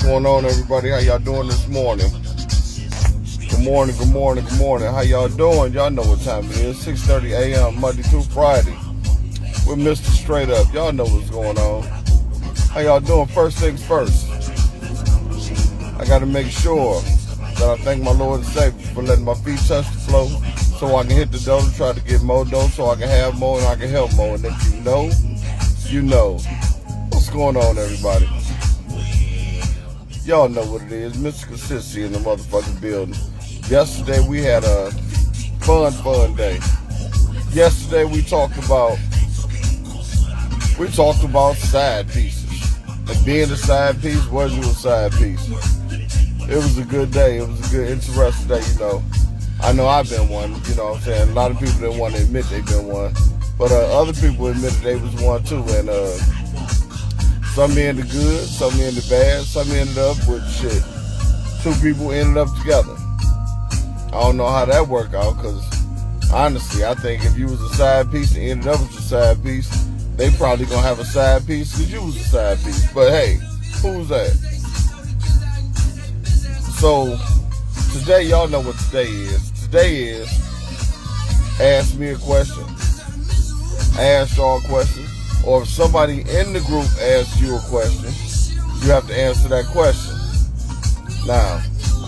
going on, everybody? How y'all doing this morning? Good morning, good morning, good morning. How y'all doing? Y'all know what time it is. 6:30 a.m. Monday through Friday. With Mr. Straight Up. Y'all know what's going on. How y'all doing? First things first. I got to make sure that I thank my Lord and Savior for letting my feet touch the floor so I can hit the dough to try to get more dough so I can have more and I can help more. And if you know, you know. What's going on, everybody? Y'all know what it is. Mr. Consistency in the motherfucking building. Yesterday we had a fun day. Yesterday we talked about side pieces. And being a side piece, was you a side piece? It was a good day. It was a good, interesting day, you know. I know I've been one, you know what I'm saying? A lot of people didn't want to admit they've been one. But other people admitted they was one too. And some ended good, some ended bad, some ended up with shit. Two people ended up together. I don't know how that worked out, because honestly, I think if you was a side piece and ended up with a side piece, they probably gonna have a side piece because you was a side piece. But hey, who's that? So today, y'all know what today is. Today is Ask Me a Question. I asked y'all a question. Or if somebody in the group asks you a question, you have to answer that question. Now,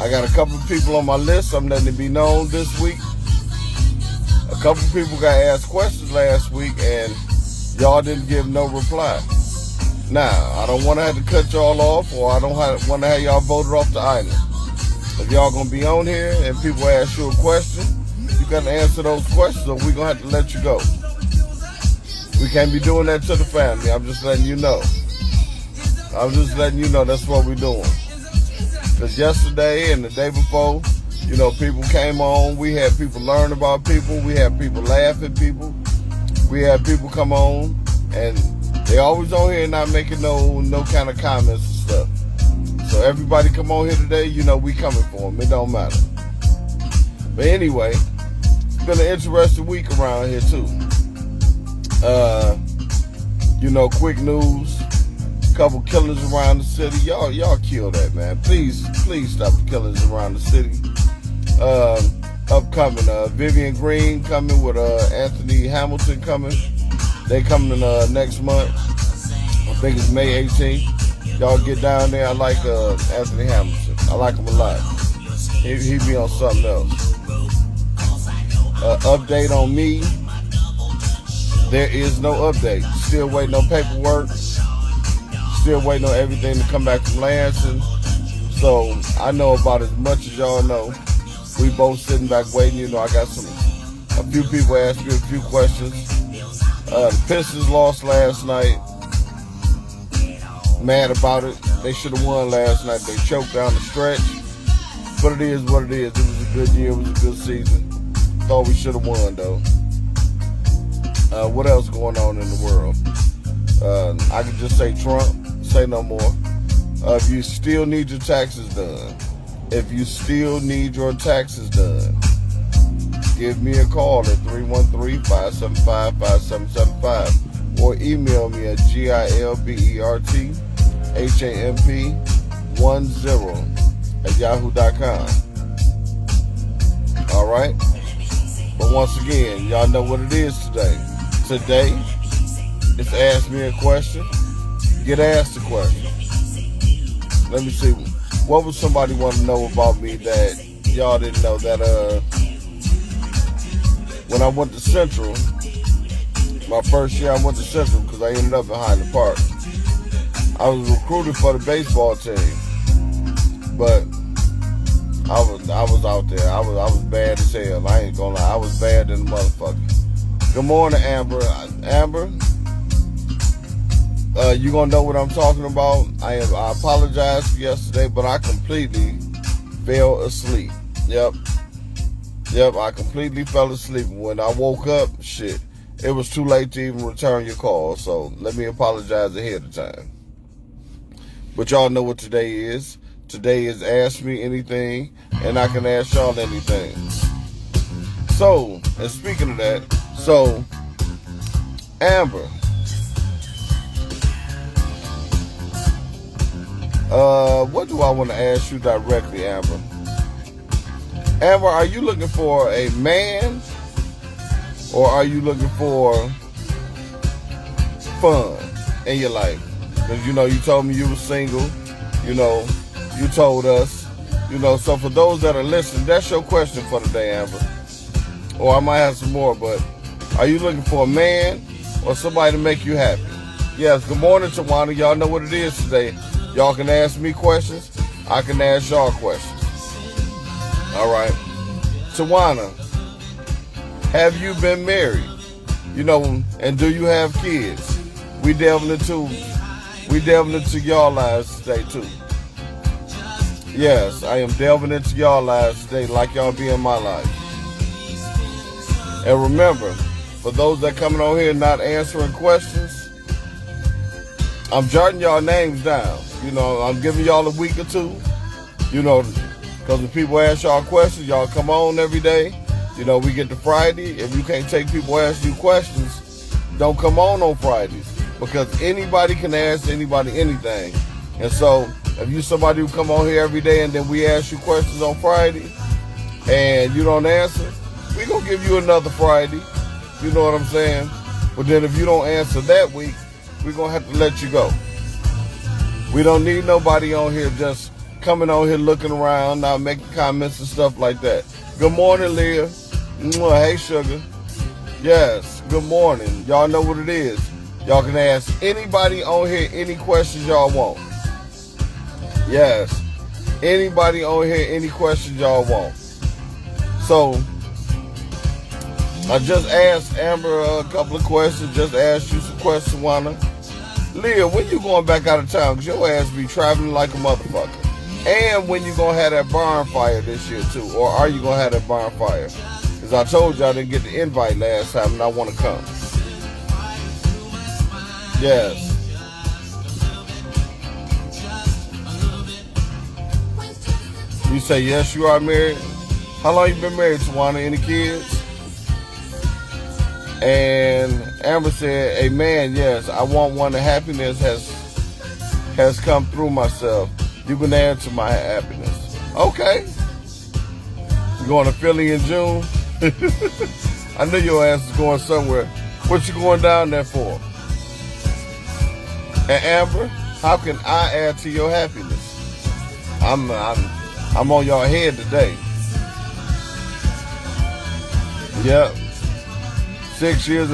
I got a couple of people on my list I'm letting it be known this week. A couple of people got asked questions last week and y'all didn't give no reply. Now, I don't want to have to cut y'all off, or I don't want to have y'all voted off the island. If y'all going to be on here and people ask you a question, you got to answer those questions or we're going to have to let you go. We can't be doing that to the family. I'm just letting you know. I'm just letting you know that's what we're doing. Because yesterday and the day before, you know, people came on. We had people learn about people. We had people laugh at people. We had people come on. And they always on here not making no kind of comments and stuff. So everybody come on here today, you know, we coming for them. It don't matter. But anyway, it's been an interesting week around here too. You know, quick news, couple killings around the city. Y'all kill that, man. Please stop the killings around the city. Upcoming, Vivian Green coming with Anthony Hamilton coming. They coming next month. I think it's May 18th. Y'all get down there. I like Anthony Hamilton. I like him a lot. He be on something else. Update on me. There is no update. Still waiting on paperwork. Still waiting on everything to come back from Lansing. So I know about as much as y'all know. We both sitting back waiting. You know, I got a few people asked me a few questions. The Pistons lost last night. Mad about it. They should have won last night. They choked down the stretch. But it is what it is. It was a good year. It was a good season. Thought we should have won though. What else going on in the world? I can just say Trump, say no more. If you still need your taxes done, give me a call at 313-575-5775 or email me at gilberthamp10@yahoo.com. All right? But once again, y'all know what it is today. Today, it's Ask Me a Question. Get asked a question. Let me see. What would somebody want to know about me that y'all didn't know? That when I went to Central, my first year I went to Central because I ended up in Highland Park. I was recruited for the baseball team, but I was out there. I was bad as hell. I ain't gonna lie. I was bad than a motherfucker. Good morning, Amber. Amber, you gonna know what I'm talking about. I apologize for yesterday, but I completely fell asleep. Yep, I completely fell asleep. When I woke up, shit, it was too late to even return your call. So let me apologize ahead of time. But y'all know what today is. Today is Ask Me Anything, and I can ask y'all anything. So, and speaking of that, Amber, What do I want to ask you directly, Amber? Amber, are you looking for a man or are you looking for fun in your life? Because, you told me you were single. You told us. So for those that are listening, that's your question for today, Amber. Or I might have some more, but are you looking for a man or somebody to make you happy? Yes, good morning, Tawana. Y'all know what it is today. Y'all can ask me questions. I can ask y'all questions. All right. Tawana, have you been married? And do you have kids? We delving into y'all lives today too. Yes, I am delving into y'all lives today like y'all be in my life. And remember, for those that coming on here not answering questions, I'm jotting y'all names down. I'm giving y'all a week or two. Because if people ask y'all questions, y'all come on every day. We get to Friday. If you can't take people asking you questions, don't come on Fridays. Because anybody can ask anybody anything. And so, if you somebody who come on here every day and then we ask you questions on Friday and you don't answer, we gonna give you another Friday. You know what I'm saying? But then if you don't answer that week, we're gonna have to let you go. We don't need nobody on here just coming on here looking around, not making comments and stuff like that. Good morning, Leah. Hey, sugar. Yes, good morning. Y'all know what it is. Y'all can ask anybody on here any questions y'all want. Yes, anybody on here any questions y'all want. So, I just asked Amber a couple of questions. Just asked you some questions, Tawana. Leah, when you going back out of town? Because your ass be traveling like a motherfucker. And when you going to have that barn fire this year, too? Or are you going to have that barn fire? Because I told you I didn't get the invite last time and I want to come. Yes. You say, yes, you are married? How long you been married, Tawana? Any kids? And Amber said, amen, yes, I want one. The happiness has come through myself. You can add to my happiness. Okay. You going to Philly in June? I knew your ass was going somewhere. What you going down there for? And Amber, how can I add to your happiness? I'm on your head today. Yep. 6 years,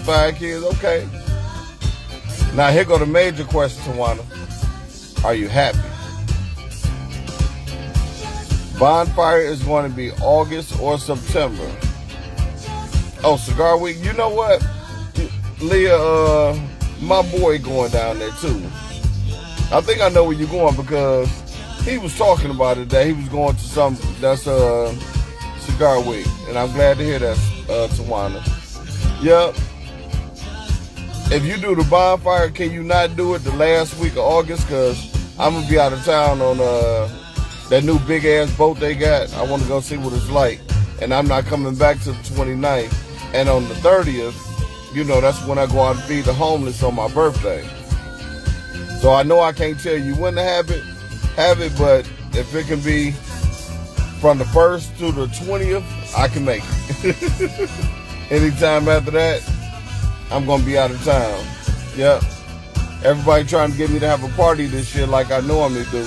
5 kids, okay. Now here go the major question, Tawana. Are you happy? Bonfire is going to be August or September. Oh, Cigar Week. You know what? Leah, my boy going down there too. I think I know where you're going because he was talking about it that he was going to some that's Cigar Week. And I'm glad to hear that, Tawana. Yep. If you do the bonfire, can you not do it the last week of August? Because I'm going to be out of town on that new big-ass boat they got. I want to go see what it's like. And I'm not coming back to the 29th. And on the 30th, that's when I go out and feed the homeless on my birthday. So I know I can't tell you when to have it, but if it can be from the 1st to the 20th, I can make it. Anytime after that, I'm going to be out of town. Yep. Everybody trying to get me to have a party this year like I normally do.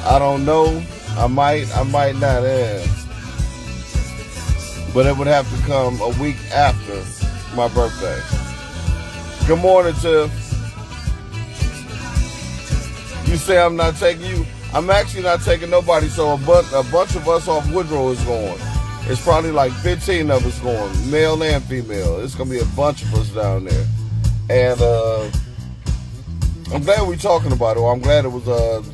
I don't know. I might not have. But it would have to come a week after my birthday. Good morning, Tiff. You say I'm not taking you. I'm actually not taking nobody, so a bunch of us off Woodrow is going. It's probably like 15 of us going, male and female. It's going to be a bunch of us down there. And I'm glad we're talking about it. I'm glad it was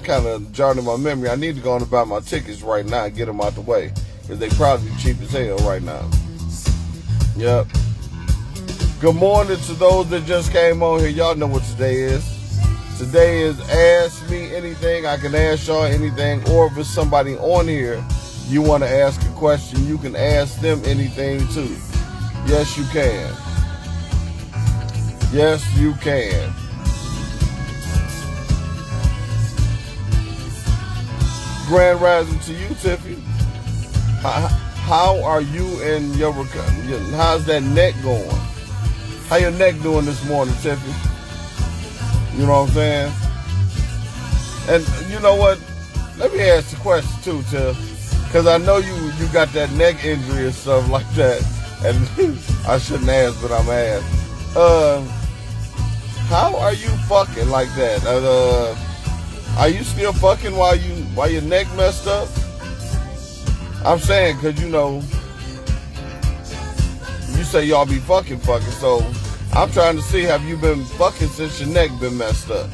kind of jarring in my memory. I need to go on and buy my tickets right now and get them out the way. Because they probably cheap as hell right now. Yep. Good morning to those that just came on here. Y'all know what today is. Today is Ask Me Anything. I can ask y'all anything. Or if it's somebody on here you want to ask a question, you can ask them anything too. Yes, you can. Yes, you can. Grand rising to you, Tiffy. How are you and your how's that neck going? How your neck doing this morning, Tiffy? You know what I'm saying? And you know what? Let me ask the question too, Tiff, because I know you got that neck injury and stuff like that, and I shouldn't ask, but I'm asked. How are you fucking like that? Are you still fucking while your neck messed up? I'm saying, cause you know, you say y'all be fucking, so I'm trying to see, have you been fucking since your neck been messed up?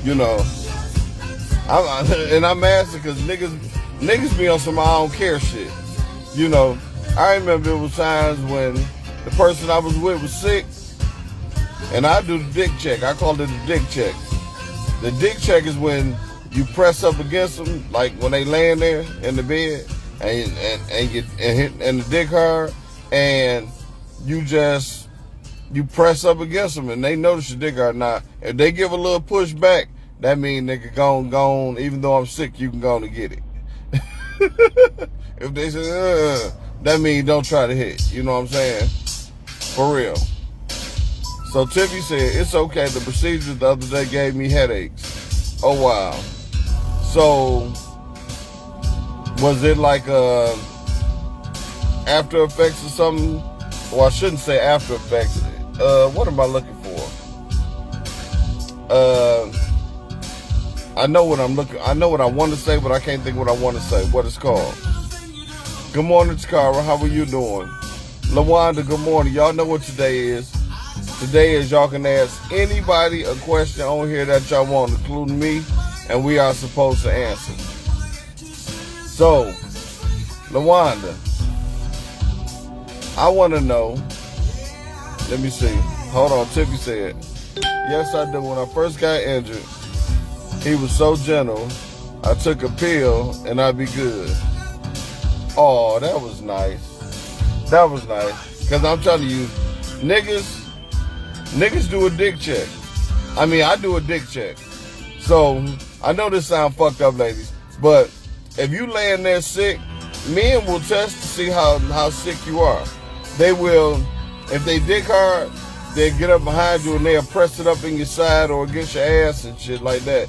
You know, I'm asking cause niggas be on some I don't care shit. You know, I remember it was times when the person I was with was sick, and I do the dick check. I call it a dick check. The dick check is when you press up against them, like when they laying there in the bed and the dick hard, and you press up against them and they notice your dick hard. Now, if they give a little push back, that means they can go on, even though I'm sick, you can go on and get it. If they say, that means don't try to hit. You know what I'm saying? For real. So Tiffy said, it's okay. The procedure the other day gave me headaches. Oh, wow. So, was it like after effects or something? Well, I shouldn't say after effects. What am I looking for? I know what I want to say, but I can't think what I want to say. What it's called. Good morning, Takara. How are you doing? LaWanda, good morning. Y'all know what today is. Today is y'all can ask anybody a question on here that y'all want, including me, and we are supposed to answer. So, LaWanda, I want to know, let me see. Hold on, Tiffy said, yes, I do. When I first got injured, he was so gentle. I took a pill and I'd be good. Oh, that was nice. That was nice. Because I'm telling you, niggas do a dick check. I mean, I do a dick check. So, I know this sound fucked up, ladies, but if you laying there sick, men will test to see how sick you are. They will, if they dick hard, they'll get up behind you and they'll press it up in your side or against your ass and shit like that.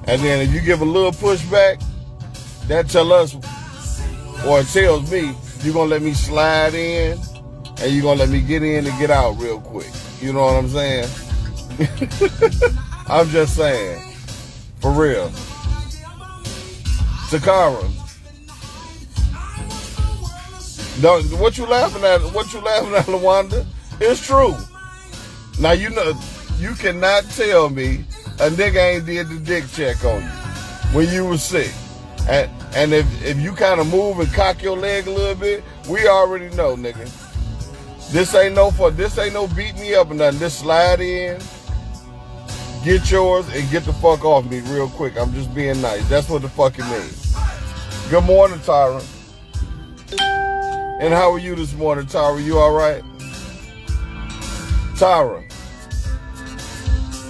And then if you give a little pushback, that tell us, or it tells me, you're going to let me slide in and you're going to let me get in and get out real quick. You know what I'm saying? I'm just saying. For real. Takara. What you laughing at, LaWanda? It's true. Now, you know, you cannot tell me a nigga ain't did the dick check on you when you was sick. And if you kind of move and cock your leg a little bit, we already know, nigga. This ain't no beat me up or nothing. Just slide in, get yours, and get the fuck off me real quick. I'm just being nice. That's what the fuck it means. Good morning, Tyra. And how are you this morning, Tyra? You all right? Tyra,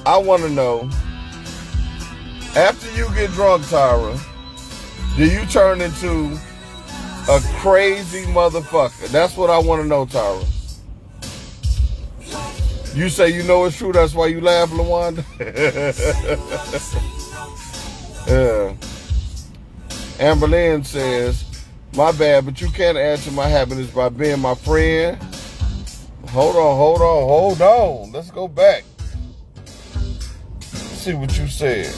I want to know, after you get drunk, Tyra, do you turn into a crazy motherfucker? That's what I want to know, Tyra. You say you know it's true, that's why you laugh, LaWanda? Yeah. Amber Lynn says, my bad, but you can't add to my happiness by being my friend. Hold on. Let's go back. Let's see what you said.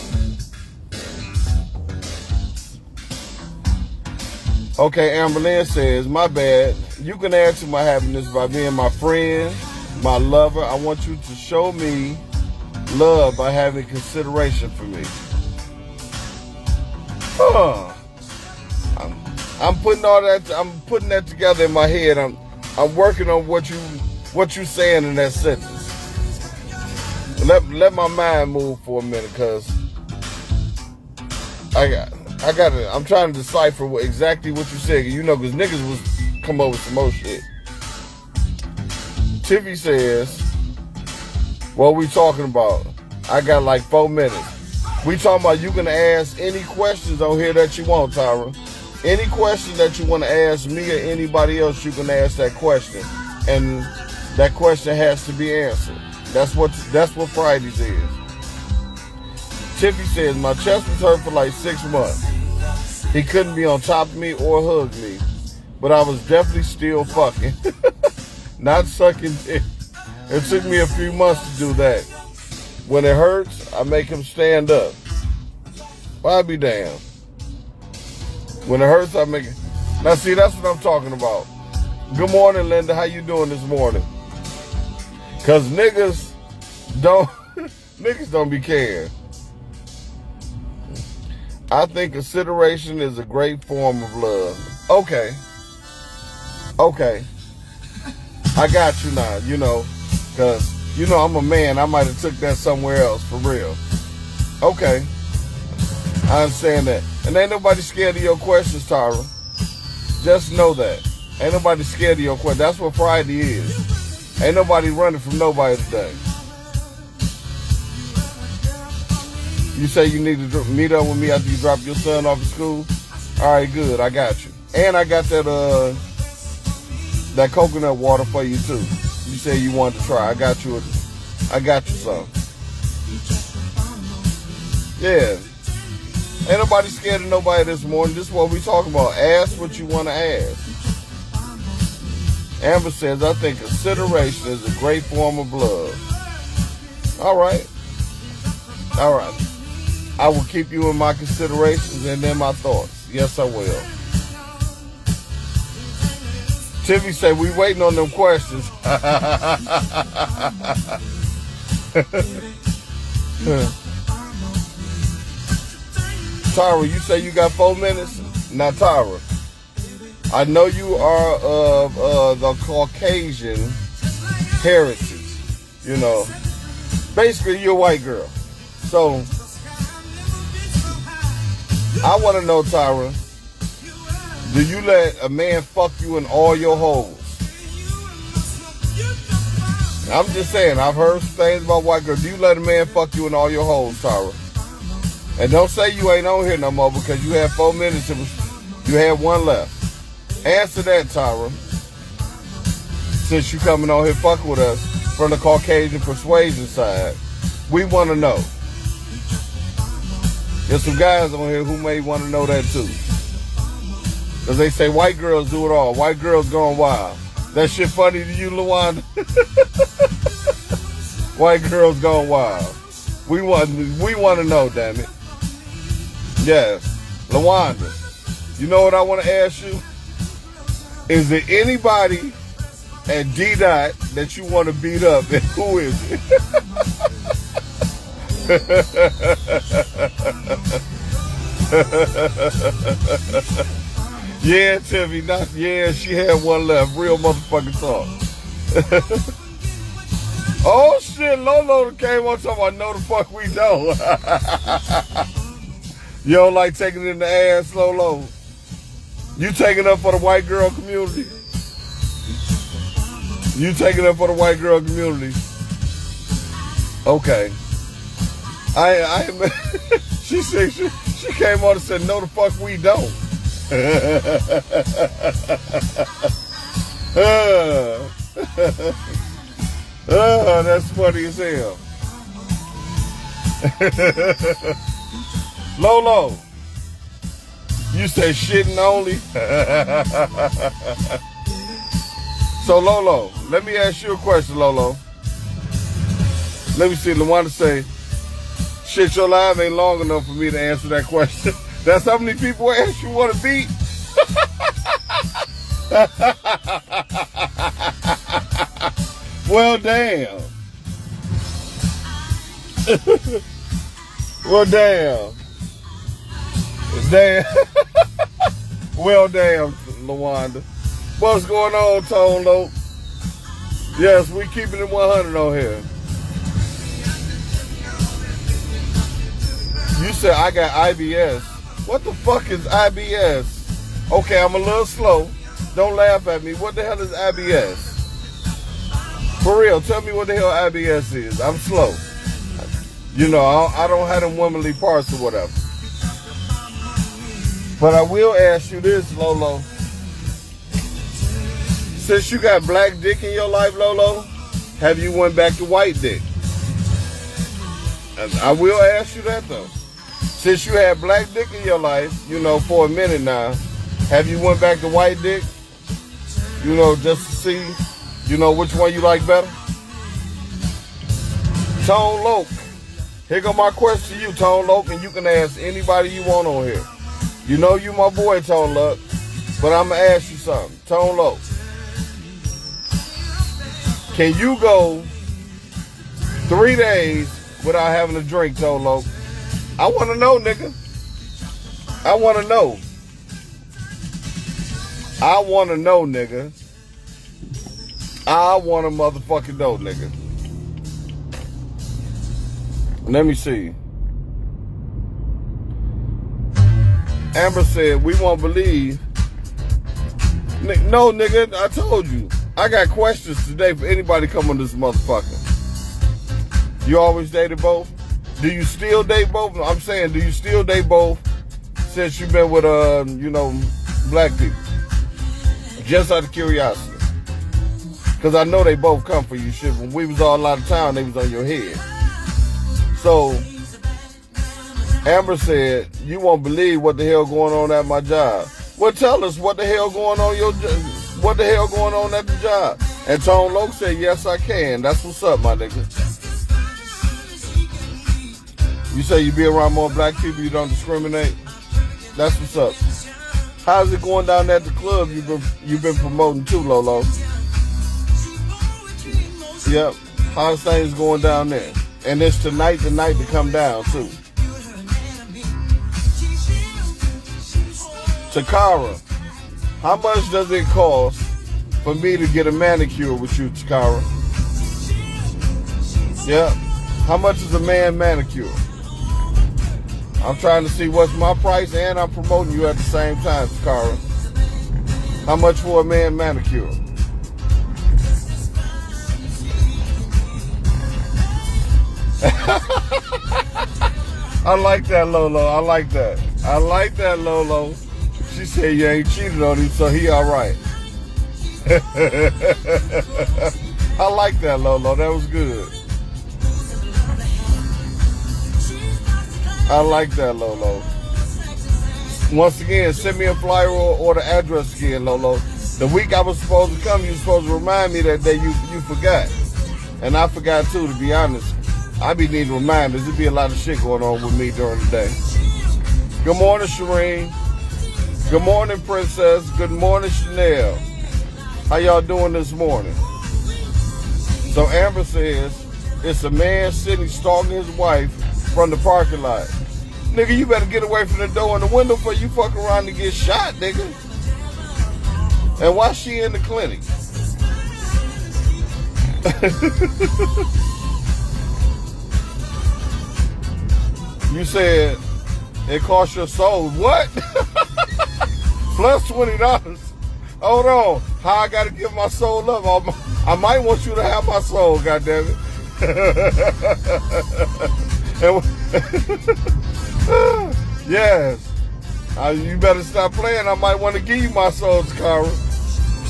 Okay, Amber Lynn says, my bad. You can add to my happiness by being my friend, my lover. I want you to show me love by having consideration for me. I'm putting that together in my head. I'm working on what you saying in that sentence. Let my mind move for a minute, cause I'm trying to decipher exactly what you said. You know, cause niggas was come up with some more shit. Tiffy says, what we talking about? I got like 4 minutes. We talking about you can ask any questions on here that you want, Tyra. Any question that you want to ask me or anybody else, you can ask that question. And that question has to be answered. That's what Fridays is. Tiffy says, my chest was hurt for like 6 months. He couldn't be on top of me or hug me. But I was definitely still fucking. Not sucking dick. It took me a few months to do that. When it hurts, I make him stand up. Well, I'll be damned. When it hurts, I make it. Now, see, that's what I'm talking about. Good morning, Linda. How you doing this morning? Because niggas don't be caring. I think consideration is a great form of love. Okay. I got you now, because, I'm a man. I might have took that somewhere else, for real. Okay. I understand that. And ain't nobody scared of your questions, Tyra. Just know that. Ain't nobody scared of your questions. That's what Friday is. Ain't nobody running from nobody today. You say you need to meet up with me after you drop your son off at school? All right, good. I got you. And I got that coconut water for you, too. You said you wanted to try. I got you some. Yeah. Ain't nobody scared of nobody this morning. This is what we talking about. Ask what you want to ask. Amber says, I think consideration is a great form of love. All right. I will keep you in my considerations and in my thoughts. Yes, I will. Tiffy say, we waiting on them questions. Tyra, you say you got 4 minutes? Now, Tyra, I know you are of the Caucasian heritage. Basically, you're a white girl. So, I want to know, Tyra, do you let a man fuck you in all your holes? I'm just saying, I've heard things about white girls. Do you let a man fuck you in all your holes, Tyra? And don't say you ain't on here no more because you had 4 minutes. You had 1 left. Answer that, Tyra. Since you coming on here fucking with us from the Caucasian persuasion side, we want to know. There's some guys on here who may want to know that too. Because they say white girls do it all. White girls going wild. That shit funny to you, LaWanda? White girls going wild. We want to know, damn it. Yes. LaWanda, you know what I want to ask you? Is there anybody at D-Dot that you want to beat up? And who is it? Yeah, Tiffy. Yeah, she had 1 left. Real motherfucking talk. Oh, shit. Lolo came on talking about no the fuck we don't. You don't like taking it in the ass, Lolo? You taking up for the white girl community? You taking up for the white girl community? Okay. She said she came on and said no the fuck we don't. That's funny as hell. Lolo, you say shitting only? So Lolo, let me ask you a question, Lolo. Let me see, LaWanda say, shit, your live ain't long enough for me to answer that question. That's how many people ask you want to beat? Well, damn. Well, damn. Damn. Well, damn, LaWanda. What's going on, Tone Lope? Yes, we keeping it 100 on here. You said I got IBS. What the fuck is IBS? Okay, I'm a little slow. Don't laugh at me. What the hell is IBS? For real, tell me what the hell IBS is. I'm slow. You know, I don't have them womanly parts or whatever. But I will ask you this, Lolo. Since you got black dick in your life, Lolo, have you went back to white dick? And I will ask you that, though. Since you had black dick in your life, you know, for a minute now, have you went back to white dick? You know, just to see, you know, which one you like better? Tone Loke. Here go my question to you, Tone Loke, and you can ask anybody you want on here. You know you my boy, Tone Loke, but I'm going to ask you something. Tone Loke. Can you go 3 days without having a drink, Tone Loke? I want to know, nigga. I want to know. I want to know, nigga. I want to motherfucking know, nigga. Let me see. Amber said, we won't believe. No, nigga, I told you. I got questions today for anybody come on this motherfucker. You always dated both? Do you still date both? I'm saying, do you still date both since you've been with, you know, black people? Just out of curiosity. Because I know they both come for you shit. When we was all out of town, they was on your head. So, Amber said, you won't believe what the hell going on at my job. Well, tell us what the hell going on what the hell going on at the job. And Tone Loke said, yes, I can. That's what's up, my nigga. You say you be around more black people, you don't discriminate? That's what's up. How's it going down at the club you've been promoting too, Lolo? Yep. How's things going down there? And it's tonight the night to come down too. Takara, how much does it cost for me to get a manicure with you, Takara? Yeah. How much is a man manicure? I'm trying to see what's my price and I'm promoting you at the same time, Takara. How much for a man manicure? I like that, Lolo. I like that. I like that, Lolo. She said you ain't cheated on him, so he all right. I like that, Lolo. That was good. I like that, Lolo. Once again, send me a flyer or the address again, Lolo. The week I was supposed to come, you were supposed to remind me that day you forgot. And I forgot too, to be honest. I be needing reminders. There be a lot of shit going on with me during the day. Good morning, Shireen. Good morning, Princess. Good morning, Chanel. How y'all doing this morning? So Amber says, it's a man sitting stalking his wife from the parking lot. Nigga, you better get away from the door and the window before you fuck around and get shot, nigga. And why she in the clinic? You said it cost your soul. What? Plus $20. Hold on. How I gotta give my soul up? I might want you to have my soul, goddammit. Yes. You better stop playing. I might want to give you my soul, Takara.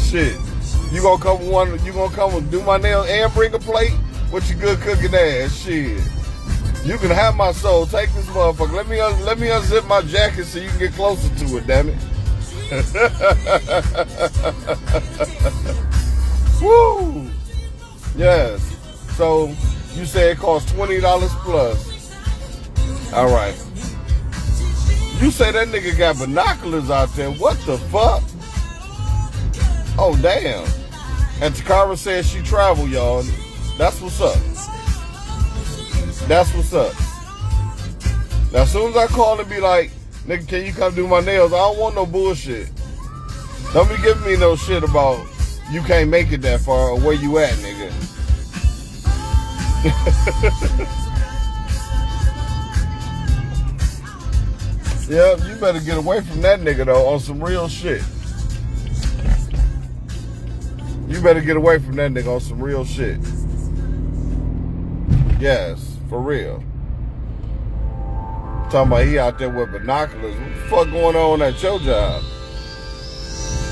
Shit. You gonna come and do my nails and bring a plate with your good cooking ass. Shit. You can have my soul. Take this motherfucker. Let me unzip my jacket so you can get closer to it, damn it. Woo! Yes. So you say it costs $20 plus. All right. You say that nigga got binoculars out there. What the fuck? Oh, damn. And Takara says she travel, y'all. That's what's up. That's what's up. Now, as soon as I call and be like, nigga, can you come do my nails? I don't want no bullshit. Don't be giving me no shit about you can't make it that far or where you at, nigga. Yeah, you better get away from that nigga, though, on some real shit. You better get away from that nigga on some real shit. Yes, for real. Talking about he out there with binoculars. What the fuck going on at your job?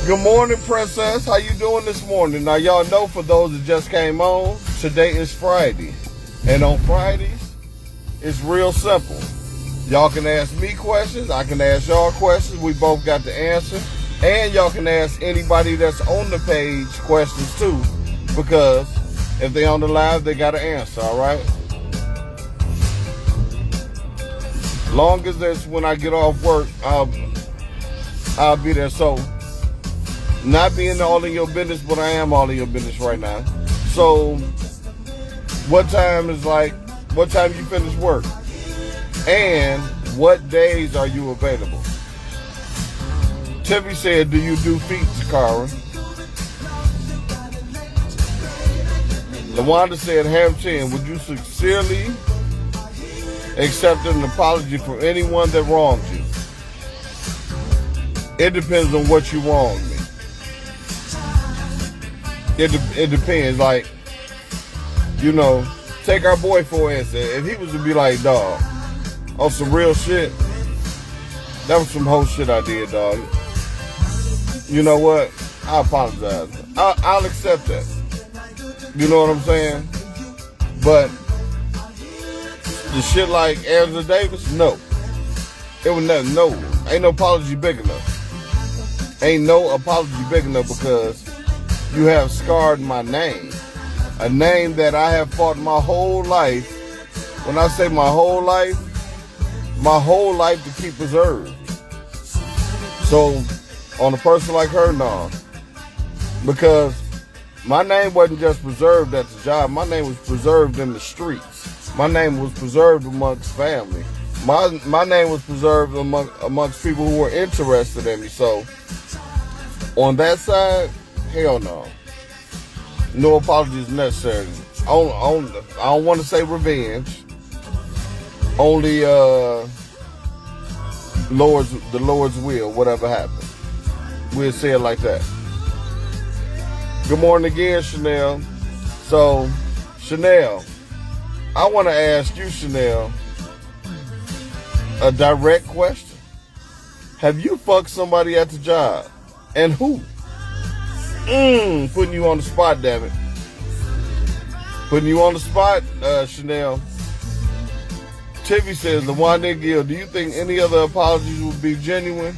Good morning, Princess. How you doing this morning? Now, y'all know, for those that just came on, today is Friday. And on Fridays, it's real simple. Y'all can ask me questions. I can ask y'all questions. We both got the answer. And y'all can ask anybody that's on the page questions too. Because if they on the live, they got an answer, all right? Long as that's when I get off work, I'll be there. So, not being all in your business, but I am all in your business right now. So, what time you finish work? And what days are you available? Tiffy said, do you do feet, Takara? LaWanda said, Hampton, would you sincerely accept an apology from anyone that wronged you? It depends on what you wronged me. It depends. Like, you know, take our boy for instance. If he was to be like, dog, on some real shit, that was some whole shit I did, dog. You know what? I apologize. I'll accept that. You know what I'm saying? But the shit like Angela Davis, no. It was nothing, no. Ain't no apology big enough. Ain't no apology big enough because you have scarred my name. A name that I have fought my whole life. When I say my whole life to keep preserved. So, on a person like her, no. Because my name wasn't just preserved at the job. My name was preserved in the streets. My name was preserved amongst family. My name was preserved amongst people who were interested in me. So, on that side, hell no. No apologies necessary. I don't want to say revenge. Only the Lord's will, whatever happens. We'll say it like that. Good morning again, Chanel. So, Chanel, I want to ask you, Chanel, a direct question. Have you fucked somebody at the job? And who? Putting you on the spot, damn it. Putting you on the spot, Chanel. Tiffy says, LaWanda Gill, do you think any other apologies would be genuine?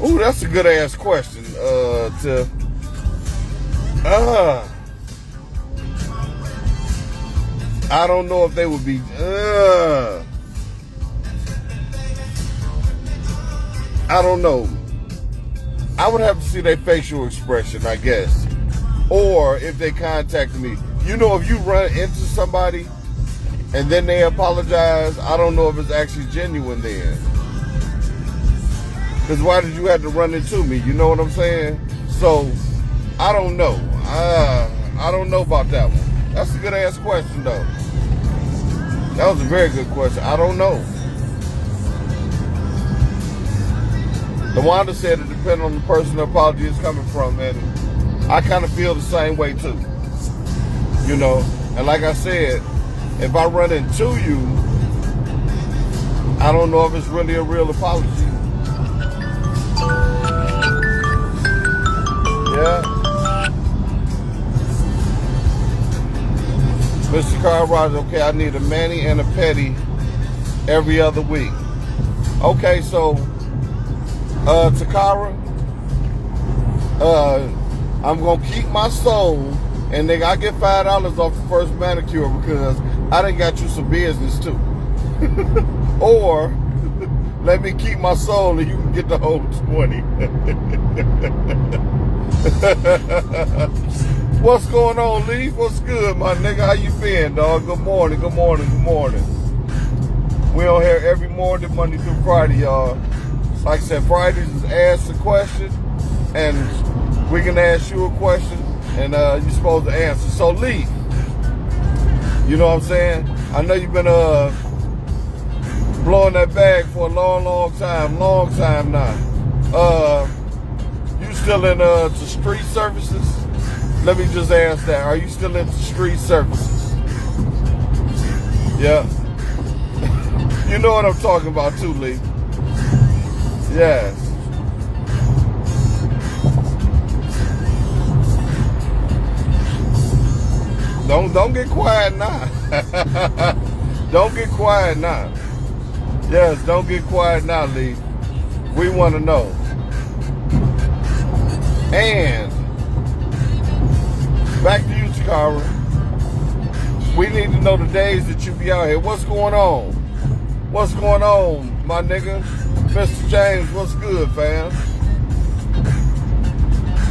That's a good ass question. I don't know if they would be. I don't know. I would have to see their facial expression, I guess. Or if they contacted me. You know, if you run into somebody and then they apologize, I don't know if it's actually genuine then. Because why did you have to run into me? You know what I'm saying? So, I don't know. I don't know about that one. That's a good ass question, though. That was a very good question. I don't know. LaWanda said it depends on the person the apology is coming from, and I kind of feel the same way too. You know, and like I said, if I run into you, I don't know if it's really a real apology. Yeah. Mr. Carl Rogers, okay, I need a mani and a pedi every other week. Okay, so Takara, I'm gonna keep my soul, and nigga, I get $5 off the first manicure because I done got you some business too. Or let me keep my soul and you can get the whole 20. What's going on, Leaf? What's good, my nigga? How you been, dog? Good morning, good morning, good morning. We on here every morning, Monday through Friday, y'all. Like I said, Fridays is ask a question, and we can ask you a question, and you're supposed to answer. So, Leaf, you know what I'm saying? I know you've been blowing that bag for a long time now. You still in to street services? Let me just ask that. Are you still into street services? Yeah. You know what I'm talking about too, Lee. Yes. Don't get quiet now. Don't get quiet now. Yes, don't get quiet now, Lee. We want to know. And back to you, Takara. We need to know the days that you be out here. What's going on? What's going on, my nigga? Mr. James, what's good, fam?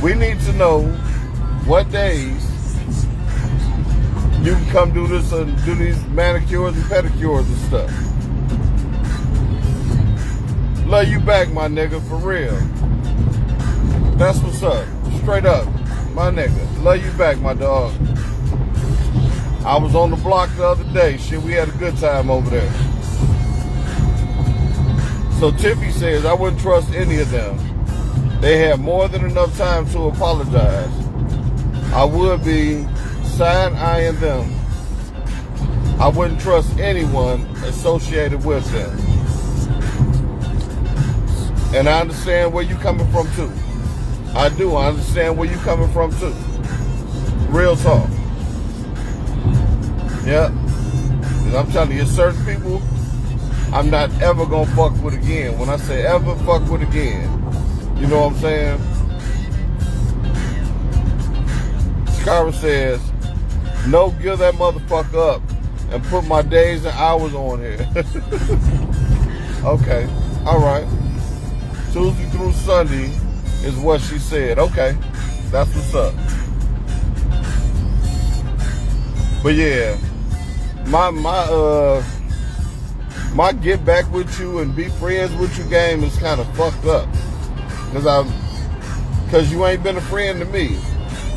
We need to know what days you can come do this and do these manicures and pedicures and stuff. Love you back, my nigga, for real. That's what's up. Straight up, my nigga. Love you back, my dog. I was on the block the other day. Shit, we had a good time over there. So Tippy says, I wouldn't trust any of them. They have more than enough time to apologize. I would be side-eyeing them. I wouldn't trust anyone associated with them. And I understand where you're coming from too. I do. I understand where you're coming from too. Real talk. Yeah. And I'm telling you, certain people I'm not ever gonna fuck with again. When I say ever fuck with again, you know what I'm saying? Skyra says, no, give that motherfucker up and put my days and hours on here. Okay. All right. Tuesday through Sunday is what she said. Okay. That's what's up. But yeah, my get back with you and be friends with you game is kind of fucked up. Cause you ain't been a friend to me.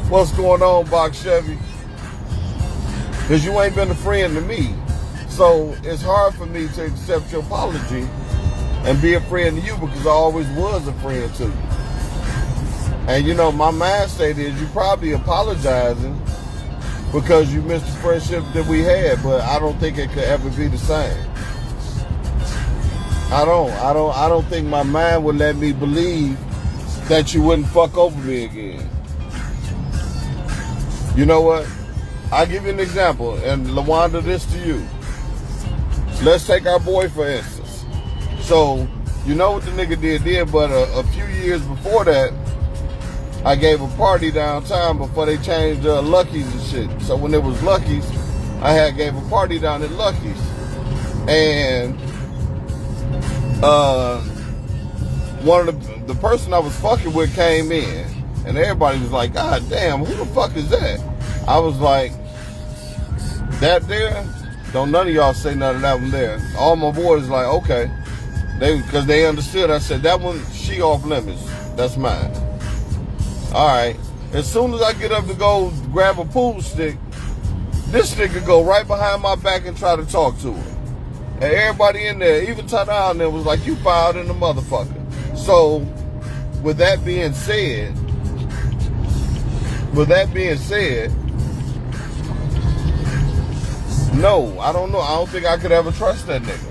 What's going on, Box Chevy? Cause you ain't been a friend to me. So it's hard for me to accept your apology and be a friend to you because I always was a friend to you. And you know, my mind state is you probably apologizing because you missed the friendship that we had, but I don't think it could ever be the same. I don't think my mind would let me believe that you wouldn't fuck over me again. You know what? I'll give you an example, and LaWanda, this to you. Let's take our boy, for instance. So, you know what the nigga did, but a few years before that, I gave a party downtown before they changed Lucky's and shit. So when it was Lucky's, I gave a party down at Lucky's. And one of the person I was fucking with came in. And everybody was like, God damn, who the fuck is that? I was like, that there? Don't none of y'all say none of that one there. All my boys like, okay. Because they understood. I said, that one, she off limits. That's mine. All right. As soon as I get up to go grab a pool stick, this nigga go right behind my back and try to talk to her. And everybody in there, even Tada in there, was like, you filed in the motherfucker. So, with that being said, no, I don't know. I don't think I could ever trust that nigga.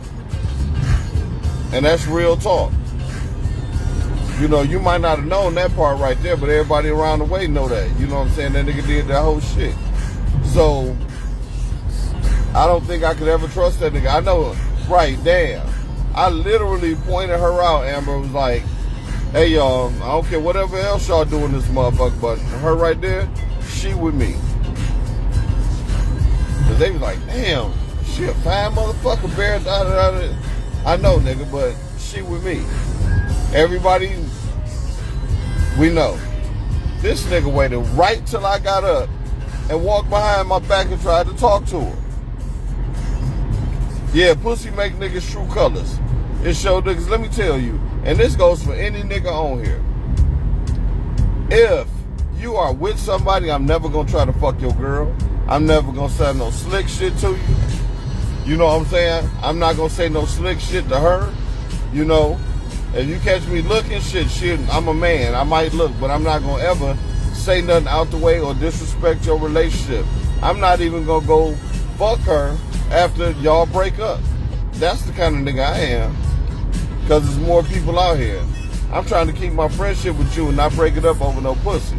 And that's real talk. You know, you might not have known that part right there, but everybody around the way know that. You know what I'm saying? That nigga did that whole shit. So, I don't think I could ever trust that nigga. I know, right, damn. I literally pointed her out. Amber was like, hey, y'all, I don't care whatever else y'all doing this motherfucker, but her right there, she with me. Because they was like, damn, she a fine motherfucker, bear, da da da. I know, nigga, but she with me. Everybody, we know. This nigga waited right till I got up and walked behind my back and tried to talk to her. Yeah, pussy make niggas true colors. It show niggas, let me tell you, and this goes for any nigga on here. If you are with somebody, I'm never gonna try to fuck your girl. I'm never gonna say no slick shit to you. You know what I'm saying? I'm not gonna say no slick shit to her. You know, if you catch me looking shit, I'm a man. I might look, but I'm not gonna ever say nothing out the way or disrespect your relationship. I'm not even gonna go fuck her after y'all break up. That's the kind of nigga I am. Cause there's more people out here. I'm trying to keep my friendship with you and not break it up over no pussy.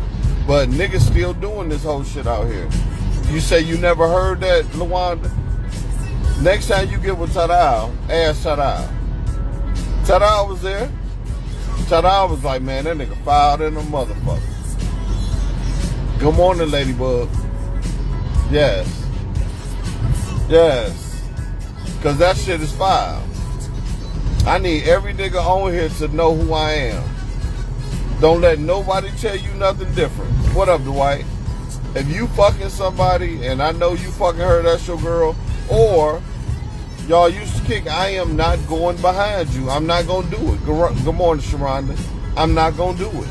But niggas still doing this whole shit out here. You say you never heard that, LaWanda? Next time you get with Tadal, ask Tadal. Tadal was there. Tadal was like, man, that nigga filed in a motherfucker. Good morning, Ladybug. Yes. Yes. Because that shit is filed. I need every nigga on here to know who I am. Don't let nobody tell you nothing different. What up, Dwight? If you fucking somebody and I know you fucking her, that's your girl, or y'all used to kick, I am not going behind you. I'm not going to do it. Good morning, Sharonda. I'm not going to do it.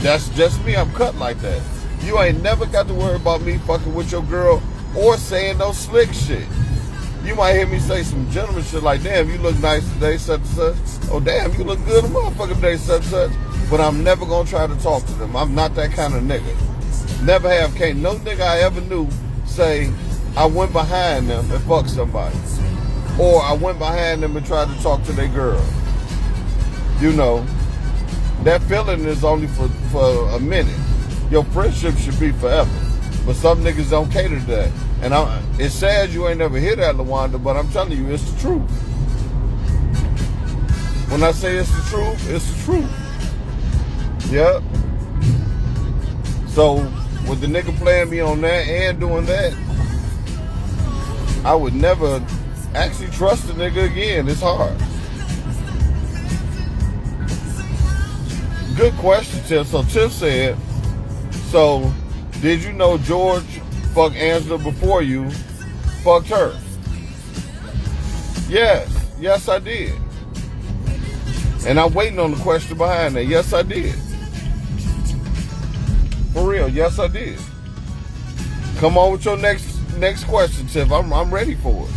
That's just me. I'm cut like that. You ain't never got to worry about me fucking with your girl or saying no slick shit. You might hear me say some gentleman shit like, damn, you look nice today, such and such. Oh, damn, you look good a motherfucker today, such and such. But I'm never going to try to talk to them. I'm not that kind of nigga. Never have. Can't no nigga I ever knew say, I went behind them and fucked somebody. Or I went behind them and tried to talk to their girl. You know, that feeling is only for a minute. Your friendship should be forever. But some niggas don't cater to that. And it's sad you ain't never hear that, LaWanda, but I'm telling you, it's the truth. When I say it's the truth, it's the truth. Yep. So, with the nigga playing me on that and doing that, I would never actually trust the nigga again. It's hard. Good question, Tiff. So, Tiff said, so, did you know George fucked Angela before you fucked her? Yes, I did. And I'm waiting on the question behind that. Yes, I did. For real, yes, I did. Come on with your next question, Tiff. I'm ready for it.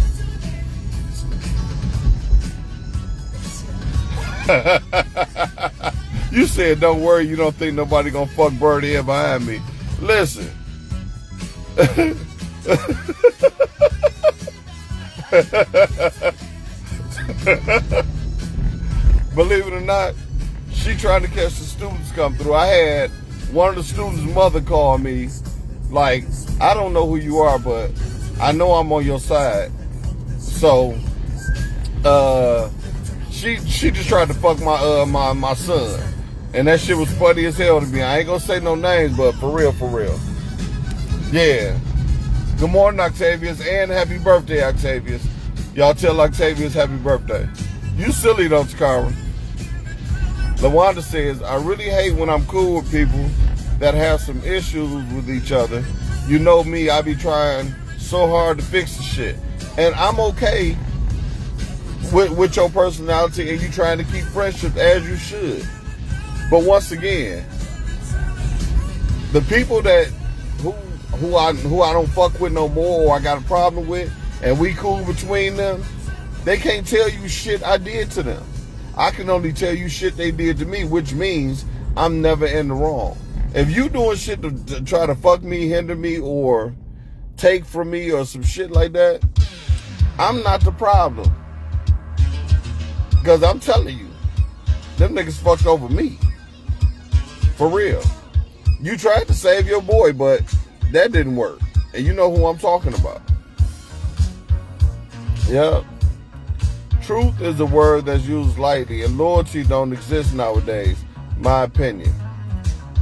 You said, don't worry, you don't think nobody gonna fuck Birdie here behind me. Listen. Believe it or not, she trying to catch the students come through. I had one of the students' mother call me, like, I don't know who you are, but I know I'm on your side. So, she just tried to fuck my son. And that shit was funny as hell to me. I ain't gonna say no names, but for real. Yeah. Good morning, Octavius, and happy birthday, Octavius. Y'all tell Octavius happy birthday. You silly though, Takara. LaWanda says, I really hate when I'm cool with people that have some issues with each other. You know me, I be trying so hard to fix the shit. And I'm okay with your personality and you trying to keep friendships as you should. But once again, the people that who I don't fuck with no more or I got a problem with and we cool between them, they can't tell you shit I did to them. I can only tell you shit they did to me, which means I'm never in the wrong. If you doing shit to try to fuck me, hinder me, or take from me or some shit like that, I'm not the problem. Because I'm telling you, them niggas fucked over me. For real. You tried to save your boy, but that didn't work. And you know who I'm talking about. Yep. Truth is a word that's used lightly, and loyalty don't exist nowadays, my opinion.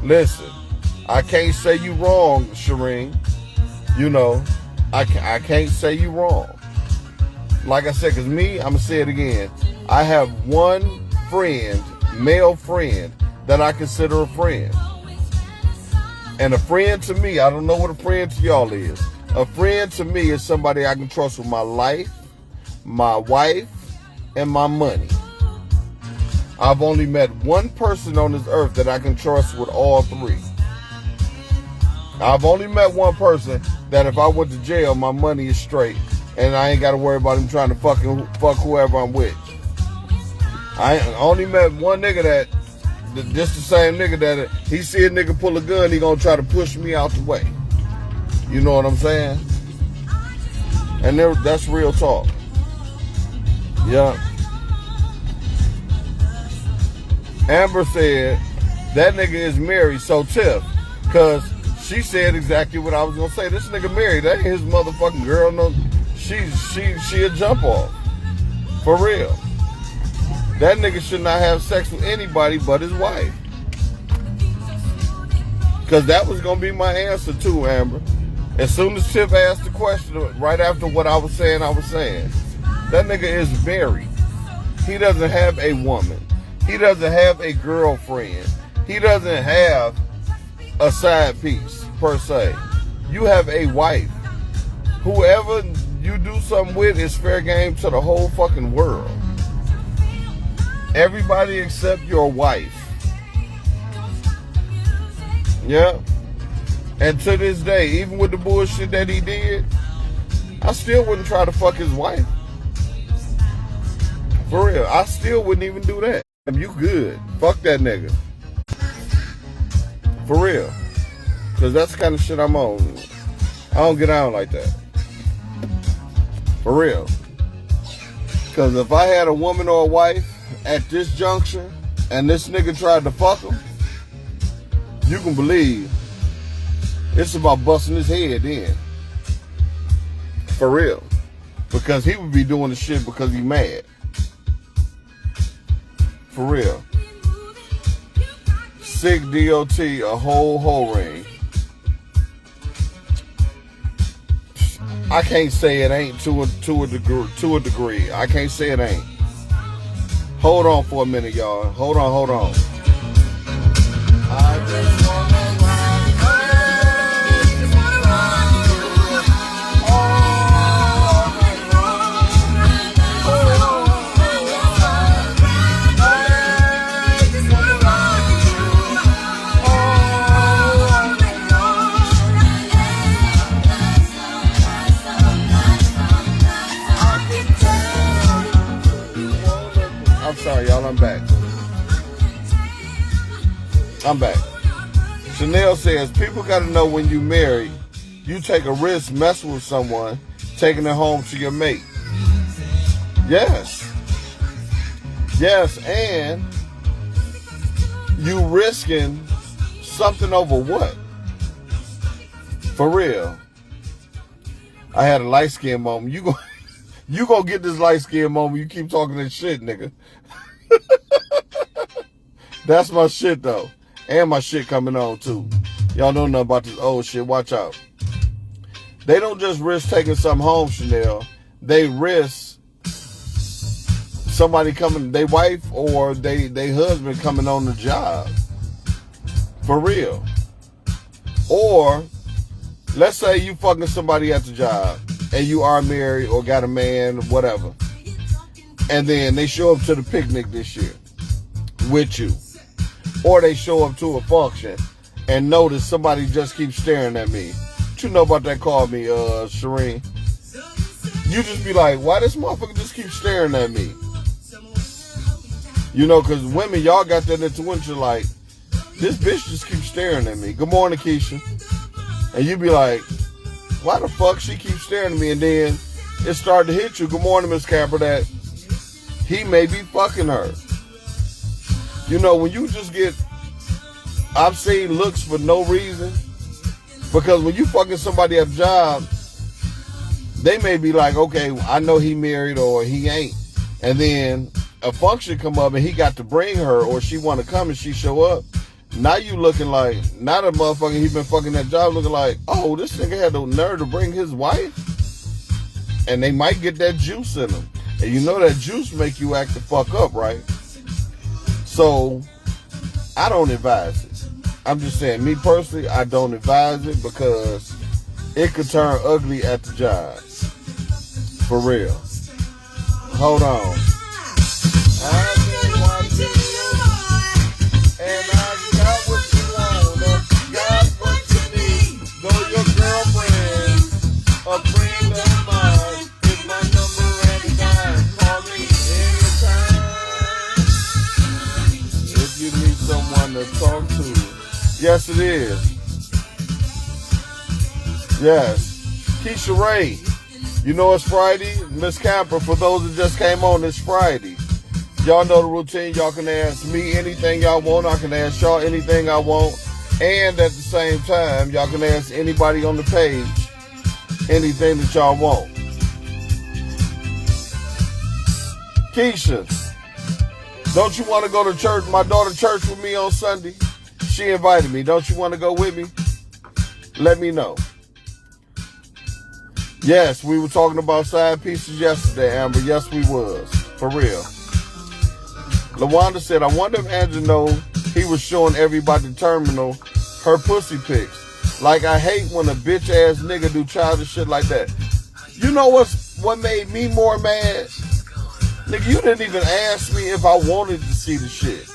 Listen, I can't say you wrong, Shireen. You know, I can't say you wrong. Like I said, because me, I'm going to say it again. I have one friend, male friend, that I consider a friend. And a friend to me, I don't know what a friend to y'all is. A friend to me is somebody I can trust with my life, my wife, and my money. I've only met one person on this earth that I can trust with all three. I've only met one person that if I went to jail, my money is straight. And I ain't got to worry about him trying to fuck whoever I'm with. I only met one nigga that this the same nigga that he see a nigga pull a gun, he gonna try to push me out the way. You know what I'm saying? And that's real talk. Yeah. Amber said that nigga is married, so Tiff, cause she said exactly what I was gonna say. This nigga married. That ain't his motherfucking girl. No, she a jump off. For real. That nigga should not have sex with anybody but his wife. Cause that was gonna be my answer too, Amber. As soon as Tiff asked the question, right after what I was saying, that nigga is married. He doesn't have a woman. He doesn't have a girlfriend. He doesn't have a side piece, per se. You have a wife. Whoever you do something with is fair game to the whole fucking world. Everybody except your wife. Yeah. And to this day, even with the bullshit that he did, I still wouldn't try to fuck his wife. For real. I still wouldn't even do that. You good. Fuck that nigga. For real. Because that's the kind of shit I'm on. I don't get out like that. For real. Because if I had a woman or a wife at this juncture and this nigga tried to fuck him, you can believe it's about busting his head in. For real. Because he would be doing the shit because he mad. For real. Sick DOT, a whole ring. I can't say it ain't to a degree. I can't say it ain't. Hold on for a minute, y'all. Hold on. I just wanna sorry, y'all, I'm back. Chanel says, people got to know when you married, you take a risk messing with someone, taking it home to your mate. Yes, and you risking something over what? For real. I had a light skin moment. You gonna get this light skin moment. You keep talking that shit, nigga. That's my shit, though. And my shit coming on, too. Y'all know nothing about this old shit. Watch out. They don't just risk taking something home, Chanel. They risk somebody coming, their wife or their husband coming on the job. For real. Or, let's say you fucking somebody at the job and you are married or got a man, whatever. And then they show up to the picnic this year with you. Or they show up to a function and notice somebody just keeps staring at me. What you know about that? Call me, Shireen. You just be like, why this motherfucker just keep staring at me? You know, because women, y'all got that intuition like, this bitch just keeps staring at me. Good morning, Keisha. And you be like, why the fuck she keeps staring at me? And then it started to hit you. Good morning, Miss Capper, that he may be fucking her. You know, when you just get, I've seen looks for no reason. Because when you fucking somebody at a job, they may be like, okay, I know he married or he ain't. And then a function come up and he got to bring her or she want to come and she show up. Now you looking like, not a motherfucker he been fucking that job looking like, oh, this nigga had the nerve to bring his wife? And they might get that juice in them. And you know that juice make you act the fuck up, right? So, I don't advise it. I'm just saying, me personally, I don't advise it because it could turn ugly at the job. For real. Hold on. I've been watching you, and I got what you want, got what you need. Though your girlfriend, a friend of mine, is my number anytime. Call me anytime. If you need someone Yes, it is. Yes. Keisha Ray. You know it's Friday. Miss Camper, for those that just came on, it's Friday. Y'all know the routine. Y'all can ask me anything y'all want. I can ask y'all anything I want. And at the same time, y'all can ask anybody on the page anything that y'all want. Keisha, don't you want to go to church? My daughter church with me on Sunday. She invited me. Don't you want to go with me? Let me know. Yes, we were talking about side pieces yesterday, Amber. Yes, we was. For real. LaWanda said, I wonder if Andrew know he was showing everybody the terminal her pussy pics. Like, I hate when a bitch-ass nigga do childish shit like that. You know what made me more mad? Nigga, you didn't even ask me if I wanted to see the shit.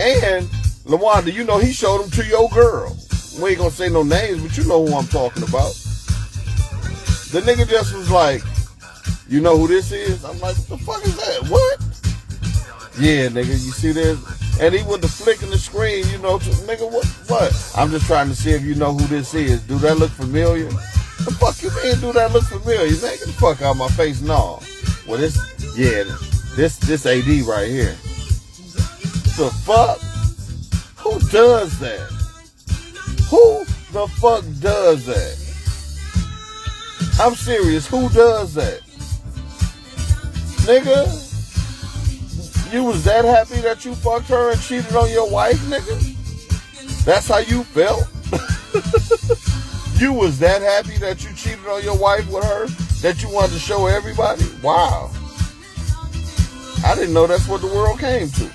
And, LaWanda, you know he showed them to your girl. We ain't gonna say no names, but you know who I'm talking about. The nigga just was like, you know who this is? I'm like, what the fuck is that? What? Yeah, nigga, you see this? And he went to flicking the screen, you know, nigga, what? I'm just trying to see if you know who this is. Do that look familiar? The fuck you mean, do that look familiar? Man, get the fuck out of my face, no. Well, this AD right here. The fuck? Who does that? Who the fuck does that? I'm serious, who does that? Nigga, you was that happy that you fucked her and cheated on your wife, nigga? That's how you felt? You was that happy that you cheated on your wife with her, that you wanted to show everybody? Wow. I didn't know that's what the world came to.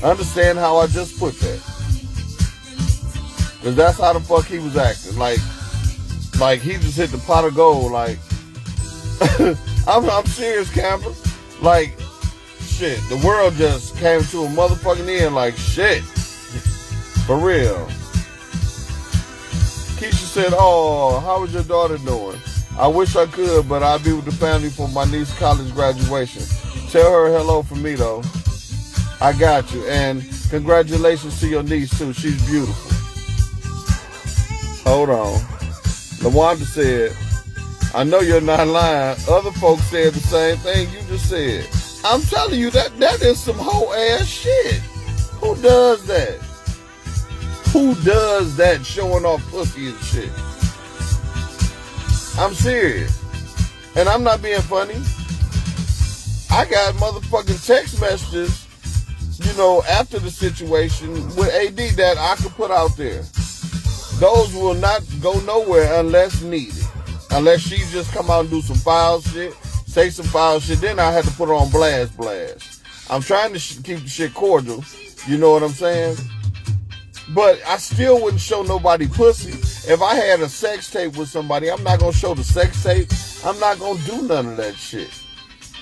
Understand how I just put that. Because that's how the fuck he was acting. Like he just hit the pot of gold. Like, I'm serious, Camper. Like, shit, the world just came to a motherfucking end. Like, shit. For real. Keisha said, oh, how is your daughter doing? I wish I could, but I'll be with the family for my niece's college graduation. Tell her hello from me, though. I got you. And congratulations to your niece, too. She's beautiful. Hold on. LaWanda said, I know you're not lying. Other folks said the same thing you just said. I'm telling you, that is some whole ass shit. Who does that? Who does that, showing off pussy and shit? I'm serious. And I'm not being funny. I got motherfucking text messages, you know, after the situation with AD that I could put out there. Those will not go nowhere unless needed. Unless she just come out and do some foul shit, say some foul shit, then I had to put her on blast. I'm trying to keep the shit cordial, you know what I'm saying? But I still wouldn't show nobody pussy. If I had a sex tape with somebody, I'm not gonna show the sex tape. I'm not gonna do none of that shit.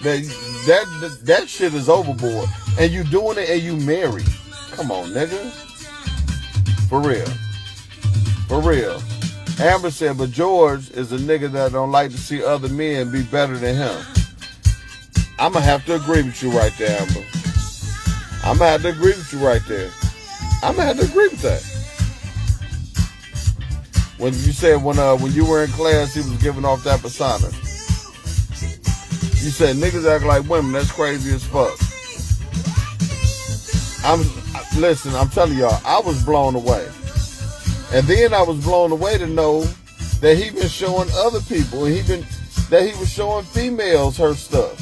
That shit is overboard. And you doing it and you married. Come on, nigga. For real. For real. Amber said, but George is a nigga that don't like to see other men be better than him. I'm going to have to agree with you right there, Amber. I'm going to have to agree with you right there. I'm going to have to agree with that. When you said when you were in class, he was giving off that persona. You said niggas act like women. That's crazy as fuck. Listen, I'm telling y'all, I was blown away. And then I was blown away to know that he been showing other people, and that he was showing females her stuff.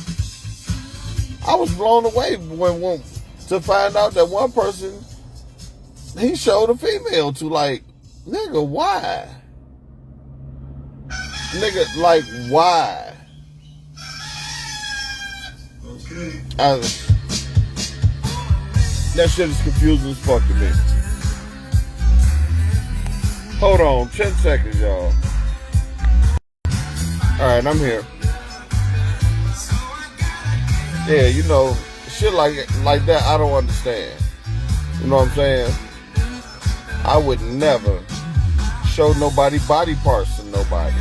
I was blown away when to find out that one person he showed a female to. Like, nigga, why? Nigga, like, why? Okay. That shit is confusing as fuck to me. Hold on, 10 seconds, y'all. Alright, I'm here. Yeah, you know, shit like that, I don't understand. You know what I'm saying? I would never show nobody body parts to nobody.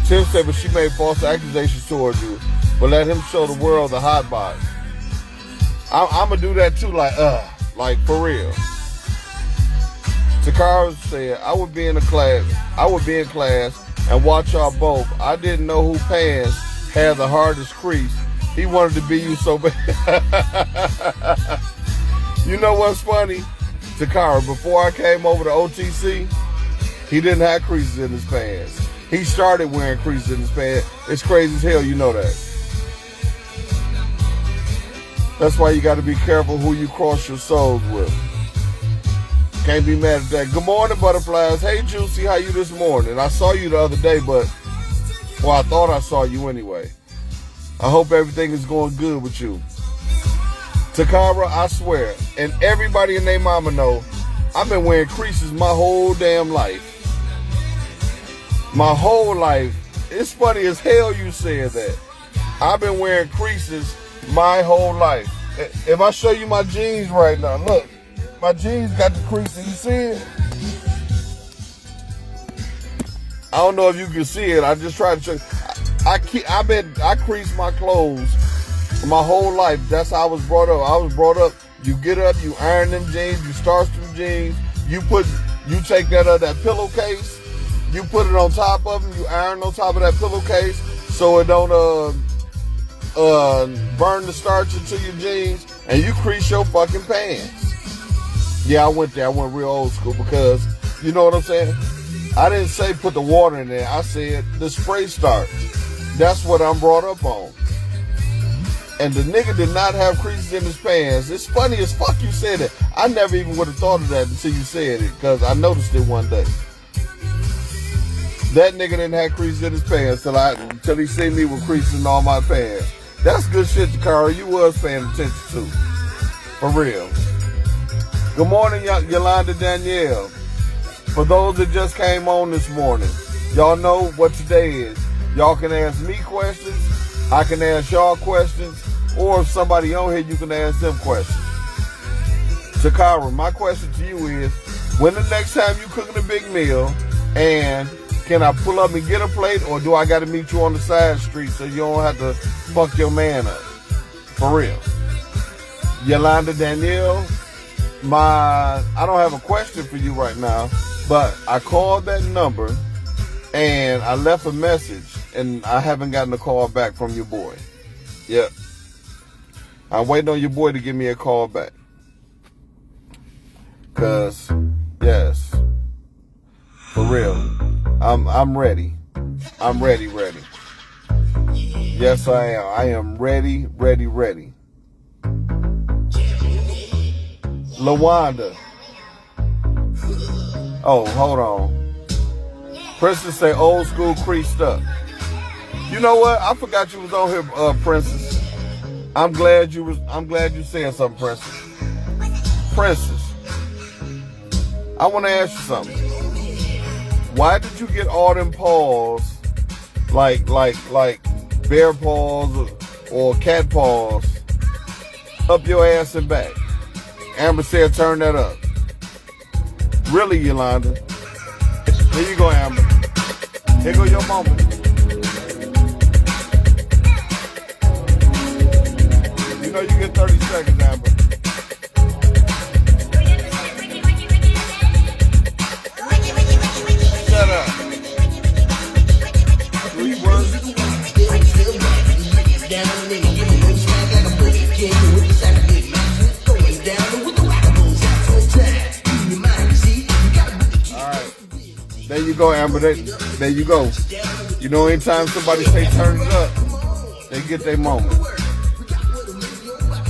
Tim said, but she made false accusations towards you, but let him show the world the hot box. I'm gonna do that too, like for real. Takara said, I would be in class and watch y'all both. I didn't know who pants had the hardest crease. He wanted to be you so bad. You know what's funny? Takara, before I came over to OTC, he didn't have creases in his pants. He started wearing creases in his pants. It's crazy as hell, you know that. That's why you got to be careful who you cross your souls with. Can't be mad at that. Good morning, butterflies. Hey, Juicy, how you this morning? I saw you the other day, well, I thought I saw you anyway. I hope everything is going good with you. Takara, I swear, and everybody and their mama know, I've been wearing creases my whole damn life. My whole life. It's funny as hell you said that. I've been wearing creases my whole life. If I show you my jeans right now, look. My jeans got the creases. You see it? I don't know if you can see it. I just tried to show you. I crease my clothes my whole life. That's how I was brought up. I was brought up, you get up, you iron them jeans, you starch them jeans, you take that pillowcase, you put it on top of them, you iron on top of that pillowcase so it don't burn the starch into your jeans, and you crease your fucking pants. Yeah, I went there. I went real old school because, you know what I'm saying? I didn't say put the water in there. I said the spray starch. That's what I'm brought up on. And the nigga did not have creases in his pants. It's funny as fuck you said it. I never even would have thought of that until you said it, because I noticed it one day. That nigga didn't have creases in his pants till he seen me with creases in all my pants. That's good shit, Takara. You was paying attention to. For real. Good morning, Yolanda Danielle. For those that just came on this morning, y'all know what today is. Y'all can ask me questions, I can ask y'all questions, or if somebody on here, you can ask them questions. Takara, my question to you is, when the next time you cooking a big meal, and can I pull up and get a plate, or do I got to meet you on the side street so you don't have to fuck your man up? For real. Yolanda Danielle, I don't have a question for you right now, but I called that number and I left a message and I haven't gotten a call back from your boy. Yep. I'm waiting on your boy to give me a call back. Cause, yes, for real, I'm ready. I'm ready. Yes, I am. I am ready. LaWanda. Oh, hold on. Princess say old school creased up. You know what? I forgot you was on here, Princess. I'm glad you said something, Princess. Princess, I want to ask you something. Why did you get all them paws, like bear paws or cat paws, up your ass and back? Amber said turn that up. Really, Yolanda? Here you go, Amber. Here go your moment. You know you get 30 seconds, Amber. Shut up. 3 words. There you go, Amber. There you go. You know, anytime somebody say turn it up, they get their moment.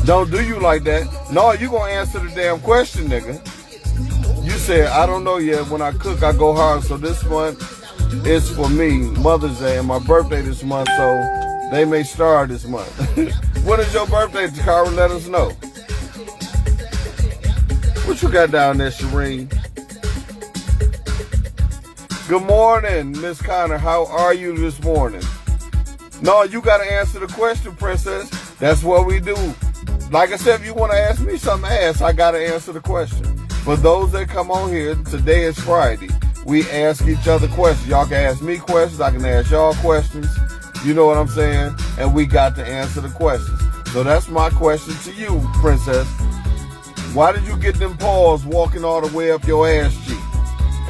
Don't do you like that. No, you gonna answer the damn question, nigga. You said, I don't know yet. When I cook, I go hard. So this month is for me, Mother's Day, and my birthday this month, so they may start this month. When is your birthday, Takara? Let us know. What you got down there, Shireen? Good morning, Miss Connor. How are you this morning? No, you got to answer the question, Princess. That's what we do. Like I said, if you want to ask me something, ask. I got to answer the question. For those that come on here, today is Friday. We ask each other questions. Y'all can ask me questions. I can ask y'all questions. You know what I'm saying? And we got to answer the questions. So that's my question to you, princess. Why did you get them paws walking all the way up your ass cheek?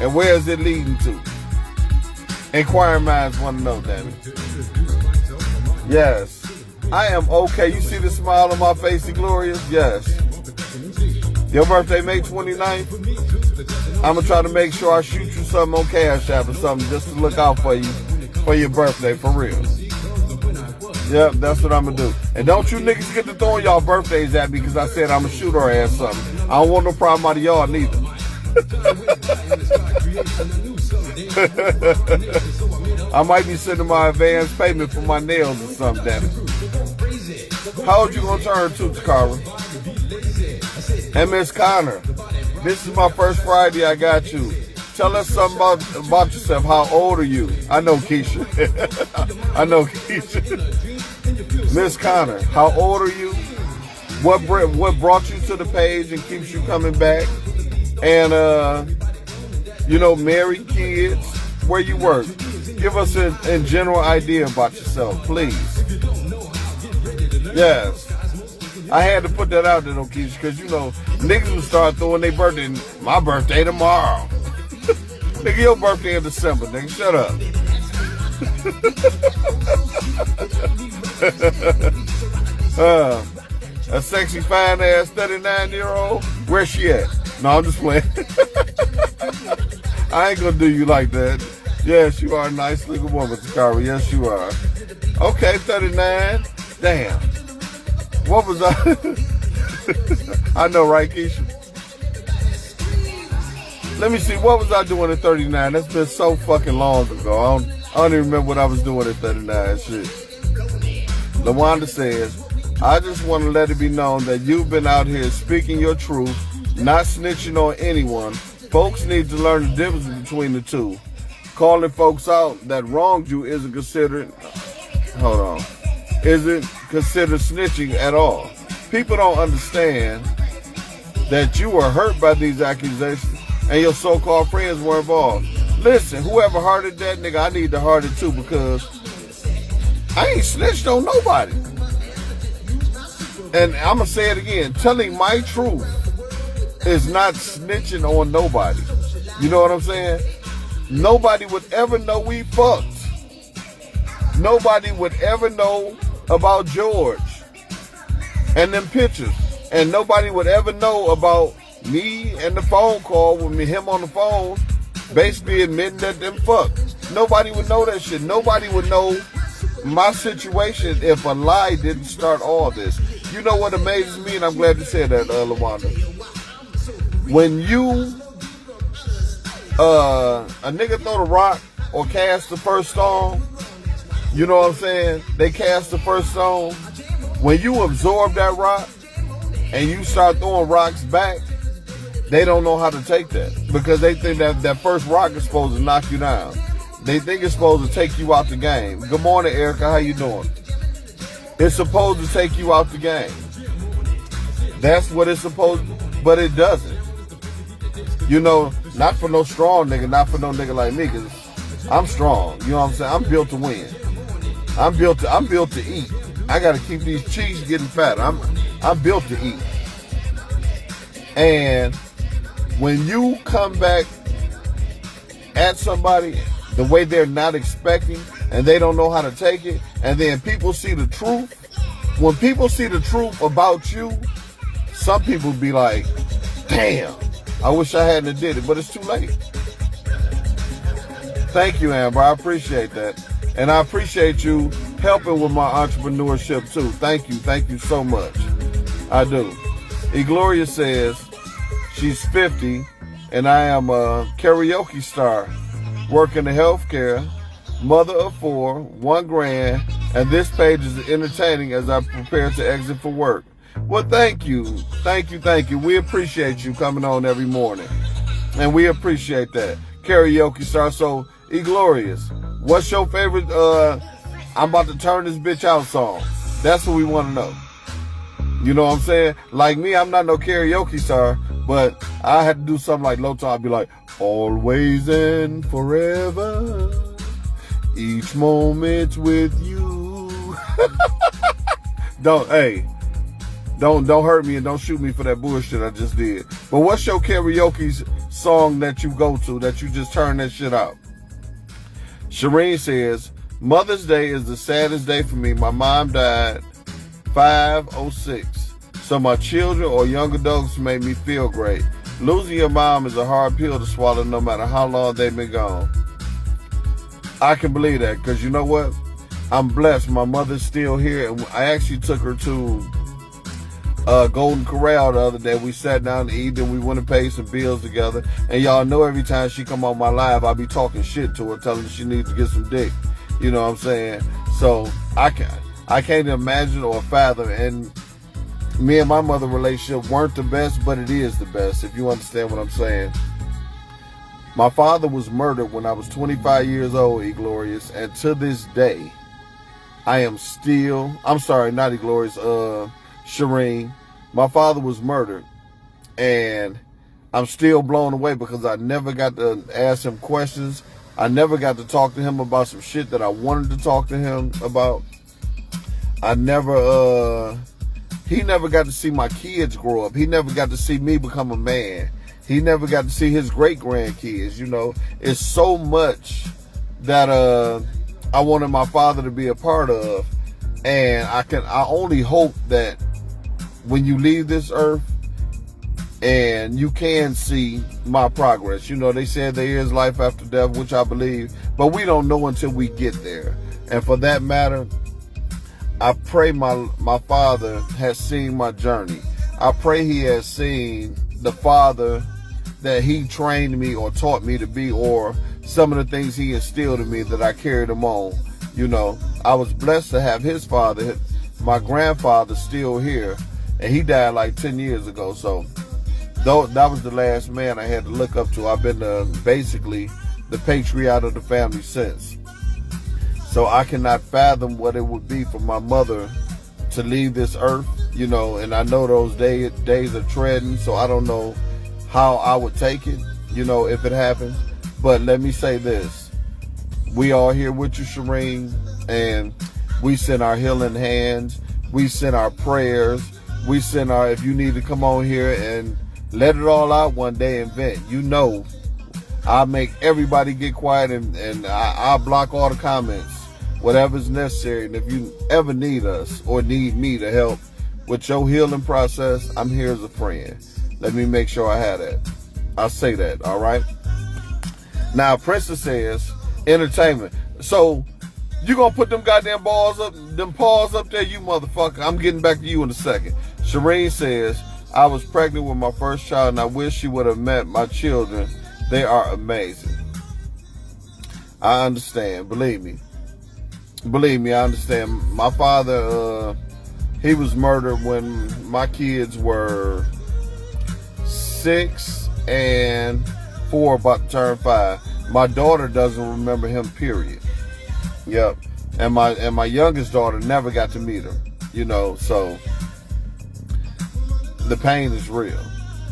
And where is it leading to? Inquiring minds want to know, damn it. Yes. I am okay. You see the smile on my face, Glorious? Yes. Your birthday, May 29th? I'm going to try to make sure I shoot you something on Cash App or something just to look out for you for your birthday, for real. Yep, that's what I'm going to do. And don't you niggas get to throwing y'all birthdays at me because I said I'm going to shoot her ass something. I don't want no problem out of y'all neither. I might be sending my advance payment for my nails or something, damn it. How old you going to turn to, Takara? And Miss Connor, this is my first Friday. I got you. Tell us something about yourself. How old are you? I know Keisha. I know Keisha. Miss Connor, how old are you? What brought you to the page and keeps you coming back? And, married, kids, where you work. Give us a general idea about yourself, please. Yes. I had to put that out there, though, Keisha, because, niggas would start throwing their birthday. My birthday tomorrow. Nigga, your birthday in December, nigga. Shut up. A sexy, fine-ass 39-year-old? Where's she at? No, I'm just playing. I ain't gonna do you like that. Yes, you are a nice looking woman, Takara. Yes, you are. Okay, 39. Damn. What was I? I know, right, Keisha? Let me see. What was I doing at 39? That's been so fucking long ago. I don't even remember what I was doing at 39. Shit. LaWanda says, I just want to let it be known that you've been out here speaking your truth, not snitching on anyone. Folks need to learn the difference between the two. Calling folks out that wronged you isn't considered snitching at all. People don't understand that you were hurt by these accusations and your so-called friends were involved. Listen, whoever hearted that nigga, I need to heart it too, because I ain't snitched on nobody. And I'm going to say it again. Telling my truth is not snitching on nobody. You know what I'm saying? Nobody would ever know we fucked. Nobody would ever know about George and them pictures. And nobody would ever know about me and the phone call with him on the phone basically admitting that them fucked. Nobody would know that shit. Nobody would know my situation if a lie didn't start all this. You know what amazes me, and I'm glad you said that, LaWanda. When a nigga throw the rock or cast the first stone, you know what I'm saying? They cast the first stone. When you absorb that rock and you start throwing rocks back, they don't know how to take that because they think that first rock is supposed to knock you down. They think it's supposed to take you out the game. Good morning, Erica. How you doing? It's supposed to take you out the game. That's what it's supposed to, but it doesn't. Not for no strong nigga, not for no nigga like me, because I'm strong. You know what I'm saying? I'm built to win. I'm built to eat. I gotta keep these cheeks getting fat. I'm built to eat. And when you come back at somebody the way they're not expecting and they don't know how to take it, and then people see the truth, when people see the truth about you, some people be like, damn, I wish I hadn't did it, but it's too late. Thank you, Amber. I appreciate that. And I appreciate you helping with my entrepreneurship too. Thank you. Thank you so much. I do. Gloria says she's 50 and I am a karaoke star, working in healthcare, mother of 4, $1 grand, and this page is entertaining as I prepare to exit for work. Well, thank you. Thank you. Thank you. We appreciate you coming on every morning. And we appreciate that. Karaoke star. So, Glorious, what's your favorite, I'm about to turn this bitch out song? That's what we want to know. You know what I'm saying? Like me, I'm not no karaoke star, but I had to do something like low time. I'd be like, always and forever, each moment with you. Hey, Don't hurt me and don't shoot me for that bullshit I just did. But what's your karaoke song that you go to that you just turn that shit out? Shireen says, Mother's Day is the saddest day for me. My mom died 5/06. So my children or young adults made me feel great. Losing your mom is a hard pill to swallow no matter how long they've been gone. I can believe that because you know what? I'm blessed. My mother's still here. And I actually took her to Golden Corral the other day. We sat down to eat and we went and paid some bills together. And y'all know every time she come on my live, I be talking shit to her, telling her she needs to get some dick. You know what I'm saying? So I can't imagine or fathom. And me and my mother relationship weren't the best, but it is the best, if you understand what I'm saying. My father was murdered when I was 25 years old, E-Glorious, and to this day, I'm sorry, not E-Glorious, Shireen. My father was murdered, and I'm still blown away because I never got to ask him questions. I never got to talk to him about some shit that I wanted to talk to him about. He never got to see my kids grow up. He never got to see me become a man. He never got to see his great-grandkids, you know. It's so much that I wanted my father to be a part of. And I only hope that when you leave this earth and you can see my progress. You know, they said there is life after death, which I believe, but we don't know until we get there. And for that matter, I pray my father has seen my journey. I pray he has seen the father that he trained me or taught me to be, or some of the things he instilled in me that I carried him on. You know, I was blessed to have his father, my grandfather, still here, and he died like 10 years ago. So that was the last man I had to look up to. I've been basically the patriarch of the family since. So I cannot fathom what it would be for my mother to leave this earth, you know, and I know those days are treading, so I don't know how I would take it, you know, if it happens. But let me say this. We are here with you, Shireen, and we send our healing hands. We send our prayers. We send our, if you need to come on here and let it all out one day and vent, you know, I'll make everybody get quiet and I'll block all the comments. Whatever's necessary. And if you ever need us or need me to help with your healing process, I'm here as a friend. Let me make sure I have that. I'll say that, all right? Now, Princess says, entertainment. So, you gonna put them goddamn paws up there, you motherfucker. I'm getting back to you in a second. Shireen says, I was pregnant with my first child and I wish she would have met my children. They are amazing. I understand. Believe me, I understand. My father, he was murdered when my kids were 6 and 4, about to turn 5. My daughter doesn't remember him, period. Yep. And my youngest daughter never got to meet him, you know, so the pain is real.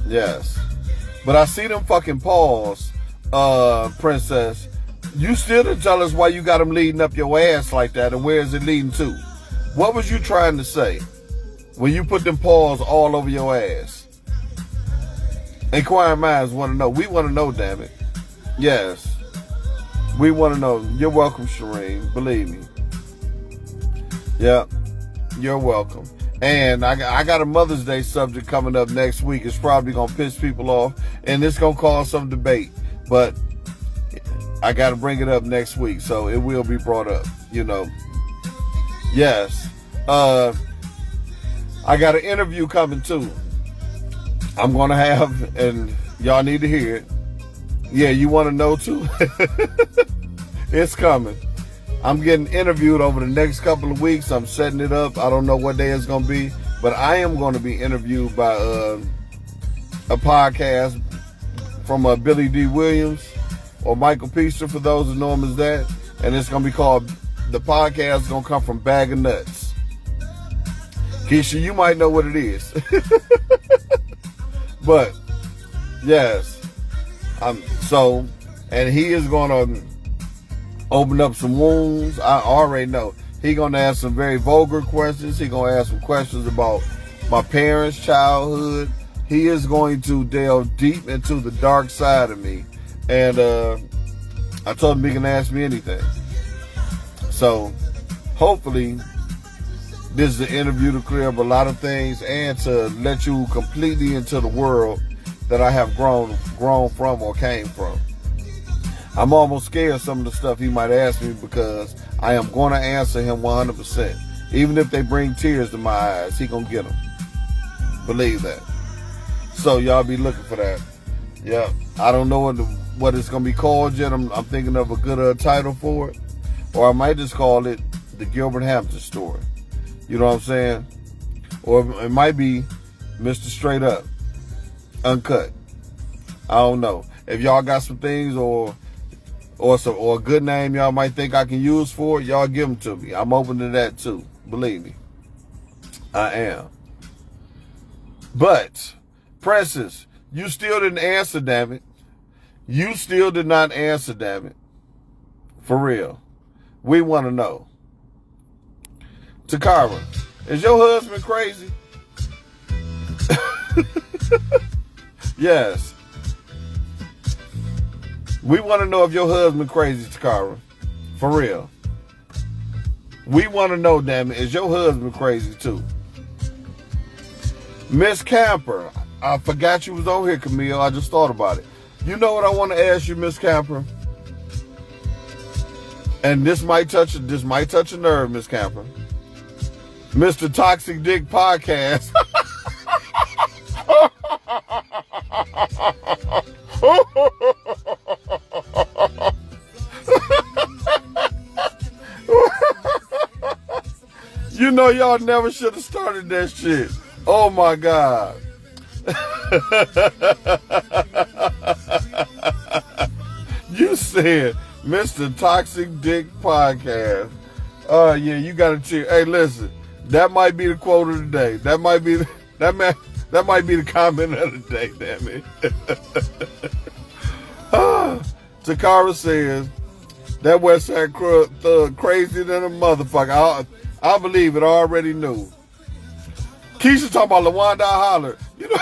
Yes. But I see them fucking paws, Princess. You still didn't tell us why you got them leading up your ass like that, and where is it leading to? What was you trying to say when you put them paws all over your ass? Inquiring minds want to know. We want to know, damn it. Yes. We want to know. You're welcome, Shireen. Believe me. Yep. You're welcome. And I got a Mother's Day subject coming up next week. It's probably going to piss people off, and it's going to cause some debate. But I got to bring it up next week, so it will be brought up, you know. Yes. I got an interview coming, too. I'm going to have, and y'all need to hear it. Yeah, you want to know, too? It's coming. I'm getting interviewed over the next couple of weeks. I'm setting it up. I don't know what day it's going to be, but I am going to be interviewed by a podcast from Billy D. Williams or Michael Peaster, for those who know him as that. And it's going to be called, the podcast is going to come from Bag of Nuts. Keisha, you might know what it is. But, yes. And he is going to open up some wounds. I already know. He's going to ask some very vulgar questions. He's going to ask some questions about my parents' childhood. He is going to delve deep into the dark side of me. And I told him he can ask me anything. So hopefully this is an interview to clear up a lot of things and to let you completely into the world that I have grown from or came from. I'm almost scared of some of the stuff he might ask me because I am going to answer him 100%. Even if they bring tears to my eyes, he gonna get them. Believe that. So y'all be looking for that. Yeah, I don't know what it's gonna be called yet. I'm thinking of a good title for it, or I might just call it the Gilbert Hampton Story. You know what I'm saying? Or it might be Mr. Straight Up, Uncut. I don't know. If y'all got some things or a good name y'all might think I can use for it, y'all give them to me. I'm open to that too. Believe me, I am. But Princess, you still didn't answer, damn it. You still did not answer, damn it. For real. We want to know. Takara, is your husband crazy? Yes. We want to know if your husband crazy, Takara. For real. We want to know, damn it, is your husband crazy too? Miss Camper, I forgot you was on here, Camille. I just thought about it. You know what I want to ask you, Miss Camper? And this might touch a nerve, Miss Camper. Mr. Toxic Dick Podcast. You know y'all never should have started that shit. Oh my God. You said Mr. Toxic Dick Podcast. Oh yeah, you gotta cheer. Hey, listen, that might be the quote of the day. That might be the comment of the day, damn it. Takara says that Westside Thug crazier than a motherfucker. I believe it. I already knew. Keisha talking about LaWanda Holler. You know.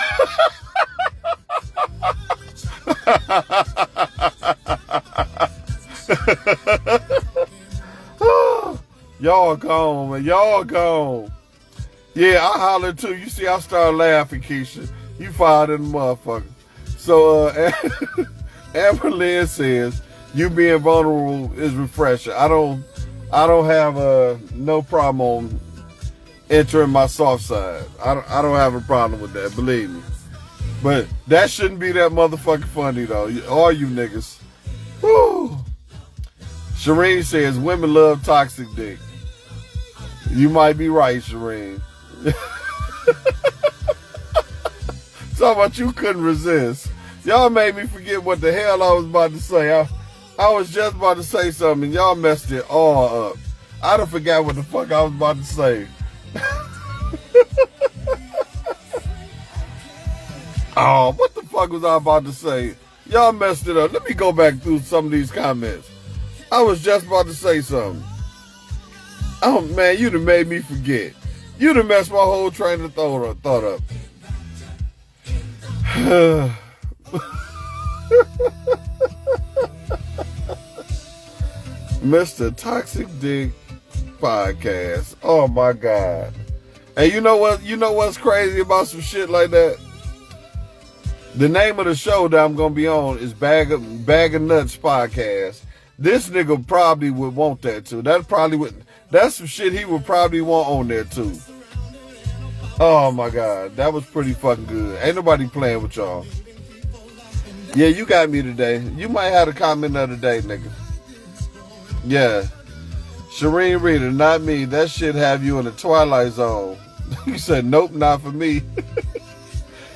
Y'all gone, man. Y'all gone. Yeah, I hollered too. You see, I started laughing, Keisha. You fired in the motherfucker. So, Amber Lynn says, you being vulnerable is refreshing. I don't have no problem on entering my soft side. I don't have a problem with that, believe me. But that shouldn't be that motherfucking funny though. All you niggas. Woo. Shireen says women love toxic dick. You might be right, Shireen. Talking about you couldn't resist. Y'all made me forget what the hell I was about to say. I was just about to say something and y'all messed it all up. I done forgot what the fuck I was about to say. Oh, what the fuck was I about to say? Y'all messed it up. Let me go back through some of these comments. I was just about to say something. Oh man, you done made me forget. You done messed my whole train of thought up. Mr. Toxic Dick Podcast. Oh my God. And you know what? You know what's crazy about some shit like that? The name of the show that I'm gonna be on is Bag of Nuts Podcast. This nigga probably would want that too. That's some shit he would probably want on there too. Oh my God, that was pretty fucking good. Ain't nobody playing with y'all. Yeah, you got me today. You might have a comment of the day, nigga. Yeah. Shireen Reader, not me. That shit have you in the Twilight Zone. He said, nope, not for me.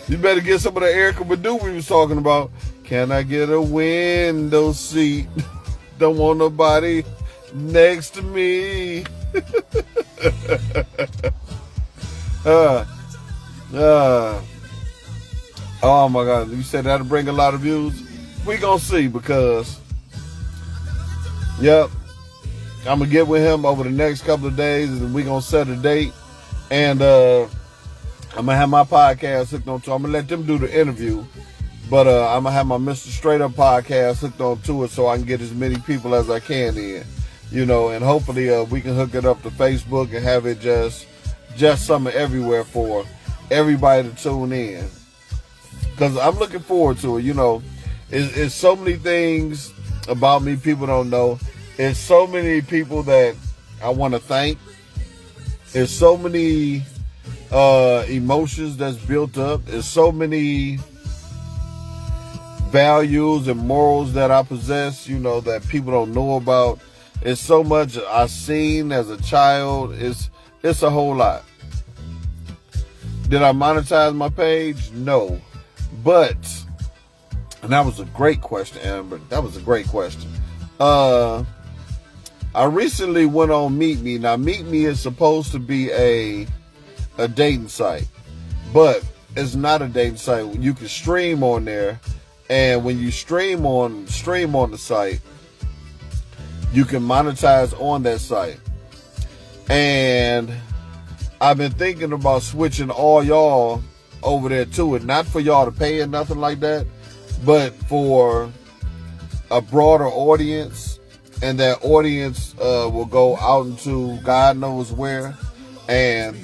You better get some of the Erykah Badu we was talking about. Can I get a window seat? Don't want nobody next to me. Oh my God. You said that'll bring a lot of views? We gonna see because, yep, I'm gonna get with him over the next couple of days and we gonna set a date. And I'm gonna have my podcast hooked on to. I'm gonna let them do the interview, but I'm gonna have my Mr. Straight Up podcast hooked on to it so I can get as many people as I can in, and hopefully we can hook it up to Facebook and have it just something everywhere for everybody to tune in. Because I'm looking forward to it. It's so many things about me people don't know. It's so many people that I want to thank. There's so many emotions that's built up. There's so many values and morals that I possess, that people don't know about. It's so much I've seen as a child. It's a whole lot. Did I monetize my page? No. But, and that was a great question, Amber. That was a great question. I recently went on Meet Me. Now, Meet Me is supposed to be a dating site, but it's not a dating site. You can stream on there, and when you stream on the site, you can monetize on that site. And I've been thinking about switching all y'all over there to it, not for y'all to pay or nothing like that, but for a broader audience, and that audience will go out into God knows where, and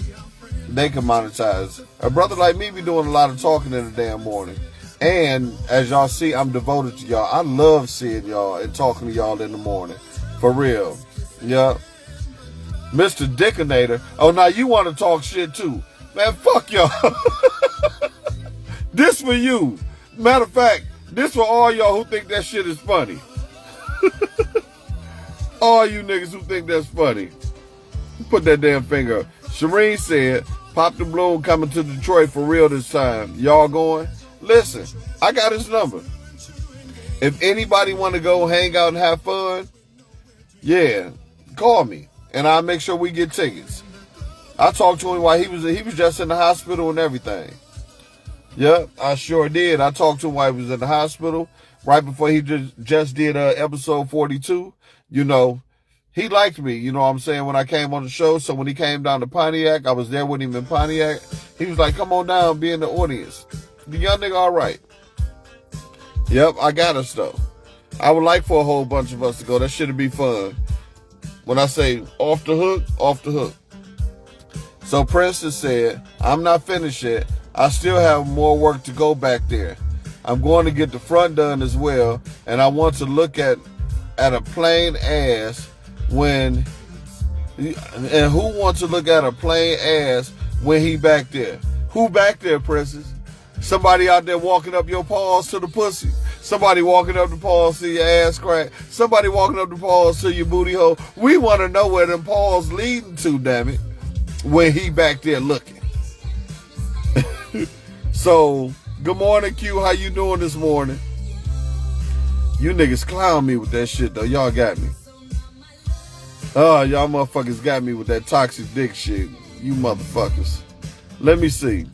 they can monetize. A brother like me be doing a lot of talking in the damn morning, and as y'all see, I'm devoted to y'all. I love seeing y'all and talking to y'all in the morning, for real. Yeah, Mr. Dickinator. Oh, now you want to talk shit too, man? Fuck y'all. This for you. Matter of fact, this for all y'all who think that shit is funny. All you niggas who think that's funny. Put that damn finger up. Shireen said, Pop the Balloon coming to Detroit for real this time. Y'all going? Listen, I got his number. If anybody want to go hang out and have fun, yeah, call me. And I'll make sure we get tickets. I talked to him while he was just in the hospital and everything. Yep, I sure did. I talked to him while he was in the hospital, right before he just did episode 42. He liked me, you know what I'm saying, when I came on the show. So when he came down to Pontiac, I was there with him in Pontiac. He was like, come on down, be in the audience. The young nigga all right. Yep, I got us though. I would like for a whole bunch of us to go. That shit'd be fun. When I say off the hook, off the hook. So Princess said, I'm not finished yet. I still have more work to go back there. I'm going to get the front done as well, and I want to look at a plain ass and who wants to look at a plain ass when he back there? Who back there, Princess? Somebody out there walking up your paws to the pussy. Somebody walking up the paws to your ass crack. Somebody walking up the paws to your booty hole. We want to know where them paws leading to, damn it, when he back there looking. So, good morning, Q. How you doing this morning? You niggas clown me with that shit, though. Y'all got me. Oh, y'all motherfuckers got me with that toxic dick shit. You motherfuckers. Let me see.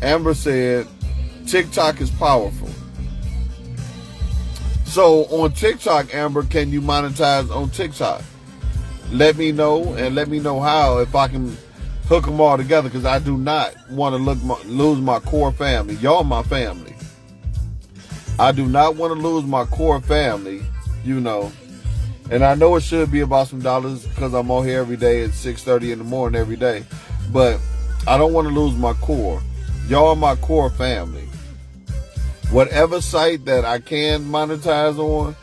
Amber said, TikTok is powerful. So, on TikTok, Amber, can you monetize on TikTok? Let me know, and let me know how, if I can hook them all together, because I do not want to lose my core family. Y'all my family. I do not want to lose my core family, And I know it should be about some dollars because I'm on here every day at 6:30 in the morning every day. But I don't want to lose my core. Y'all are my core family. Whatever site that I can monetize on,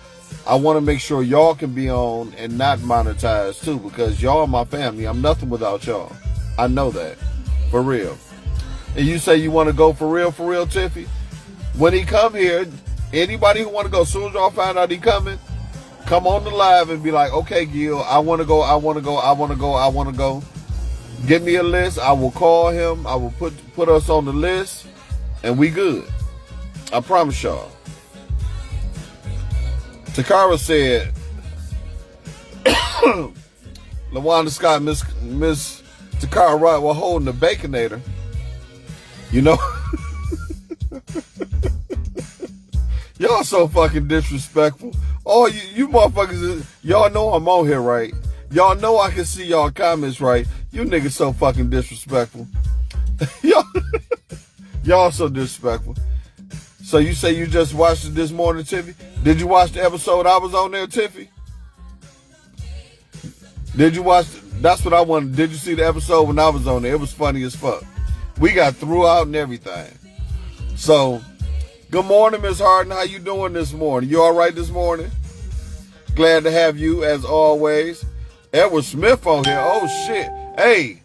I want to make sure y'all can be on and not monetize too, because y'all are my family. I'm nothing without y'all. I know that. For real. And you say you want to go for real, Tiffy? When he come here, anybody who want to go, as soon as y'all find out he coming, come on the live and be like, okay, Gil, I want to go, I want to go, I want to go, I want to go. Give me a list. I will call him. I will put us on the list, and we good. I promise y'all. Takara said, LaWanda Scott, Miss Takara Wright were holding the Baconator. Y'all so fucking disrespectful. Oh, you motherfuckers, y'all know I'm on here, right? Y'all know I can see y'all comments, right? You niggas so fucking disrespectful. Y'all so disrespectful. So you say you just watched it this morning, Tiffy? Did you watch the episode I was on there, Tiffy? Did you watch? That's what I wanted. Did you see the episode when I was on there? It was funny as fuck. We got through out and everything. So, good morning, Miss Harden. How you doing this morning? You all right this morning? Glad to have you as always. Edward Smith on here. Oh shit. Hey,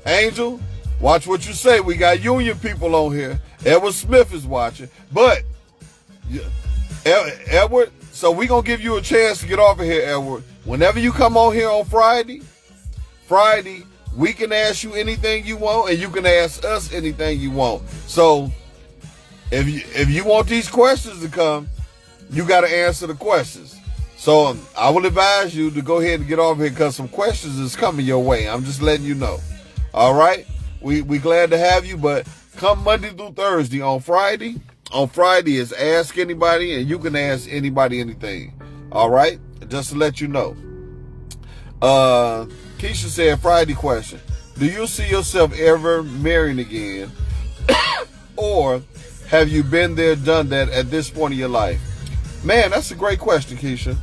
Angel, watch what you say. We got union people on here. Edward Smith is watching. But, Edward, so we going to give you a chance to get off of here, Edward. Whenever you come on here on Friday, we can ask you anything you want, and you can ask us anything you want. So, if you want these questions to come, you got to answer the questions. So, I will advise you to go ahead and get off here because some questions is coming your way. I'm just letting you know. All right? We glad to have you, but come Monday through Thursday. On Friday is Ask Anybody, and you can ask anybody anything. All right? Just to let you know. Keisha said, Friday question. Do you see yourself ever marrying again? Or have you been there, done that at this point in your life? Man, that's a great question, Keisha.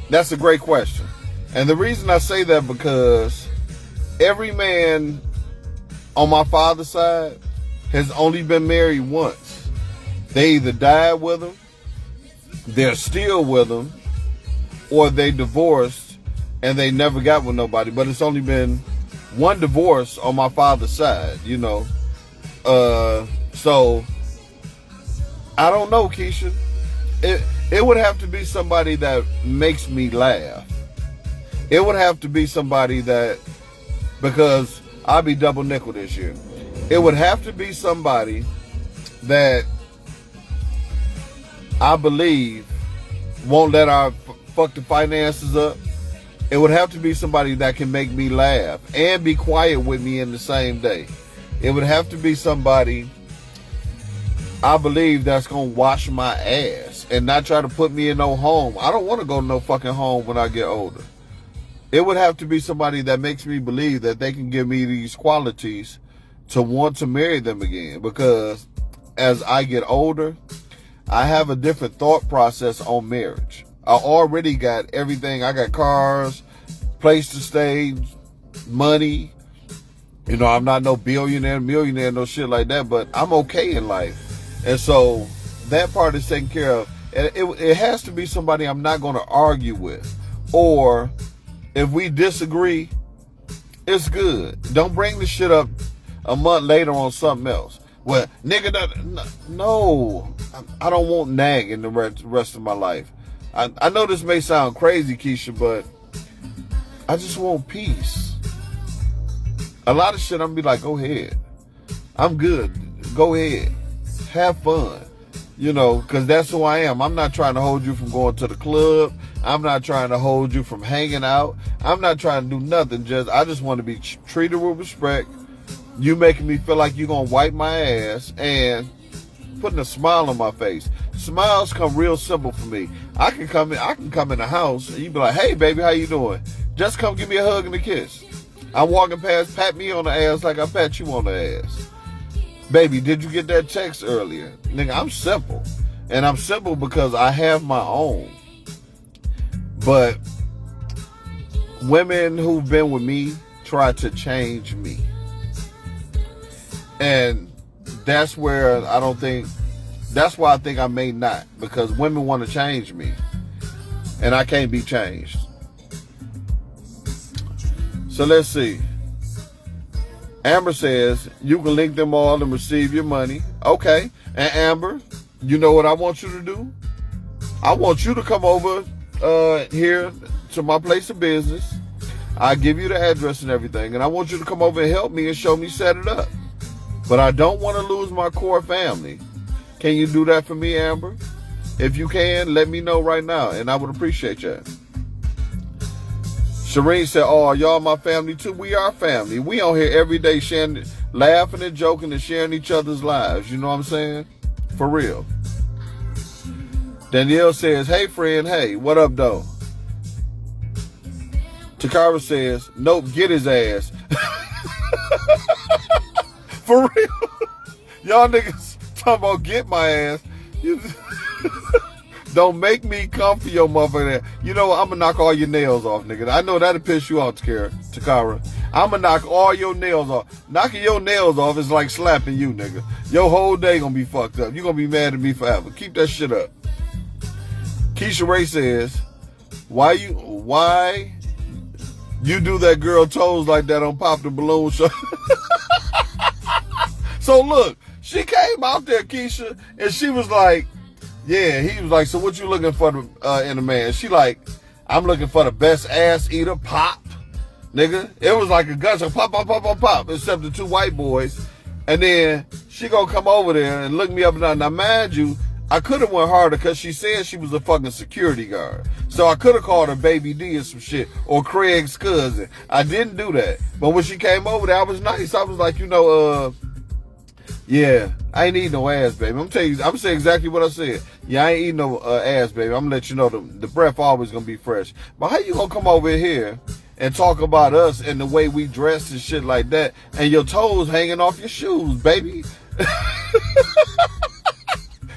That's a great question. And the reason I say that because every man on my father's side has only been married once. They either died with him, they're still with him, or they divorced and they never got with nobody. But it's only been one divorce on my father's side, you know. So I don't know, Keisha. It would have to be somebody that makes me laugh. It would have to be somebody that, because I'll be double nickel this year. It would have to be somebody that I believe won't let our fuck the finances up. It would have to be somebody that can make me laugh and be quiet with me in the same day. It would have to be somebody I believe that's going to wash my ass and not try to put me in no home. I don't want to go to no fucking home when I get older. It would have to be somebody that makes me believe that they can give me these qualities to want to marry them again. Because as I get older, I have a different thought process on marriage. I already got everything. I got cars, place to stay, money. You know, I'm not no billionaire, millionaire, no shit like that, but I'm okay in life. And so that part is taken care of. And it has to be somebody I'm not going to argue with. Or if we disagree, it's good. Don't bring the shit up a month later on something else. Well, nigga, no. I don't want nagging the rest of my life. I know this may sound crazy, Keisha, but I just want peace. A lot of shit, I'm going to be like, go ahead. I'm good. Go ahead. Have fun. You know, because that's who I am. I'm not trying to hold you from going to the club. I'm not trying to hold you from hanging out. I'm not trying to do nothing. I just want to be treated with respect. You making me feel like you're going to wipe my ass and putting a smile on my face. Smiles come real simple for me. I can come in the house and you be like, hey, baby, how you doing? Just come give me a hug and a kiss. I'm walking past, pat me on the ass like I pat you on the ass. Baby, did you get that text earlier? Nigga, I'm simple. And I'm simple because I have my own. But women who've been with me try to change me. And that's where that's why I think I may not. Because women want to change me. And I can't be changed. So let's see. Amber says, you can link them all and receive your money. Okay. And Amber, you know what I want you to do? I want you to come over here to my place of business. I'll give you the address and everything. And I want you to come over and help me and show me set it up. But I don't want to lose my core family. Can you do that for me, Amber? If you can, let me know right now. And I would appreciate that. Shireen said, oh, y'all my family too? We are family. We on here every day sharing, laughing and joking and sharing each other's lives. You know what I'm saying? For real. Danielle says, hey, friend. Hey, what up, though? Takara says, nope, get his ass. For real. Y'all niggas talking about get my ass. Don't make me come for your motherfucker. You know what? I'm gonna knock all your nails off, nigga. I know that'll piss you off, Takara. I'm gonna knock all your nails off. Knocking your nails off is like slapping you, nigga. Your whole day gonna be fucked up. You gonna be mad at me forever. Keep that shit up. Keisha Ray says, why you do that girl toes like that on Pop the Balloon show? So look, she came out there, Keisha, and she was like, yeah, he was like, so what you looking for in a man? She like, I'm looking for the best ass eater, Pop, nigga. It was like a gunshot, pop, pop, pop, pop, pop, except the two white boys. And then she gonna come over there and look me up and down. Now, mind you, I could have went harder because she said she was a fucking security guard. So I could have called her Baby D or some shit, or Craig's cousin. I didn't do that. But when she came over there, I was nice. I was like, yeah, I ain't eating no ass, baby. I'm saying exactly what I said. Yeah, I ain't eating no ass, baby. I'm gonna let you know the breath always gonna be fresh. But how you gonna come over here and talk about us and the way we dress and shit like that, and your toes hanging off your shoes, baby?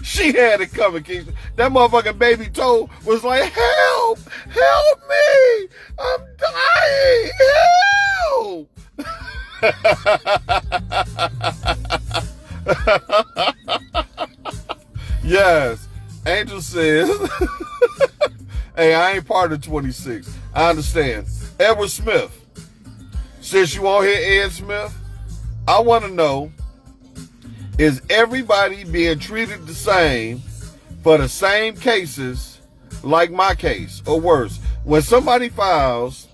She had it coming, Keisha. That motherfucking baby toe was like, help! Help me! I'm dying! Help! Yes. Angel says, hey, I ain't part of 26. I understand. Edward Smith. Since you won't hear Ed Smith, I want to know, is everybody being treated the same for the same cases like my case or worse? When somebody files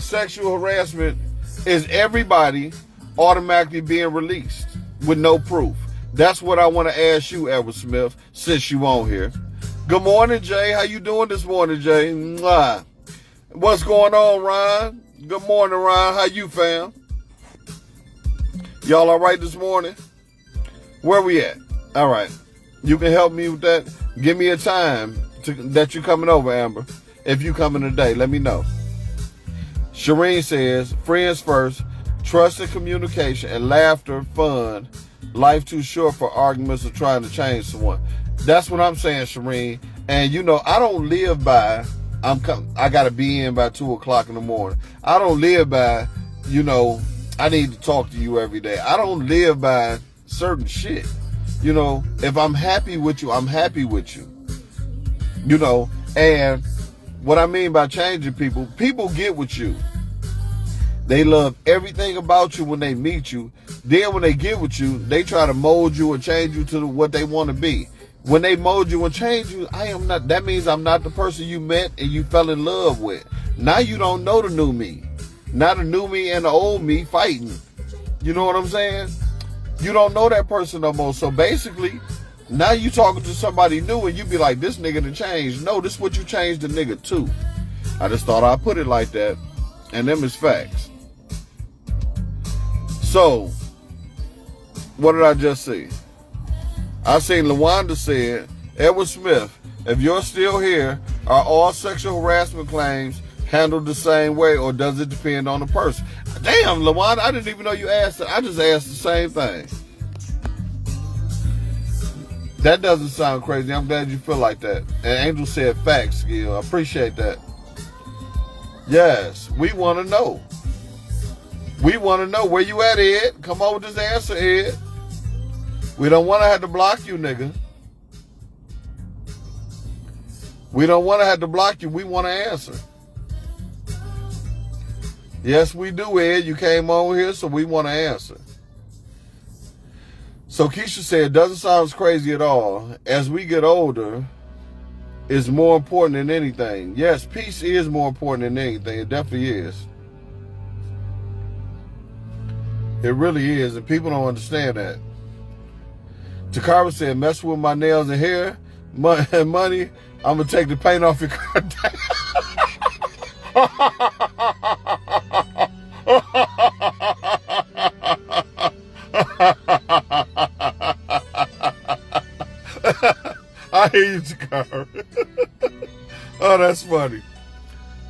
sexual harassment, is everybody automatically being released with no proof? That's what I want to ask you, Edward Smith, since you on here. Good morning, Jay. How you doing this morning, Jay? Mwah. What's going on, Ryan? Good morning, Ryan. How you, fam? Y'all all right this morning? Where we at? All right. You can help me with that. Give me a time that you coming over, Amber. If you coming today, let me know. Shireen says, friends first, trust and communication, and laughter, fun. Life too short for arguments or trying to change someone. That's what I'm saying, Shireen. And you know, I don't live by, I gotta be in by 2 o'clock in the morning. I don't live by, I need to talk to you every day. I don't live by certain shit. If I'm happy with you, I'm happy with you. And what I mean by changing people get with you. They love everything about you when they meet you. Then when they get with you, they try to mold you and change you to what they want to be. When they mold you and change you, that means I'm not the person you met and you fell in love with. Now you don't know the new me. Now the new me and the old me fighting. You know what I'm saying? You don't know that person no more. So basically, now you talking to somebody new and you be like, this nigga done changed. No, this is what you changed the nigga to. I just thought I'd put it like that. And them is facts. So, what did I just see? I seen LaWanda said, Edward Smith, if you're still here, are all sexual harassment claims handled the same way, or does it depend on the person? Damn, LaWanda, I didn't even know you asked it. I just asked the same thing. That doesn't sound crazy. I'm glad you feel like that. And Angel said facts, Gil. I appreciate that. Yes, we want to know. We want to know where you at, Ed. Come on with this answer, Ed. We don't want to have to block you, nigga. We don't want to have to block you. We want to answer. Yes, we do, Ed. You came over here, so we want to answer. So Keisha said, doesn't sound crazy at all. As we get older, it's more important than anything. Yes, peace is more important than anything. It definitely is. It really is, and people don't understand that. Takara said, mess with my nails and hair, money, I'm going to take the paint off your car. I hear you, Takara. Oh, that's funny.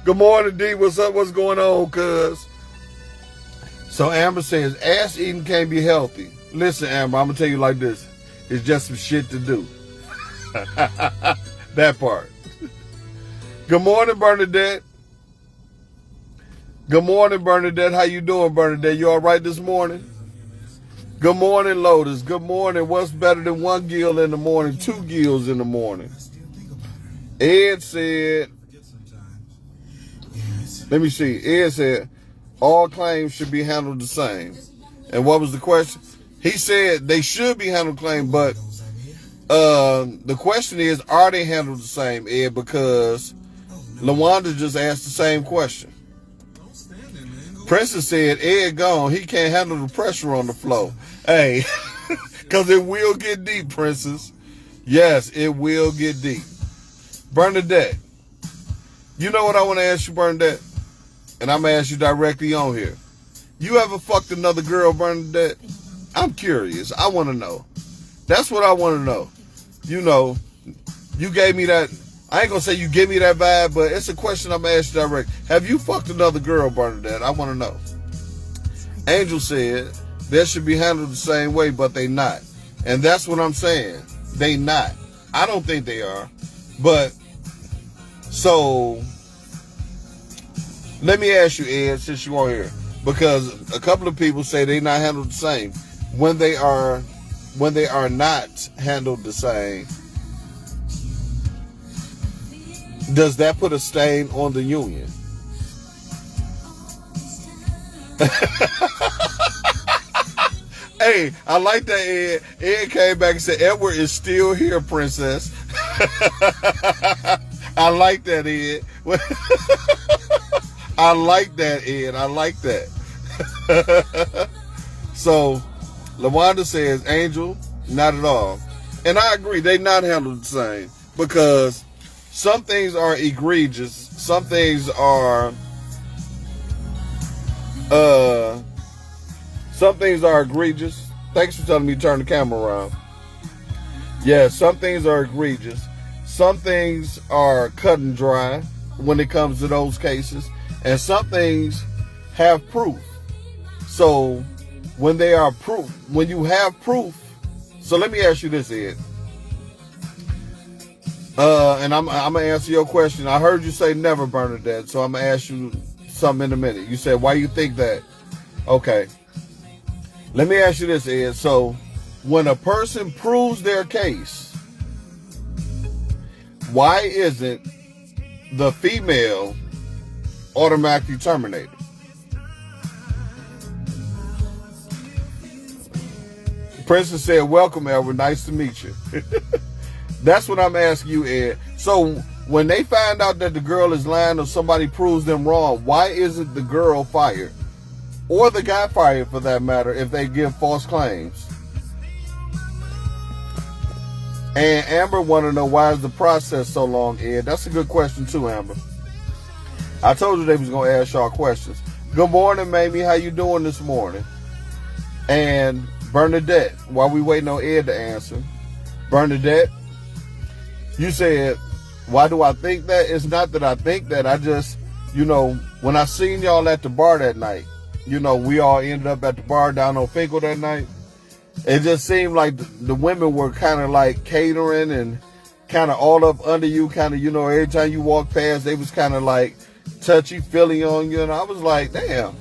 Good morning, D. What's up? What's going on, cuz? So Amber says, ass eating can't be healthy. Listen, Amber, I'm going to tell you like this. It's just some shit to do. That part. Good morning, Bernadette. Good morning, Bernadette. How you doing, Bernadette? You all right this morning? Good morning, Lotus. Good morning. What's better than one gill in the morning, two gills in the morning? Ed said, let me see. Ed said, all claims should be handled the same. And what was the question? He said they should be handled the same, but the question is, are they handled the same, Ed? Because LaWanda just asked the same question. Princess said, Ed gone. He can't handle the pressure on the flow. Hey, because it will get deep, Princess. Yes, it will get deep. Bernadette, you know what I want to ask you, Bernadette? And I'm going to ask you directly on here. You ever fucked another girl, Bernadette? I'm curious. I want to know. That's what I want to know. You know, you gave me that. I ain't going to say you give me that vibe, but it's a question I'm going to ask you direct. Have you fucked another girl, Bernadette? I want to know. Angel said, they should be handled the same way, but they not. And that's what I'm saying. They not. I don't think they are. But, so, let me ask you, Ed, since you are here. Because a couple of people say they not handled the same. When they are not handled the same, does that put a stain on the union? Hey, I like that, Ed. Ed came back and said, Edward is still here, Princess. I like that, Ed. I like that, Ed. I like that. So, LaWanda says, Angel, not at all. And I agree, they not handled the same. Because some things are egregious. Some things are egregious. Thanks for telling me to turn the camera around. Yeah, some things are egregious. Some things are cut and dry when it comes to those cases. And some things have proof. So when they are proof, when you have proof, so let me ask you this, Ed. And I'm gonna answer your question. I heard you say never, Bernadette, so I'm gonna ask you something in a minute. You said, why you think that? Okay. Let me ask you this, Ed. So when a person proves their case, why isn't the female automatically terminated? Princess said, welcome, Edward. Nice to meet you. That's what I'm asking you, Ed. So when they find out that the girl is lying or somebody proves them wrong, why isn't the girl fired? Or the guy fired, for that matter, if they give false claims? And Amber want to know, why is the process so long, Ed? That's a good question too, Amber. I told you they was going to ask y'all questions. Good morning, Mamie. How you doing this morning? And Bernadette, while we waiting on Ed to answer, Bernadette, you said, why do I think that? It's not that I think that. I just, you know, when I seen y'all at the bar that night, you know, we all ended up at the bar down on Finkel that night. It just seemed like the women were kind of like catering and kind of all up under you, kind of, you know, every time you walk past, they was kind of like touchy-feely on you. And I was like, damn,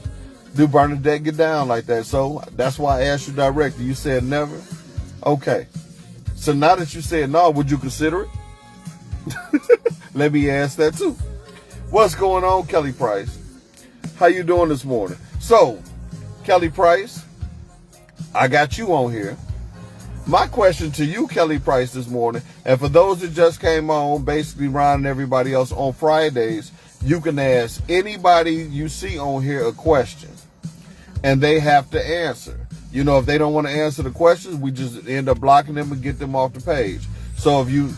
do Bernadette get down like that? So that's why I asked you directly. You said never? Okay. So now that you said no, would you consider it? Let me ask that too. What's going on, Kelly Price? How you doing this morning? So, Kelly Price, I got you on here. My question to you, Kelly Price, this morning, and for those that just came on, basically Ron and everybody else, on Fridays, you can ask anybody you see on here a question, and they have to answer. You know, if they don't want to answer the questions, we just end up blocking them and get them off the page. So if you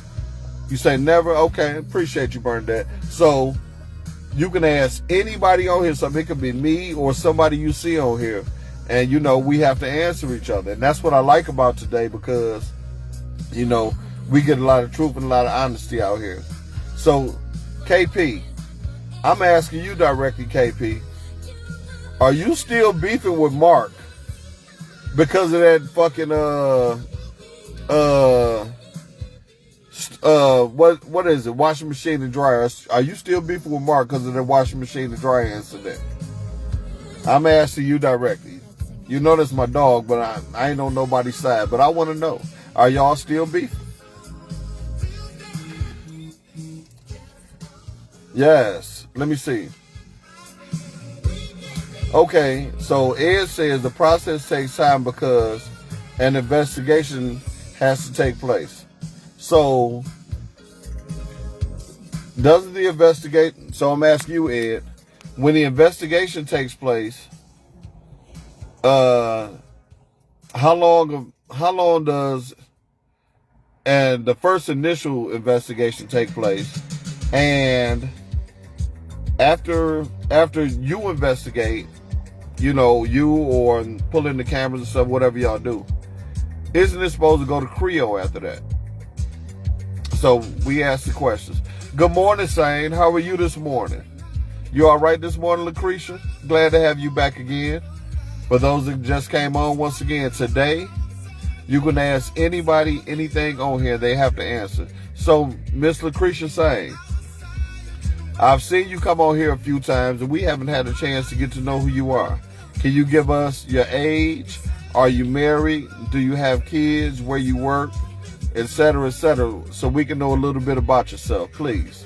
say never, okay, appreciate you, Bernadette. So you can ask anybody on here something. It could be me or somebody you see on here. And, you know, we have to answer each other. And that's what I like about today, because, you know, we get a lot of truth and a lot of honesty out here. So, KP, I'm asking you directly, KP. Are you still beefing with Mark because of that fucking what is it? Washing machine and dryer. Are you still beefing with Mark because of the washing machine and dryer incident? I'm asking you directly. You know that's my dog, but I ain't on nobody's side. But I want to know, are y'all still beefing? Yes. Let me see. Okay, so Ed says the process takes time because an investigation has to take place. So, doesn't the investigation, so I'm asking you, Ed, when the investigation takes place, how long does, and the first initial investigation take place, and after you investigate, you know, you or pull in the cameras and stuff, whatever y'all do, isn't it supposed to go to Creo after that? So we ask the questions. Good morning, Sane. How are you this morning? You all right this morning, Lucretia? Glad to have you back again. For those that just came on, once again, today, you can ask anybody anything on here. They have to answer. So, Miss Lucretia Sane, I've seen you come on here a few times, and we haven't had a chance to get to know who you are. Can you give us your age? Are you married? Do you have kids? Where you work? Etc., etc., so we can know a little bit about yourself, please.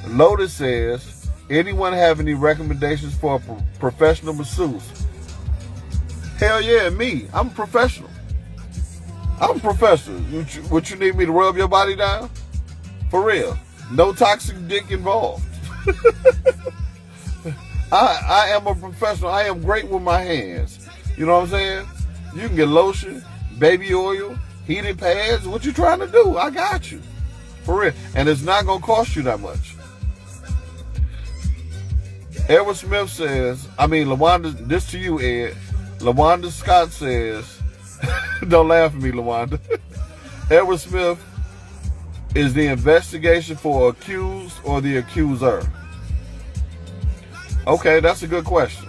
Lotus says, anyone have any recommendations for a professional masseuse? Hell yeah, me. I'm a professional. I'm a professional. Would you need me to rub your body down? For real. No toxic dick involved. I am a professional. I am great with my hands. You know what I'm saying? You can get lotion, baby oil, heated pads. What you trying to do? I got you. For real. And it's not going to cost you that much. Edward Smith says, LaWanda, this to you, Ed. LaWanda Scott says, don't laugh at me, LaWanda. Edward Smith is the investigation for accused or the accuser? Okay, that's a good question.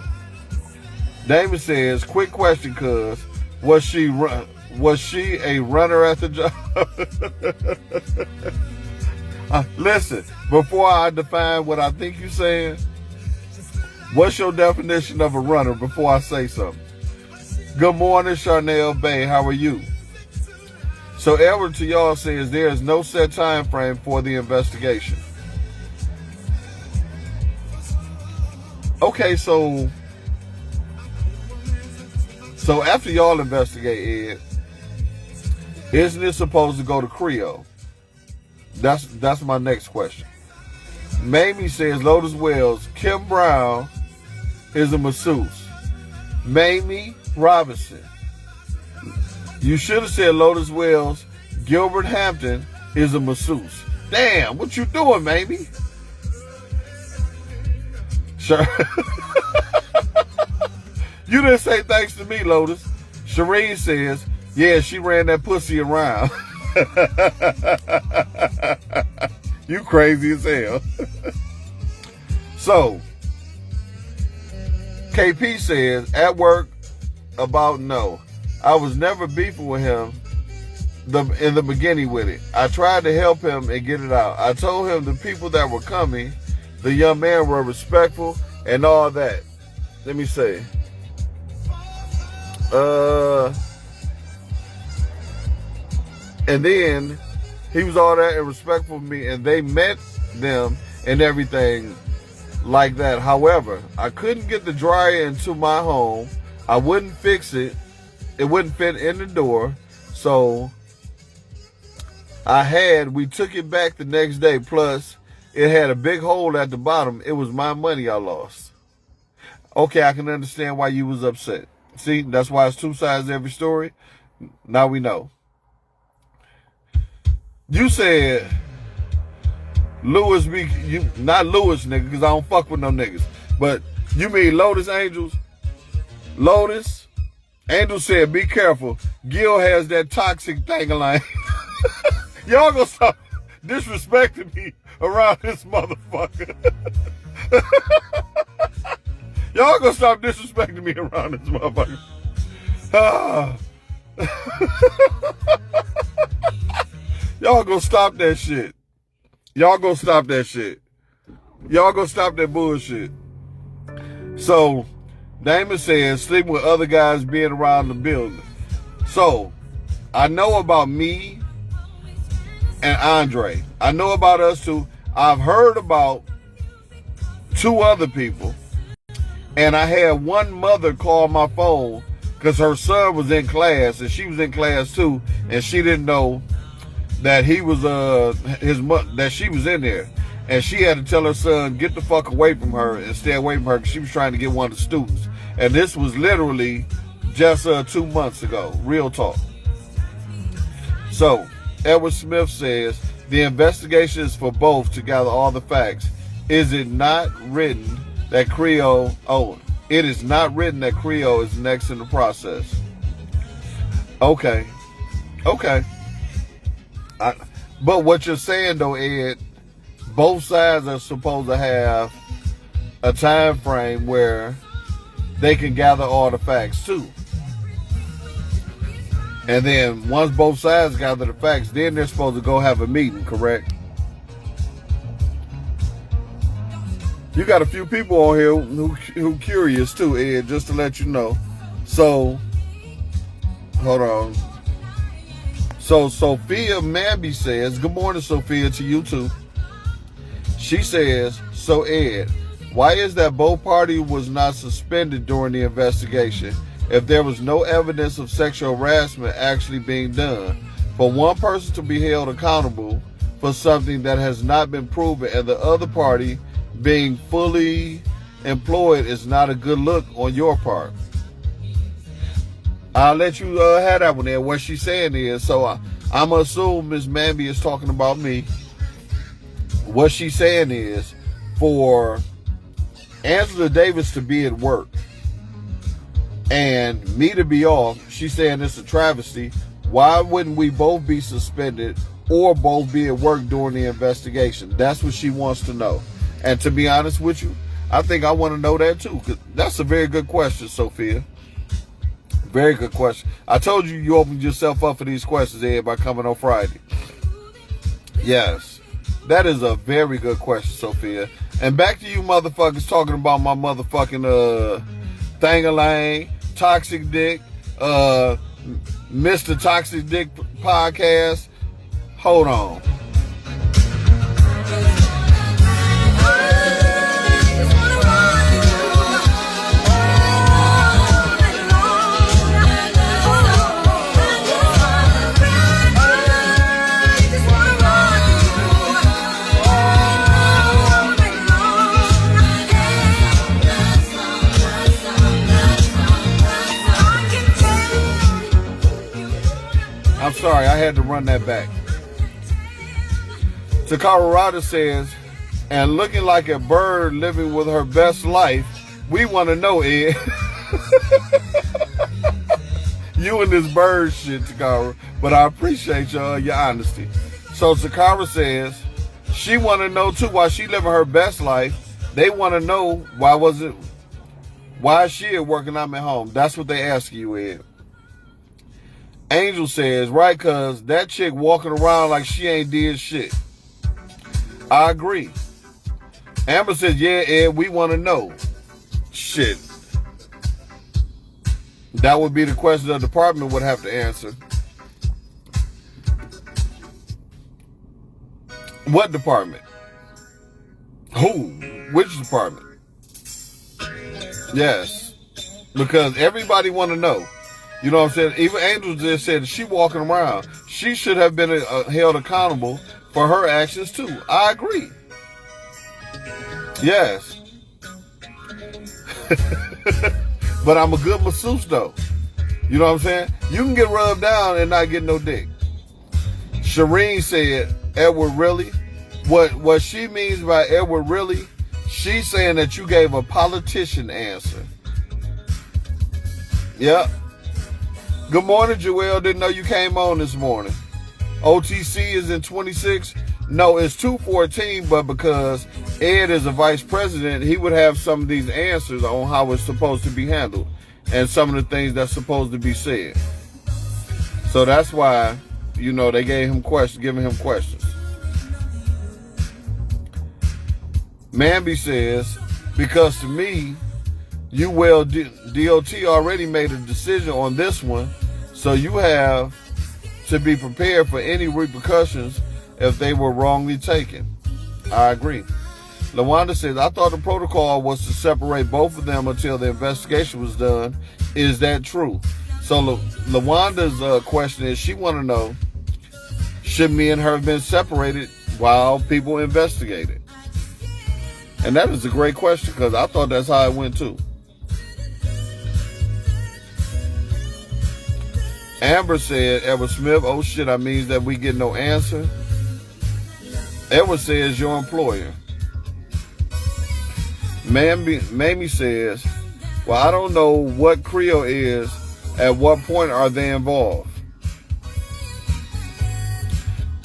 Damon says, quick question, cuz, was she a runner at the job? Listen, before I define what I think you're saying, what's your definition of a runner before I say something? Good morning, Charnel Bay. How are you? So Edward to y'all says there is no set time frame for the investigation. Okay, so after y'all investigate, Ed, isn't it supposed to go to Creo? That's my next question. Mamie says, Lotus Wells, Kim Brown is a masseuse. Mamie Robinson. You should have said Lotus Wells, Gilbert Hampton is a masseuse. Damn, what you doing, Mamie? Sure. You didn't say thanks to me, Lotus. Shireen says, yeah, she ran that pussy around. You crazy as hell. So, KP says, at work, about no. I was never beefing with him in the beginning with it. I tried to help him and get it out. I told him the people that were coming, the young man, were respectful and all that. Let me say. And then he was all that and respectful of me, and they met them and everything like that. However, I couldn't get the dryer into my home. I wouldn't fix it. It wouldn't fit in the door. So we took it back the next day. Plus, it had a big hole at the bottom. It was my money I lost. Okay, I can understand why you was upset. See, that's why it's two sides to every story. Now we know. You said Lewis not Lewis, nigga, because I don't fuck with no niggas. But you mean Lotus Angels? Lotus? Angel said, be careful. Gil has that toxic thing-a-line. Y'all gonna stop disrespecting me around this motherfucker. Y'all gonna stop disrespecting me around this motherfucker. Y'all gonna stop that shit. Y'all gonna stop that shit. Y'all gonna stop that bullshit. So, Damon says, sleeping with other guys being around the building. So, I know about me and Andre. I know about us two. I've heard about 2 other people. And I had one mother call my phone because her son was in class and she was in class too. And she didn't know that he was, that she was in there. And she had to tell her son, get the fuck away from her and stay away from her because she was trying to get one of the students. And this was literally just 2 months ago. Real talk. So, Edward Smith says, the investigation is for both to gather all the facts. Is it not written that Creole, it is not written that Creole is next in the process. Okay. But what you're saying though, Ed, both sides are supposed to have a time frame where they can gather all the facts too. And then once both sides gather the facts, then they're supposed to go have a meeting, correct? You got a few people on here who curious too, Ed, just to let you know. So, hold on. So Sophia Mamby says, good morning, Sophia, to you too. She says, so Ed, why is that both parties was not suspended during the investigation if there was no evidence of sexual harassment actually being done? For one person to be held accountable for something that has not been proven and the other party being fully employed is not a good look on your part. I'll let you have that one there. What she's saying is, so I'm going to assume Ms. Mamby is talking about me. What she's saying is, for Angela Davis to be at work and me to be off, she's saying it's a travesty. Why wouldn't we both be suspended or both be at work during the investigation? That's what she wants to know. And to be honest with you, I think I want to know that too, because that's a very good question, Sophia. Very good question. I told you you opened yourself up for these questions, Ed, by coming on Friday. Yes. That is a very good question, Sophia. And back to you motherfuckers talking about my motherfucking thang-a-lang, Toxic Dick, Mr. Toxic Dick podcast. Hold on. I'm sorry, I had to run that back. Takara Rada says, and looking like a bird living with her best life, we want to know, Ed. You and this bird shit, Takara, but I appreciate your honesty. So Takara says, she want to know too why she living her best life. They want to know why is she at work and I'm at home? That's what they ask you, Ed. Angel says, right, cuz that chick walking around like she ain't did shit. I agree. Amber says, yeah, Ed, we want to know. Shit. That would be the question the department would have to answer. What department? Who? Which department? Yes. Because everybody want to know. You know what I'm saying? Even Angel just said she walking around. She should have been held accountable for her actions too. I agree. Yes. But I'm a good masseuse though. You know what I'm saying? You can get rubbed down and not get no dick. Shireen said, Edward, really? What she means by Edward, really? She's saying that you gave a politician answer. Yep. Good morning, Joelle. Didn't know you came on this morning. OTC is in 26. No, it's 214, but because Ed is a vice president, he would have some of these answers on how it's supposed to be handled and some of the things that's supposed to be said. So that's why, you know, they gave him questions, giving him questions. Manby says, because to me, DOT already made a decision on this one, so you have to be prepared for any repercussions if they were wrongly taken. I agree. LaWanda says, I thought the protocol was to separate both of them until the investigation was done. Is that true? So LaWanda's question is, she want to know, should me and her have been separated while people investigated? And that is a great question, because I thought that's how it went too. Amber said, Edward Smith, oh shit, that means that we get no answer. Edward says, your employer. Mamie says, well, I don't know what Creo is. At what point are they involved?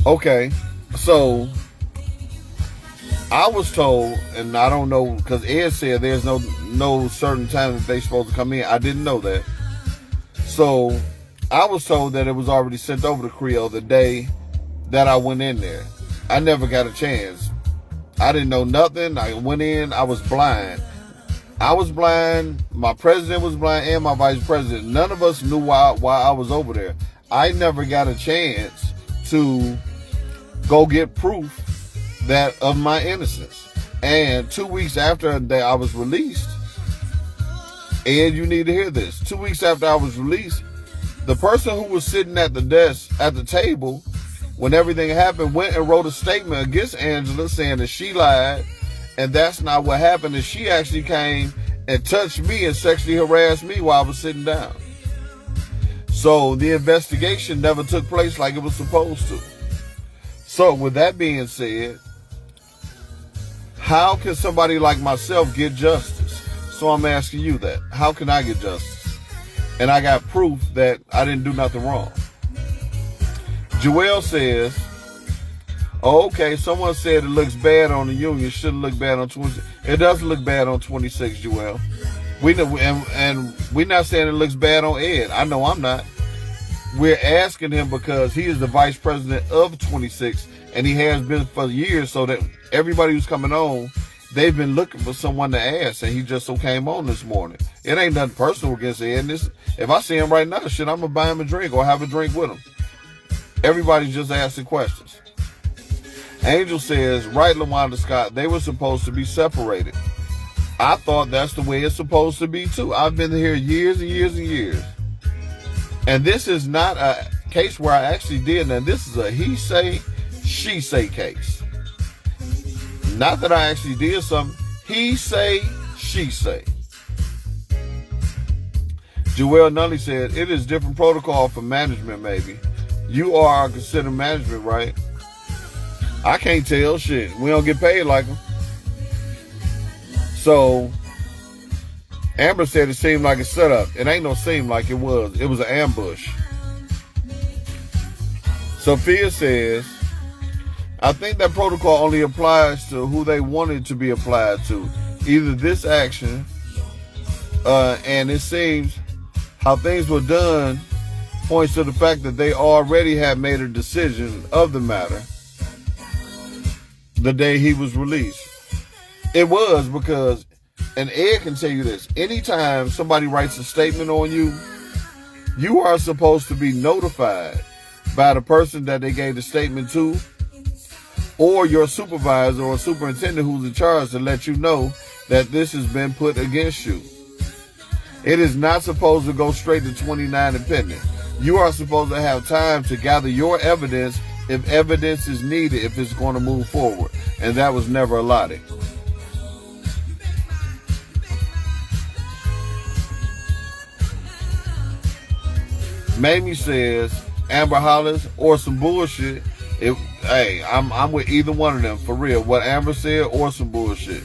Okay, so I was told, and I don't know, because Ed said there's no certain time that they're supposed to come in. I didn't know that. So I was told that it was already sent over to Creo the day that I went in there. I never got a chance. I didn't know nothing. I went in, I was blind. I was blind, my president was blind, and my vice president. None of us knew why I was over there. I never got a chance to go get proof that of my innocence. And 2 weeks after that I was released, and you need to hear this, 2 weeks after I was released, the person who was sitting at the desk, at the table, when everything happened, went and wrote a statement against Angela saying that she lied, and that's not what happened, and she actually came and touched me and sexually harassed me while I was sitting down. So the investigation never took place like it was supposed to. So with that being said, how can somebody like myself get justice? So I'm asking you that. How can I get justice? And I got proof that I didn't do nothing wrong. Joelle says, oh, okay, someone said it looks bad on the union. Shouldn't look bad on 26. It doesn't look bad on 26, Joelle. We know, and we're not saying it looks bad on Ed. I know I'm not. We're asking him because he is the vice president of 26, and he has been for years, so that everybody who's coming on, they've been looking for someone to ask, and he just so came on this morning. It ain't nothing personal against Ed. If I see him right now, shit, I'm going to buy him a drink or have a drink with him. Everybody's just asking questions. Angel says, right, LaWanda Scott, they were supposed to be separated. I thought that's the way it's supposed to be too. I've been here years and years and years. And this is not a case where I actually did, and this is a he say, she say case. Not that I actually did something. He say, she say. Joelle Nunley said, it is different protocol for management, maybe. You are considered management, right? I can't tell shit. We don't get paid like them. So, Amber said it seemed like a setup. It ain't no seem like it was. It was an ambush. Sophia says, I think that protocol only applies to who they want it to be applied to. Either this action, and it seems how things were done points to the fact that they already had made a decision of the matter the day he was released. It was because, and Ed can tell you this, anytime somebody writes a statement on you, you are supposed to be notified by the person that they gave the statement to, or your supervisor or superintendent who's in charge, to let you know that this has been put against you. It is not supposed to go straight to 29 and pending. You are supposed to have time to gather your evidence if evidence is needed, if it's going to move forward. And that was never allotted. Mamie says, Amber Hollis or some bullshit. Hey, I'm with either one of them, for real. What Amber said or some bullshit.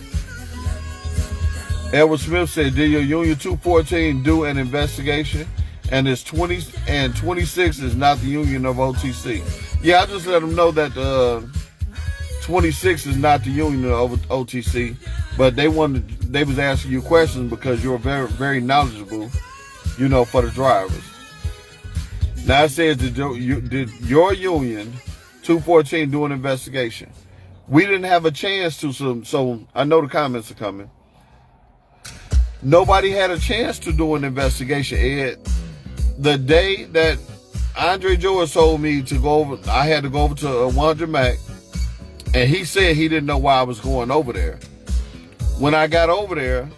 Edward Smith said, did your Union 214 do an investigation? And it's 20 and 26 is not the union of OTC. Yeah, I just let them know that 26 is not the union of OTC, but they was asking you questions because you're very, very knowledgeable, for the drivers. Now it says, did your union 214 do an investigation? We didn't have a chance to, so I know the comments are coming. Nobody had a chance to do an investigation, Ed. The day that Andre George told me to go over, I had to go over to 100 Mac, and he said he didn't know why I was going over there. When I got over there,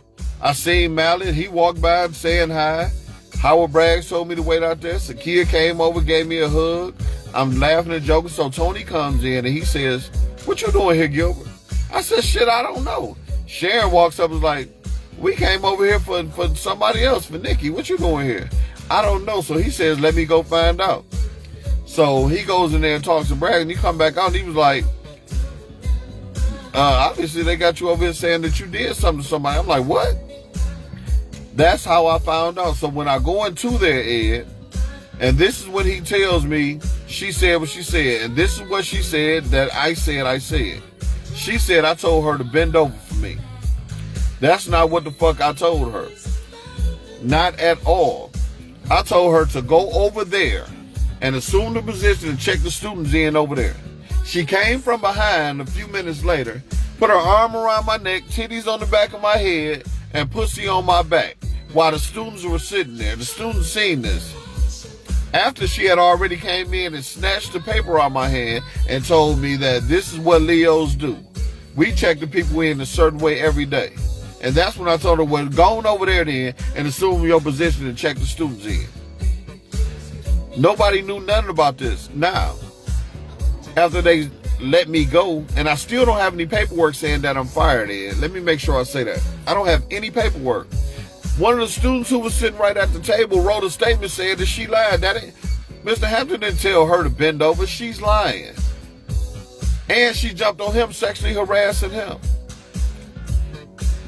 I seen Mallet. He walked by saying hi. Howard Braggs told me to wait out there. Sakia came over, gave me a hug. I'm laughing and joking. So Tony comes in and he says, "What you doing here, Gilbert?" I said, "Shit, I don't know." Sharon walks up and is like, "We came over here for somebody else, for Nikki. What you doing here?" I don't know. So he says, "Let me go find out." So he goes in there and talks to Bragg, and he come back out and he was like, obviously they got you over here saying that you did something to somebody. I'm like, what? That's how I found out. So when I go into there, Ed, and this is when he tells me, she said what she said, and this is what she said that I said. She said I told her to bend over for me. That's not what the fuck I told her. Not at all. I told her to go over there and assume the position and check the students in over there. She came from behind a few minutes later, put her arm around my neck, titties on the back of my head, and pussy on my back while the students were sitting there. The students seen this. After she had already came in and snatched the paper out my hand and told me that this is what Leos do. We check the people in a certain way every day. And that's when I told her, well, go on over there then and assume your position and check the students in. Nobody knew nothing about this. Now, after they let me go, and I still don't have any paperwork saying that I'm fired, Ed. Let me make sure I say that. I don't have any paperwork. One of the students who was sitting right at the table wrote a statement saying that she lied. Mr. Hampton didn't tell her to bend over. She's lying. And she jumped on him, sexually harassing him.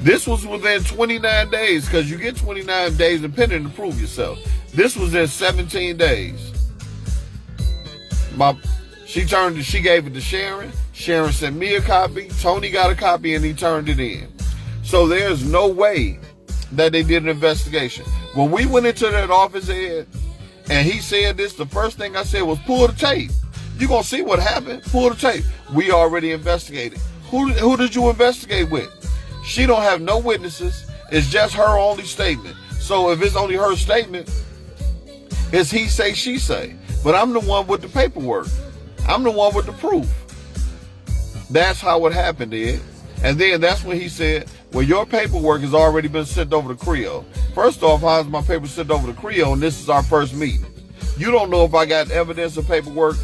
This was within 29 days, because you get 29 days in pending to prove yourself. This was in 17 days. She gave it to Sharon. Sharon sent me a copy. Tony got a copy and he turned it in. So there's no way that they did an investigation. When we went into that office, Ed, and he said this, the first thing I said was, pull the tape. You're going to see what happened. Pull the tape. We already investigated. Who did you investigate with? She don't have no witnesses. It's just her only statement. So if it's only her statement, it's he say, she say. But I'm the one with the paperwork. I'm the one with the proof. That's how it happened, Ed. And then that's when he said, well, your paperwork has already been sent over to Creo. First off, how is my paper sent over to Creo and this is our first meeting? You don't know if I got evidence of paperwork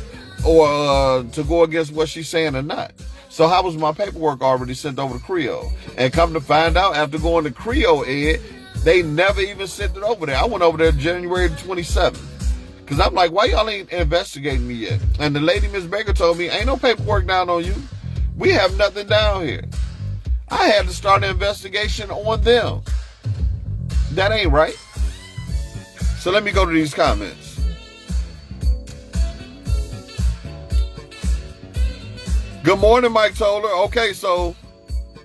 or to go against what she's saying or not. So how was my paperwork already sent over to Creo? And come to find out, after going to Creo, Ed, they never even sent it over there. I went over there January 27th. Because I'm like, why y'all ain't investigating me yet? And the lady, Miss Baker, told me, ain't no paperwork down on you. We have nothing down here. I had to start an investigation on them. That ain't right. So let me go to these comments. Good morning, Mike Toller. Okay, so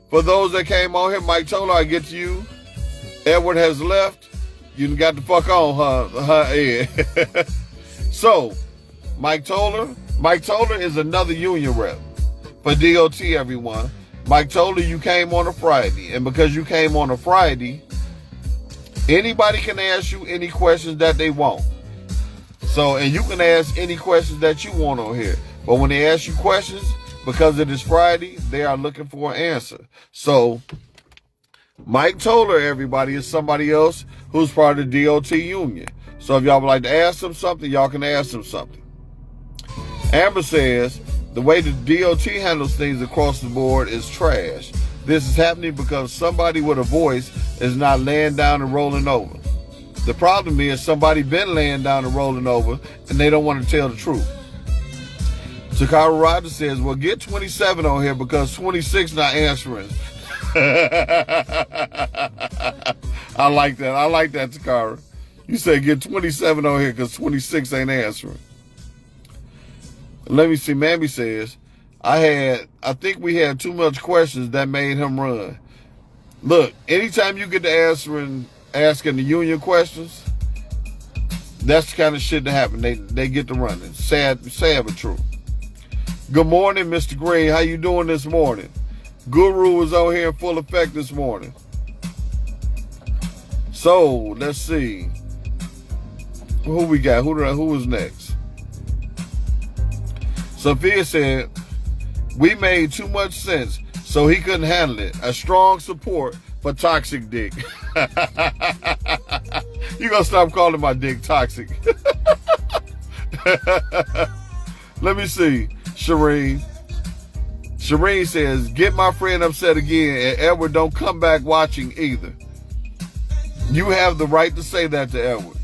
for those that came on here, Mike Toller, I get to you. Edward has left. You got the fuck on, huh, Ed? So, Mike Toller is another union rep for DOT, everyone. Mike Toller, you came on a Friday, and because you came on a Friday, anybody can ask you any questions that they want. So, and you can ask any questions that you want on here. But when they ask you questions, because it is Friday, they are looking for an answer. So, Mike Toller, everybody, is somebody else who's part of the DOT union. So if y'all would like to ask them something, y'all can ask them something. Amber says, the way the DOT handles things across the board is trash. This is happening because somebody with a voice is not laying down and rolling over. The problem is somebody been laying down and rolling over and they don't want to tell the truth. Takara Rogers says, well, get 27 on here because 26 not answering. I like that, Takara. You said get 27 on here because 26 ain't answering. Let me see. Mammy says, I think we had too much questions that made him run. Look, anytime you get to asking the union questions, that's the kind of shit that happen. They get to running. Sad but true. Good morning, Mr. Green. How you doing this morning? Guru is on here in full effect this morning. So, let's see. Who we got? Who was next? Sophia said, we made too much sense, so he couldn't handle it. A strong support for toxic dick. You gonna stop calling my dick toxic. Let me see. Shireen says, get my friend upset again, and Edward don't come back watching either. You have the right to say that to Edward.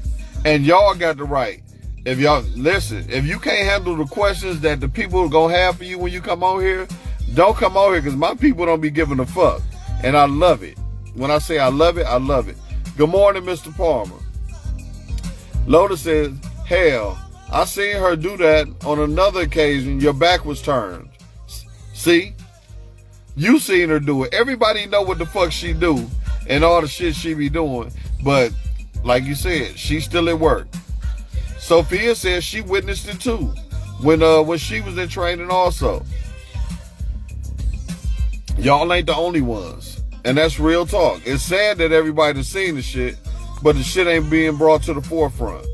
And y'all got the right. If y'all, listen, if you can't handle the questions that the people are gonna have for you when you come on here, don't come on here, because my people don't be giving a fuck. And I love it. When I say I love it, I love it. Good morning, Mr. Palmer. Lotus says, hell, I seen her do that on another occasion. Your back was turned. See? You seen her do it. Everybody know what the fuck she do and all the shit she be doing. But like you said, she's still at work. Sophia says she witnessed it too when she was in training also. Y'all ain't the only ones. And that's real talk. It's sad that everybody's seen the shit, but the shit ain't being brought to the forefront.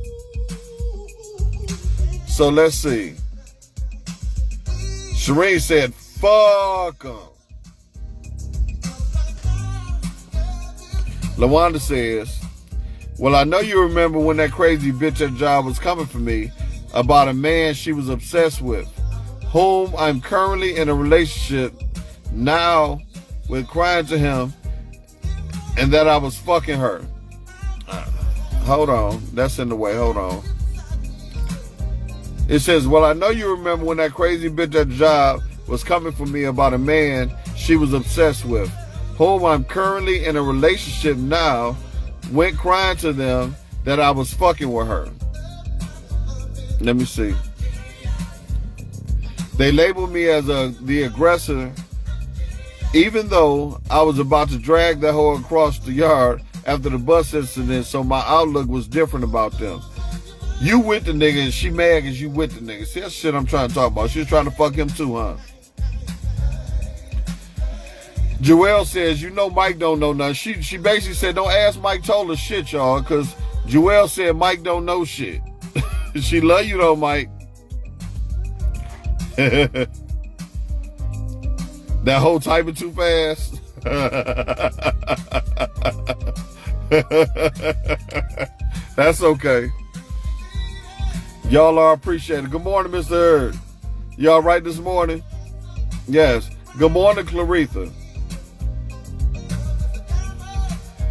So let's see. Shireen said, fuck them. LaWanda says, well, I know you remember when that crazy bitch at job was coming for me about a man she was obsessed with, whom I'm currently in a relationship now with, crying to him and that I was fucking her. Hold on. That's in the way. Hold on. It says, well, I know you remember when that crazy bitch at the job was coming for me about a man she was obsessed with, whom I'm currently in a relationship now, went crying to them that I was fucking with her. Let me see. They labeled me as the aggressor, even though I was about to drag that hoe across the yard after the bus incident, so my outlook was different about them. You with the nigga and she mad because you with the nigga. See, that's shit I'm trying to talk about. She was trying to fuck him too, huh? Joelle says, you know Mike don't know nothing. She basically said, don't ask Mike Toller shit, y'all, because Joelle said Mike don't know shit. She love you though, Mike. That whole typing too fast. That's okay. Y'all are appreciated. Good morning, Mr. Hurd. Y'all right this morning? Yes. Good morning, Claretha.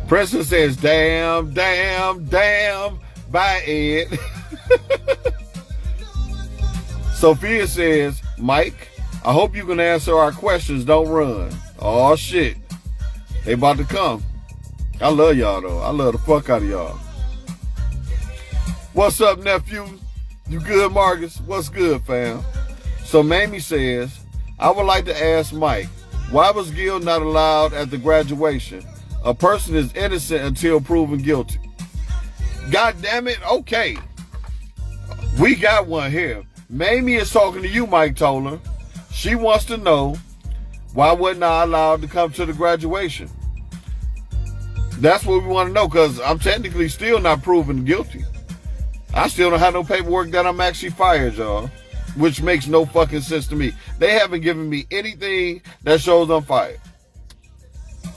Preston says, damn, bye, Ed. Sophia says, Mike, I hope you can answer our questions. Don't run. Oh, shit. They about to come. I love y'all, though. I love the fuck out of y'all. What's up, nephew? You good, Marcus? What's good, fam? So Mamie says, I would like to ask Mike, why was Gil not allowed at the graduation? A person is innocent until proven guilty. God damn it. Okay. We got one here. Mamie is talking to you, Mike Toller. She wants to know, why wasn't I allowed to come to the graduation? That's what we want to know, because I'm technically still not proven guilty. I still don't have no paperwork that I'm actually fired, y'all, which makes no fucking sense to me. They haven't given me anything that shows I'm fired.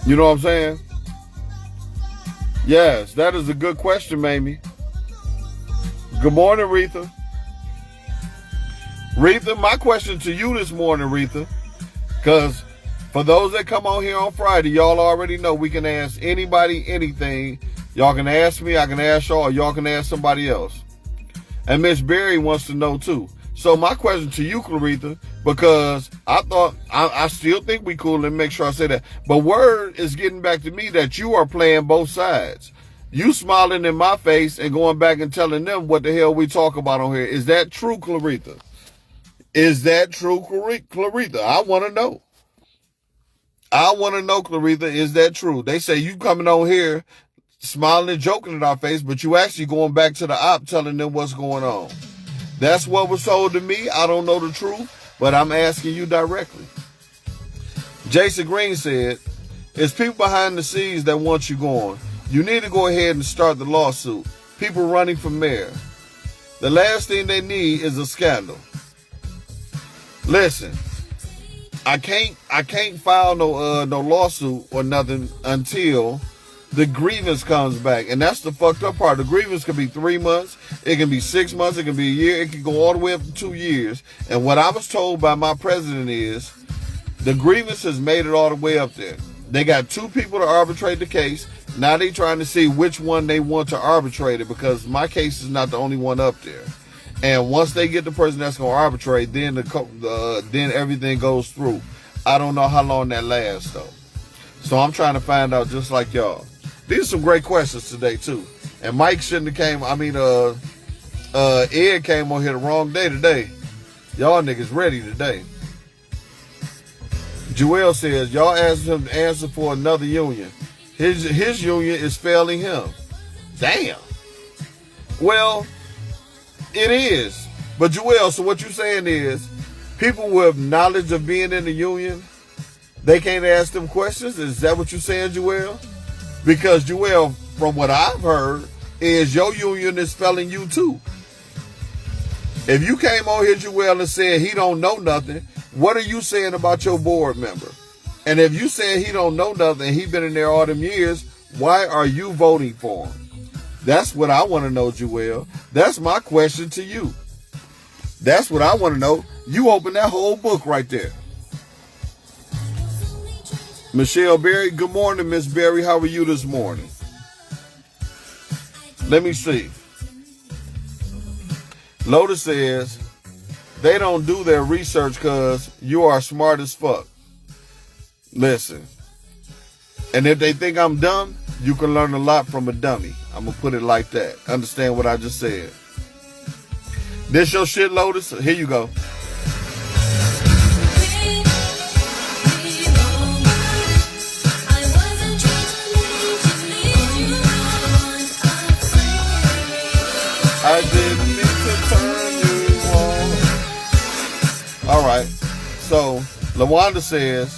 You know what I'm saying? Yes, that is a good question, Mamie. Good morning, Retha. Retha, my question to you this morning, Retha, because for those that come on here on Friday, y'all already know we can ask anybody anything. Y'all can ask me, I can ask y'all, or y'all can ask somebody else. And Miss Berry wants to know too. So my question to you, Claretha, because I still think we cool, and make sure I say that. But word is getting back to me that you are playing both sides. You smiling in my face and going back and telling them what the hell we talk about on here. Is that true, Claretha? Is that true, Claretha? I want to know. I want to know, Claretha, is that true? They say you coming on here smiling and joking in our face, but you actually going back to the op telling them what's going on. That's what was told to me. I don't know the truth, but I'm asking you directly. Jason Green said, it's people behind the scenes that want you going. You need to go ahead and start the lawsuit. People running for mayor. The last thing they need is a scandal. Listen, I can't file no lawsuit or nothing until the grievance comes back. And that's the fucked up part. The grievance can be 3 months, it can be 6 months, it can be a year, it can go all the way up to 2 years. And what I was told by my president is the grievance has made it all the way up there. They got 2 people to arbitrate the case. Now they trying to see which one they want to arbitrate it, because my case is not the only one up there. And once they get the person that's going to arbitrate, then then everything goes through. I don't know how long that lasts, though. So I'm trying to find out just like y'all. These are some great questions today, too. And Mike shouldn't have came. Ed came on here the wrong day today. Y'all niggas ready today. Joel says, y'all asked him to answer for another union. His union is failing him. Damn. Well, it is. But Joel, so what you're saying is, people with knowledge of being in the union, they can't ask them questions? Is that what you're saying, Joel? Because, Joel, from what I've heard, is your union is failing you too. If you came on here, Joel, and said he don't know nothing, what are you saying about your board member? And if you saying he don't know nothing, he been in there all them years, why are you voting for him? That's what I want to know, Joel. That's my question to you. That's what I want to know. You open that whole book right there. Michelle Berry, good morning, Miss Berry. How are you this morning? Let me see. Lotus says, they don't do their research because you are smart as fuck. Listen. And if they think I'm dumb, you can learn a lot from a dummy. I'm going to put it like that. Understand what I just said. This your shit, Lotus? Here you go. I didn't mean to turn you on. All right. So, LaWanda says,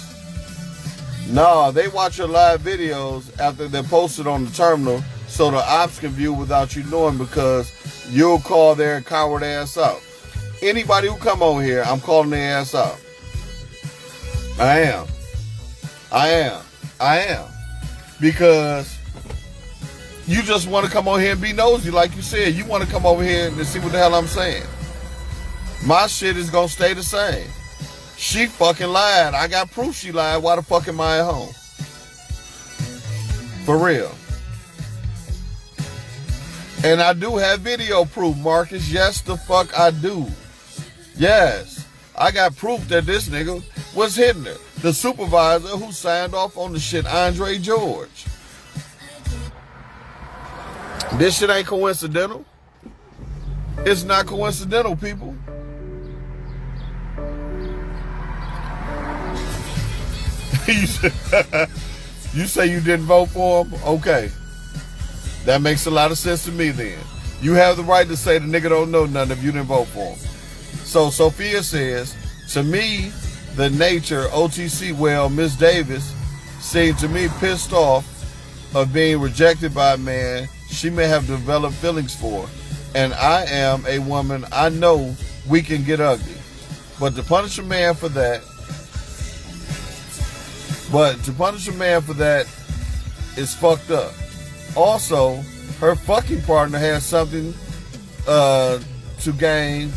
nah, they watch your live videos after they're posted on the terminal so the ops can view without you knowing, because you'll call their coward ass out. Anybody who come on here, I'm calling their ass out. I am. Because you just want to come on here and be nosy, like you said. You want to come over here and see what the hell I'm saying. My shit is going to stay the same. She fucking lied. I got proof she lied. Why the fuck am I at home? For real. And I do have video proof, Marcus. Yes, the fuck I do. Yes. I got proof that this nigga was hitting her. The supervisor who signed off on the shit, Andre George. This shit ain't coincidental. It's not coincidental, people. You say you didn't vote for him? Okay. That makes a lot of sense to me then. You have the right to say the nigga don't know nothing if you didn't vote for him. So Sophia says, to me, the nature, OTC, well, Miss Davis seemed to me pissed off of being rejected by a man she may have developed feelings for. And I am a woman. I know we can get ugly. But to punish a man for that, is fucked up. Also, her fucking partner has something to gain,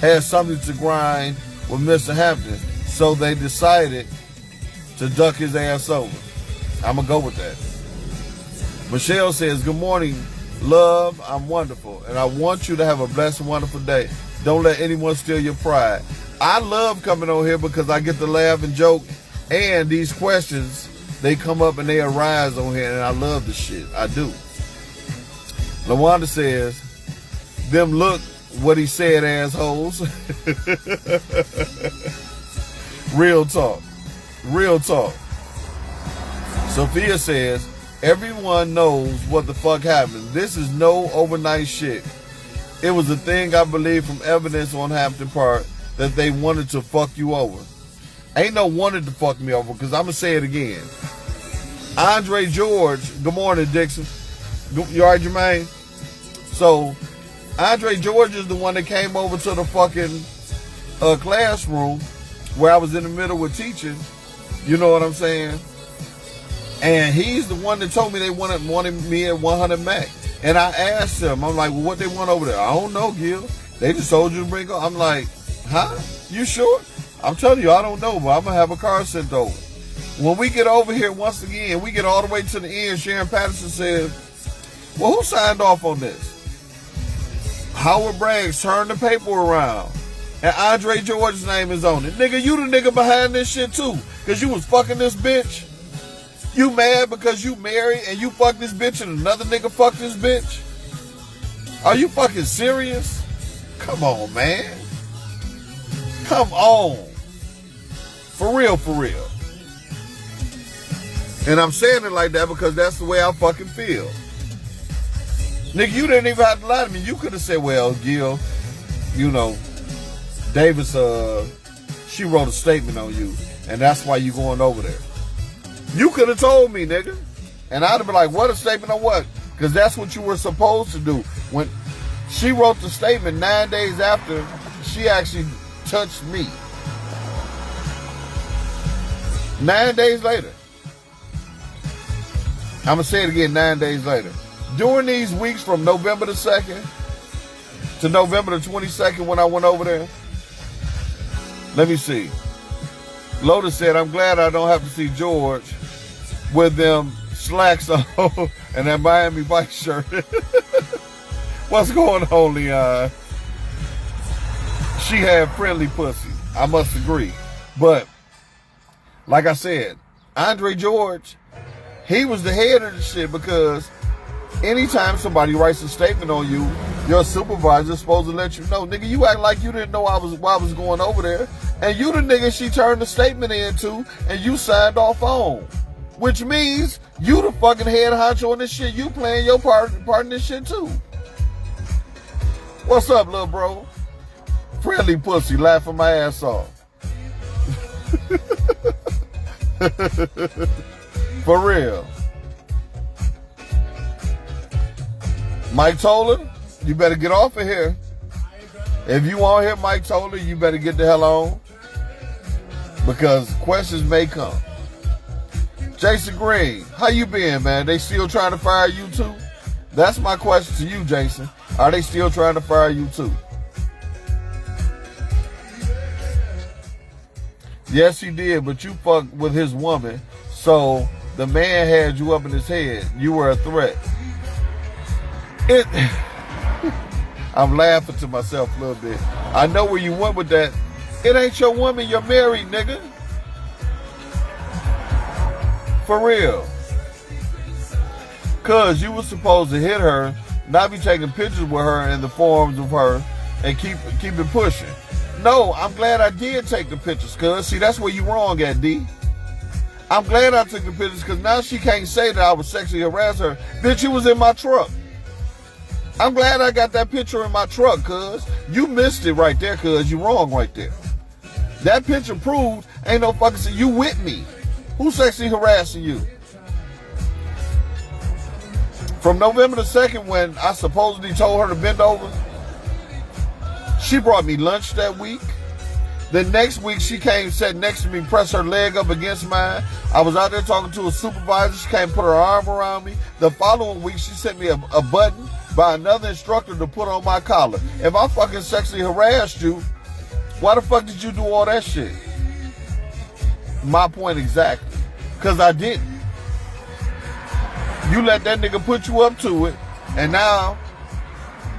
has something to grind with Mr. Hampton. So they decided to duck his ass over. I'm going to go with that. Michelle says, good morning, love. I'm wonderful. And I want you to have a blessed and wonderful day. Don't let anyone steal your pride. I love coming on here because I get to laugh and joke. And these questions, they come up and they arise on here. And I love the shit. I do. LaWanda says, them look what he said, assholes. Real talk. Real talk. Sophia says, everyone knows what the fuck happened. This is no overnight shit. It was a thing I believe from evidence on Hampton part that they wanted to fuck you over. Ain't no wanted to fuck me over, because I'm going to say it again. Andre George, good morning, Dixon. You all right, Jermaine? So, Andre George is the one that came over to the fucking classroom where I was in the middle with teaching. You know what I'm saying? And he's the one that told me they wanted me at 100 Mac. And I asked him, I'm like, well, what they want over there? I don't know, Gil. They just told you to bring up. I'm like, huh? You sure? I'm telling you, I don't know, but I'm going to have a car sent over. When we get over here, once again, we get all the way to the end, Sharon Patterson says, well, who signed off on this? Howard Braggs turned the paper around, and Andre George's name is on it. Nigga, you the nigga behind this shit too, because you was fucking this bitch. You mad because you married and you fucked this bitch and another nigga fucked this bitch? Are you fucking serious? Come on, man. Come on. For real, for real. And I'm saying it like that because that's the way I fucking feel. Nigga, you didn't even have to lie to me. You could have said, well, Gil, you know, Davis, she wrote a statement on you, and that's why you going over there. You could have told me, nigga. And I'd have been like, what, a statement on what? Because that's what you were supposed to do. When she wrote the statement 9 days after she actually touched me. 9 days later. I'm going to say it again, 9 days later. During these weeks from November the 2nd to November the 22nd when I went over there, let me see. Lotus said, I'm glad I don't have to see George with them slacks on and that Miami Vice shirt. What's going on, Leon? She had friendly pussy. I must agree. But, like I said, Andre George, he was the head of the shit because anytime somebody writes a statement on you, your supervisor's supposed to let you know. Nigga, you act like you didn't know why I was going over there. And you the nigga she turned the statement into and you signed off on. Which means you the fucking head honcho in this shit. You playing your part in this shit too. What's up, little bro? Friendly pussy, laughing my ass off. For real. Mike Toller, you better get off of here. If you want to hear Mike Toller, you better get the hell on. Because questions may come. Jason Green, how you been, man? They still trying to fire you too? That's my question to you, Jason. Are they still trying to fire you too? Yes, he did, but you fucked with his woman, so the man had you up in his head. You were a threat. I'm laughing to myself a little bit. I know where you went with that. It ain't your woman, you're married, nigga. For real. Cause you was supposed to hit her, not be taking pictures with her in the forums of her, and keep it pushing. No, I'm glad I did take the pictures, cuz. See, that's where you wrong at, D. I'm glad I took the pictures, cause now she can't say that I was sexually harassing her. Bitch, you was in my truck. I'm glad I got that picture in my truck, cuz. You missed it right there, cuz. You wrong right there. That picture proved ain't no fucking shit. You with me. Who's sexually harassing you? From November the 2nd, when I supposedly told her to bend over, she brought me lunch that week. The next week, she came, sat next to me, pressed her leg up against mine. I was out there talking to a supervisor. She came, put her arm around me. The following week, she sent me a button by another instructor to put on my collar. If I fucking sexually harassed you, why the fuck did you do all that shit? My point exactly. Because I didn't. You let that nigga put you up to it, and now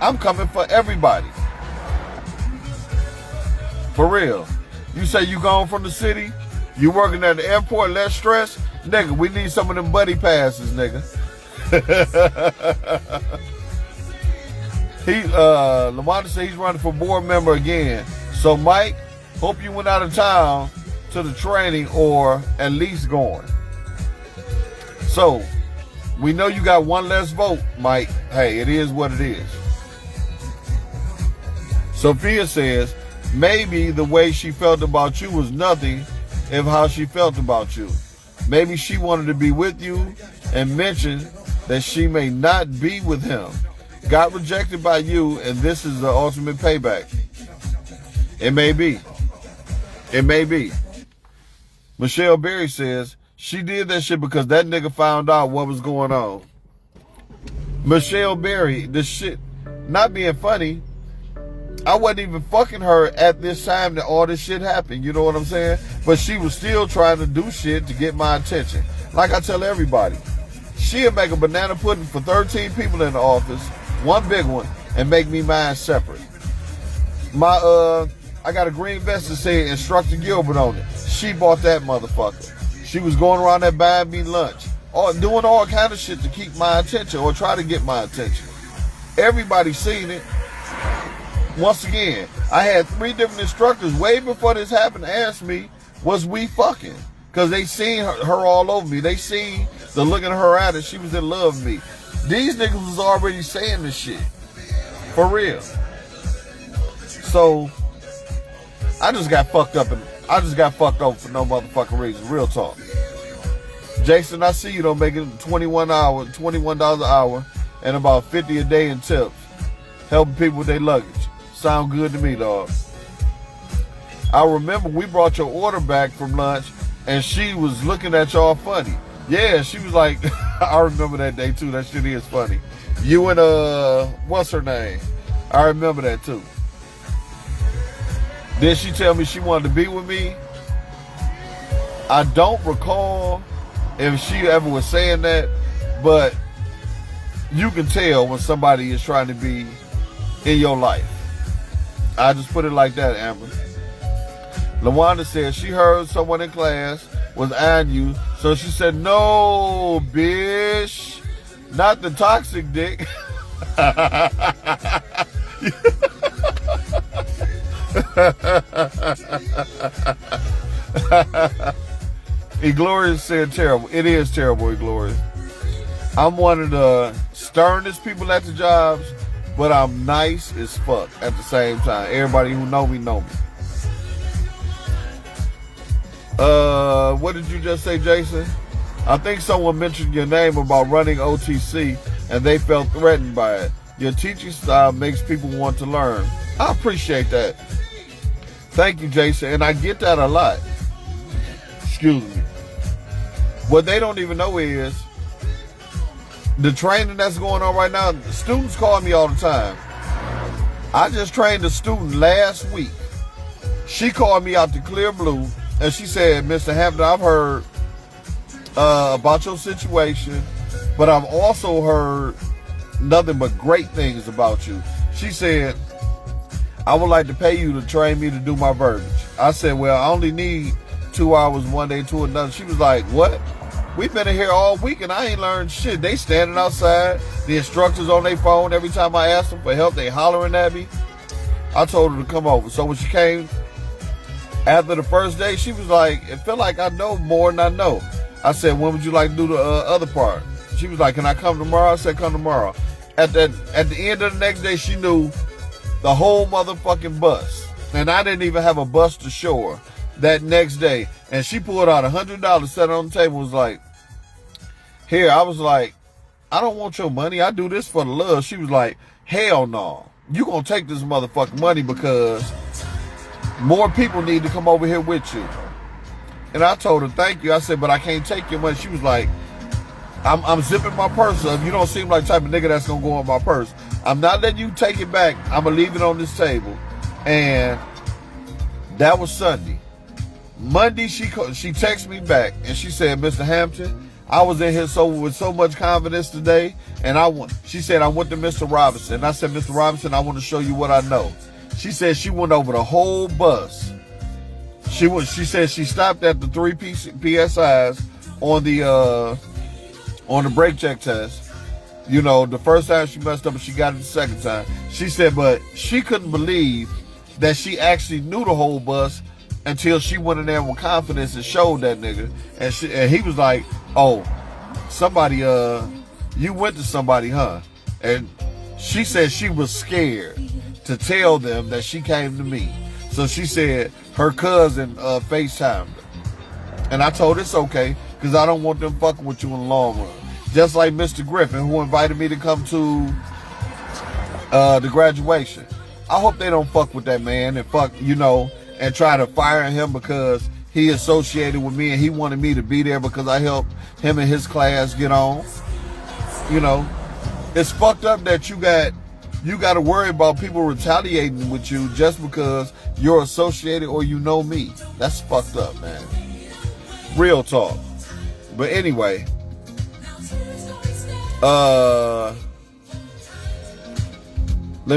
I'm coming for everybody. For real. You say you gone from the city, you working at the airport, less stress? Nigga, we need some of them buddy passes, nigga. LaWanda said he's running for board member again. So Mike, hope you went out of town to the training or at least going. So we know you got one less vote, Mike. Hey, it is what it is. Sophia says, maybe the way she felt about you was nothing if how she felt about you. Maybe she wanted to be with you and mentioned that she may not be with him. Got rejected by you and this is the ultimate payback. It may be. It may be. Michelle Berry says, she did that shit because that nigga found out what was going on. Michelle Berry, this shit, not being funny, I wasn't even fucking her at this time that all this shit happened. You know what I'm saying? But she was still trying to do shit to get my attention. Like I tell everybody, she'll make a banana pudding for 13 people in the office, one big one, and make me mine separate. I got a green vest that said Instructor Gilbert on it. She bought that motherfucker. She was going around there buying me lunch, or doing all kind of shit to keep my attention or try to get my attention. Everybody seen it. Once again, I had 3 different instructors way before this happened ask me, was we fucking? Because they seen her all over me. They seen the look in her eye that she was in love with me. These niggas was already saying this shit. For real. So, I just got fucked up for no motherfucking reason. Real talk. Jason, I see you don't make it $21 an hour and about $50 a day in tips. Helping people with their luggage. Sound good to me, dog. I remember we brought your order back from lunch and she was looking at y'all funny. Yeah, she was like, I remember that day too. That shit is funny. You and, what's her name? I remember that too. Did she tell me she wanted to be with me? I don't recall if she ever was saying that, but you can tell when somebody is trying to be in your life. I just put it like that, Amber. LaWanda said she heard someone in class was eyeing you, so she said, no, bitch, not the toxic dick. Eglorious said terrible. It is terrible, Eglorious. I'm one of the sternest people at the jobs, but I'm nice as fuck at the same time. Everybody who know me know me. What did you just say, Jason? I think someone mentioned your name about running OTC and they felt threatened by it. Your teaching style makes people want to learn. I appreciate that. Thank you, Jason. And I get that a lot. Excuse me. What they don't even know is the training that's going on right now, students call me all the time. I just trained a student last week. She called me out the clear blue and she said, Mr. Hampton, I've heard about your situation, but I've also heard nothing but great things about you. She said, I would like to pay you to train me to do my verbiage. I said, well, I only need 2 hours one day to another. She was like, what? We've been in here all week and I ain't learned shit. They standing outside, the instructors on their phone. Every time I ask them for help, they hollering at me. I told her to come over. So when she came after the first day, she was like, it felt like I know more than I know. I said, when would you like to do the other part? She was like, can I come tomorrow? I said, come tomorrow. At the end of the next day, she knew the whole motherfucking bus. And I didn't even have a bus to show her that next day. And she pulled out $100, set it on the table, was like, here. I was like, I don't want your money. I do this for the love. She was like, hell no. You gonna take this motherfucking money because more people need to come over here with you. And I told her, thank you. I said, but I can't take your money. She was like, I'm zipping my purse up. You don't seem like the type of nigga that's gonna go in my purse. I'm not letting you take it back. I'm gonna leave it on this table. And that was Sunday. Monday, she texted me back and she said, Mr. Hampton, I was in here with so much confidence today, and she said, I went to Mr. Robinson. And I said, Mr. Robinson, I want to show you what I know. She said she went over the whole bus. She said she stopped at the 3 PSIs on the brake check test, You know, the first time she messed up and she got it the second time. She said, but she couldn't believe that she actually knew the whole bus until she went in there with confidence and showed that nigga. And he was like, oh, somebody, you went to somebody, huh? And she said she was scared to tell them that she came to me. So she said her cousin FaceTimed her. And I told her it's okay, because I don't want them fucking with you in the long run. Just like Mr. Griffin, who invited me to come to the graduation. I hope they don't fuck with that man and fuck, you know, and try to fire him because he associated with me and he wanted me to be there because I helped him and his class get on. You know, it's fucked up that you got to worry about people retaliating with you just because you're associated or you know me. That's fucked up, man. Real talk. But anyway, let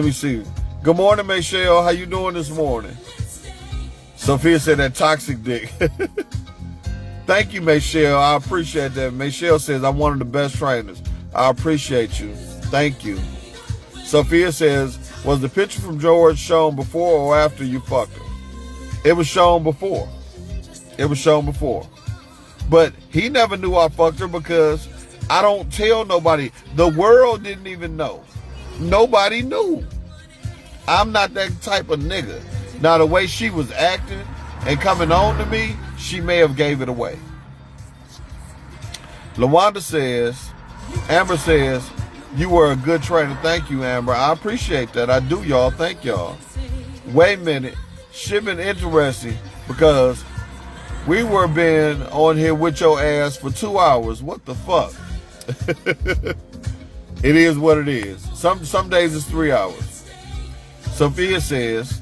me see. Good morning, Michelle. How you doing this morning? Sophia said that toxic dick. Thank you, Michelle. I appreciate that. Michelle says I'm one of the best trainers. I appreciate you. Thank you. Sophia says, was the picture from George shown before or after you fucked her? It was shown before. It was shown before. But he never knew I fucked her because I don't tell nobody. The world didn't even know. Nobody knew. I'm not that type of nigga. Now, the way she was acting and coming on to me, she may have gave it away. LaWanda says, Amber says, you were a good trainer. Thank you, Amber. I appreciate that. I do, y'all. Thank y'all. Wait a minute. Shit been interesting because we were been on here with your ass for 2 hours. What the fuck? It is what it is. Some days it's 3 hours. Sophia says,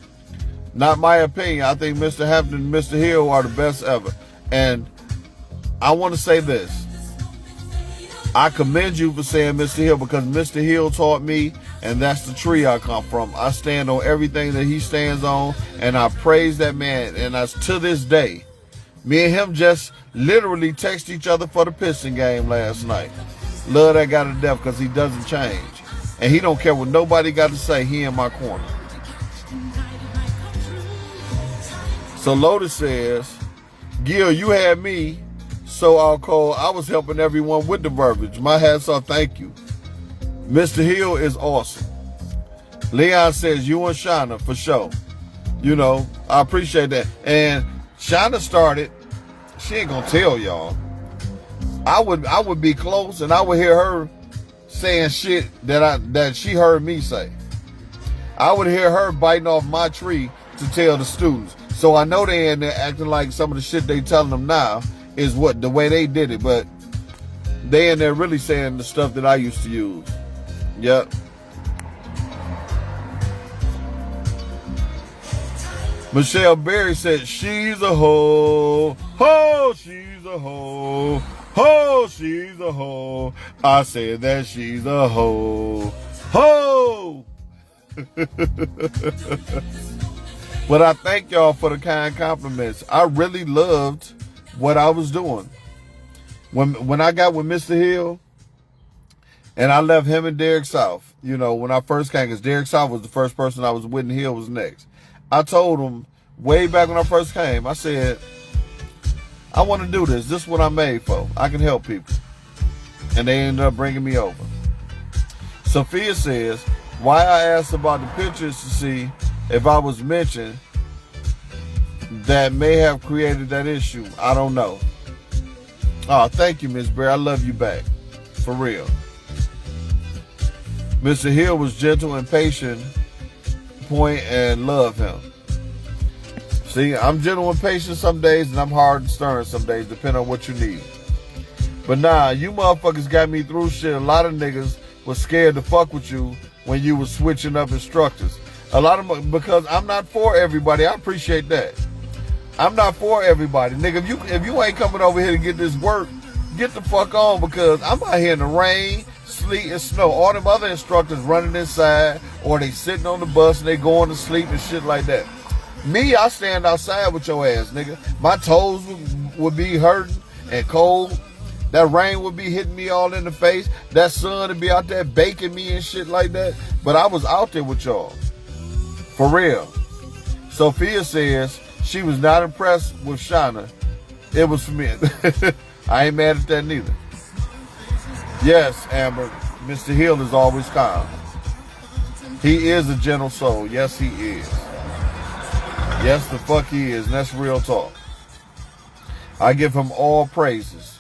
not my opinion. I think Mr. Hampton and Mr. Hill are the best ever. And I want to say this. I commend you for saying Mr. Hill because Mr. Hill taught me, and that's the tree I come from. I stand on everything that he stands on, and I praise that man. And to this day, me and him just literally text each other for the Piston game last night. Love that guy to death because he doesn't change. And he don't care what nobody got to say. He in my corner. So Lotus says, Gil, you had me, so I'll call. I was helping everyone with the verbiage. My hats off, thank you. Mr. Hill is awesome. Leon says, you and Shauna, for sure. You know, I appreciate that. And Shauna started, she ain't gonna tell y'all. I would be close and I would hear her saying shit that she heard me say. I would hear her biting off my tree to tell the students. So I know they in there acting like some of the shit they telling them now is what the way they did it, but they in there really saying the stuff that I used to use. Yep. Michelle Berry said, she's a hoe. Ho, she's a hoe. Ho, she's a hoe. I said that she's a hoe. Ho! But I thank y'all for the kind compliments. I really loved what I was doing. When I got with Mr. Hill, and I left him and Derek South, you know, when I first came, because Derek South was the first person I was with and Hill was next. I told him way back when I first came, I said, I want to do this. This is what I'm made for. I can help people. And they ended up bringing me over. Sophia says, why I asked about the pictures to see if I was mentioned that may have created that issue. I don't know. Oh, thank you, Miss Bear. I love you back. For real. Mr. Hill was gentle and patient, point, and love him. See, I'm gentle and patient some days, and I'm hard and stern some days, depending on what you need. But nah, you motherfuckers got me through shit. A lot of niggas was scared to fuck with you when you was switching up instructors. A lot of them, because I'm not for everybody. I appreciate that. I'm not for everybody. Nigga, if you ain't coming over here to get this work, get the fuck on, because I'm out here in the rain, sleet, and snow. All them other instructors running inside, or they sitting on the bus and they going to sleep and shit like that. Me, I stand outside with your ass, nigga. My toes would be hurting and cold. That rain would be hitting me all in the face. That sun would be out there baking me and shit like that. But I was out there with y'all. For real. Sophia says she was not impressed with Shauna. It was for me. I ain't mad at that neither. Yes, Amber. Mr. Hill is always calm. He is a gentle soul. Yes, he is. Yes, the fuck he is. And that's real talk. I give him all praises.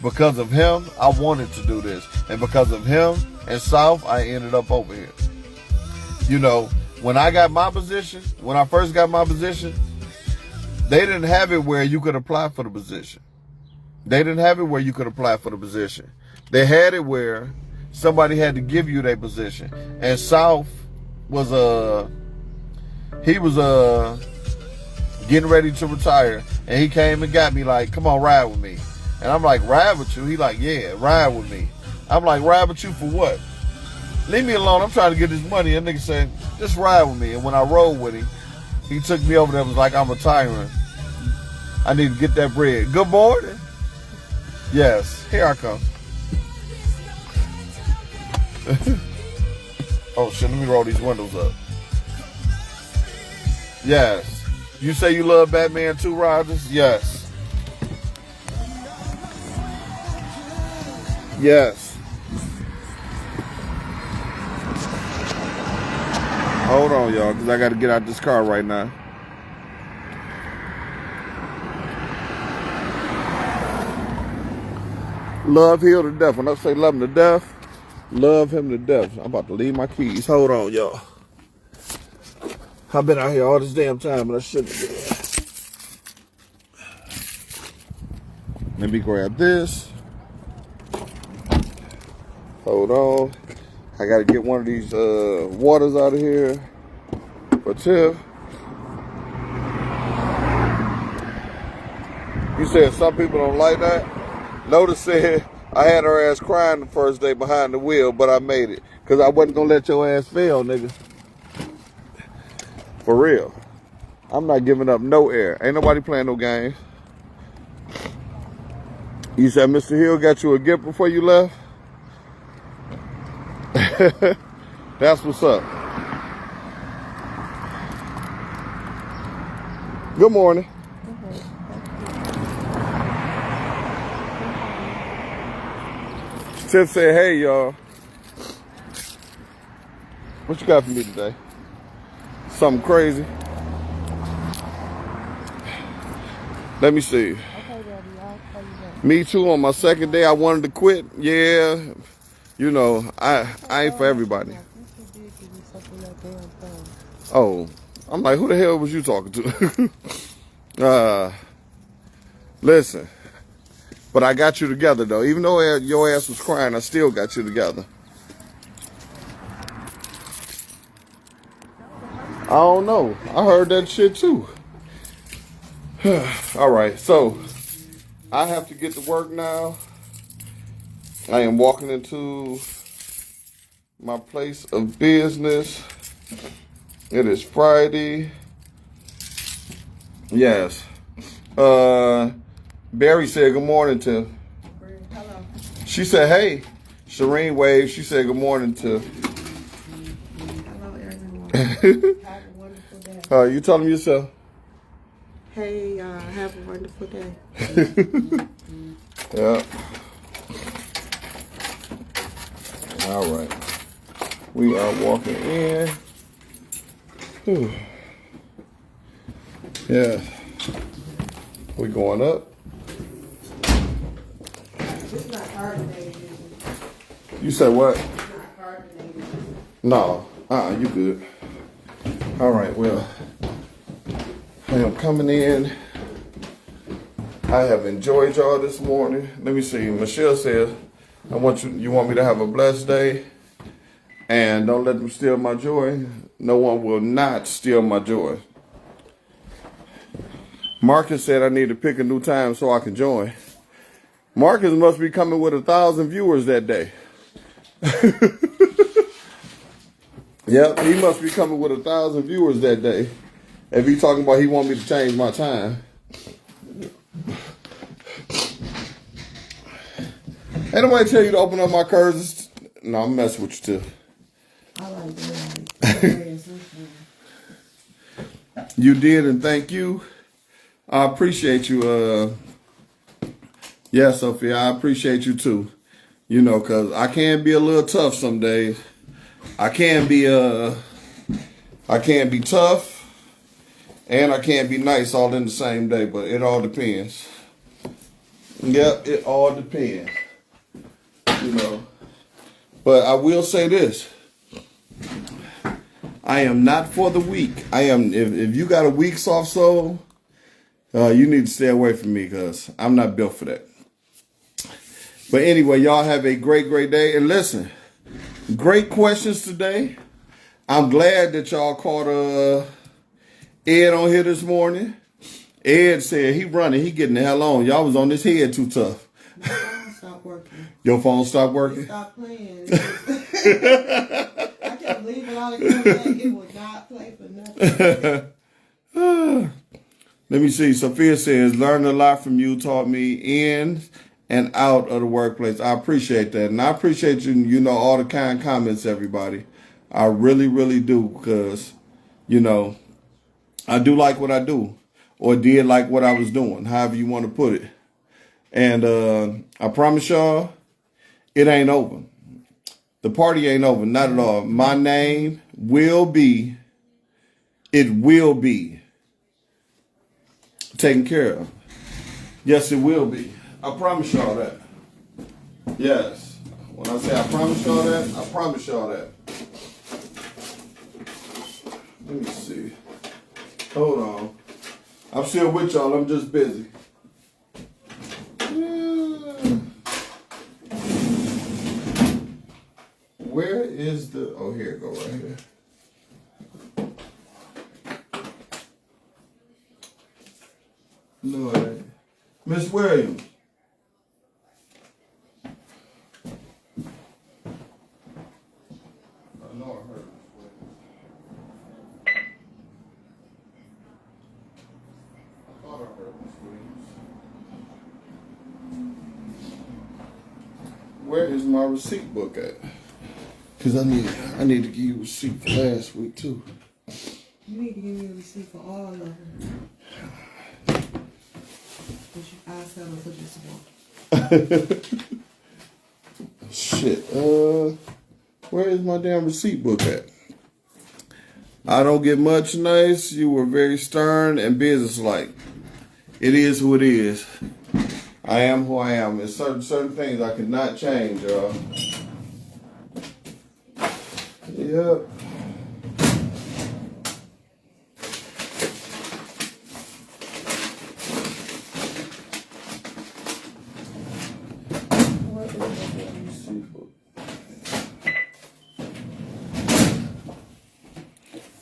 Because of him, I wanted to do this. And because of him and South, I ended up over here. You know, when I got my position, when I first got my position, they didn't have it where you could apply for the position. They didn't have it where you could apply for the position. They had it where somebody had to give you their position. And South was getting ready to retire. And he came and got me like, come on, ride with me. And I'm like, ride with you? He like, yeah, ride with me. I'm like, ride with you for what? Leave me alone. I'm trying to get this money. And nigga said, just ride with me. And when I rode with him, he took me over there and was like, I'm retiring. I need to get that bread. Good morning. Yes, here I come. Oh shit, let me roll these windows up. Yes. You say you love Batman too, Rogers? Yes. Yes. Hold on, y'all, because I got to get out this car right now. Love Hill to death. When I say love him to death, love him to death. I'm about to leave my keys. Hold on, y'all. I've been out here all this damn time, but I shouldn't have been. Let me grab this. Hold on. I got to get one of these waters out of here for Tiff. You said some people don't like that? Lotus said I had her ass crying the first day behind the wheel, but I made it. Because I wasn't going to let your ass fail, nigga. For real. I'm not giving up no air. Ain't nobody playing no games. You said Mr. Hill got you a gift before you left? That's what's up. Good morning. Tiff said, hey, y'all. What you got for me today? Something crazy? Let me see. Okay, Daddy, I'll call you back. Me too. On my second day, I wanted to quit. Yeah. You know, I ain't for everybody. Oh, I'm like, who the hell was you talking to? Listen, but I got you together though. Even though your ass was crying, I still got you together. I don't know. I heard that shit too. All right, so I have to get to work now. I am walking into my place of business. It is Friday. Yes. Barry said good morning to. Hello. She said, hey. Shireen waved. She said good morning to. Hello, everyone. Have a wonderful day. You tell them yourself. Hey, have a wonderful day. Yeah. All right. We are walking in. Whew. Yeah. We going up. It's not hard today. You said what? It's not hard today. No. You good. All right, well, I am coming in. I have enjoyed y'all this morning. Let me see. Michelle says, you want me to have a blessed day, and don't let them steal my joy. No one will not steal my joy. Marcus said I need to pick a new time so I can join. Marcus must be coming with 1,000 viewers that day. Yep, he must be coming with 1,000 viewers that day. If he talking about he want me to change my time. Ain't nobody tell you to open up my curtains. No, I'm messing with you too. I like that. You did, and thank you. I appreciate you. Yeah, Sophia, I appreciate you too. You know, cause I can be a little tough some days. I can't be tough, and I can't be nice all in the same day. But it all depends. Yep, it all depends. You know, but I will say this: I am not for the weak. I am. If you got a weak soft soul, you need to stay away from me because I'm not built for that. But anyway, y'all have a great, great day. And listen, great questions today. I'm glad that y'all caught Ed on here this morning. Ed said he running, he getting the hell on. Y'all was on this head too tough. My phone stopped working. Your phone stopped working? It stopped playing. I kept leaving all the content. It would not play for nothing. Let me see. Sophia says, learned a lot from you, taught me in and out of the workplace. I appreciate that. And I appreciate you, you know, all the kind comments, everybody. I really, really do, because, you know, I do like what I do, or did like what I was doing, however you want to put it. And I promise y'all, it ain't over. The party ain't over, not at all. My name will be, it will be taken care of. Yes, it will be. I promise y'all that. Yes. When I say I promise y'all that, I promise y'all that. Let me see. Hold on. I'm still with y'all. I'm just busy. Where is the... Oh, here it go right here. No, it ain't. Miss Williams. I know I heard Miss Williams. I thought I heard Miss Williams. Where is my receipt book at? Because I need to give you a receipt for last week too. You need to give me a receipt for all of them. I settled for this one. Shit. Where is my damn receipt book at? I don't get much nice. You were very stern and businesslike. It is who it is. I am who I am. There's certain things I cannot change, y'all. Yep.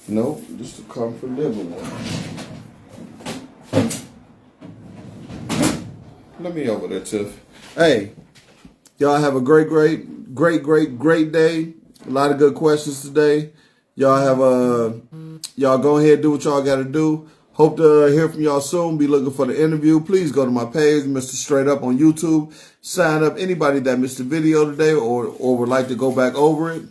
Nope, just a comfort living one. Let me over there, Tiff. Hey, y'all have a great day. A lot of good questions today. Y'all have y'all go ahead and do what y'all got to do. Hope to hear from y'all soon. Be looking for the interview. Please go to my page, Mr. Straight Up on YouTube. Sign up. Anybody that missed the video today or would like to go back over it,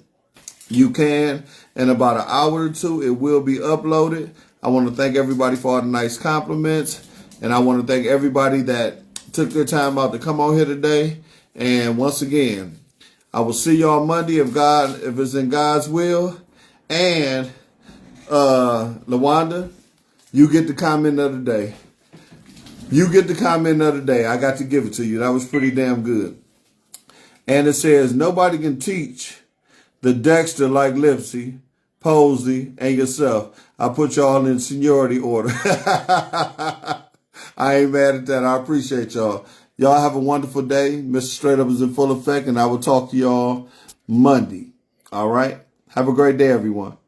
you can. In about an hour or two, it will be uploaded. I want to thank everybody for all the nice compliments. And I want to thank everybody that took their time out to come on here today. And once again, I will see y'all Monday if it's in God's will. And LaWanda, you get the comment of the day. You get the comment of the day. I got to give it to you. That was pretty damn good. And it says, nobody can teach the Dexter like Lipsy, Posey, and yourself. I put y'all in seniority order. I ain't mad at that. I appreciate y'all. Y'all have a wonderful day. Mr. Straight Up is in full effect, and I will talk to y'all Monday. All right? Have a great day, everyone.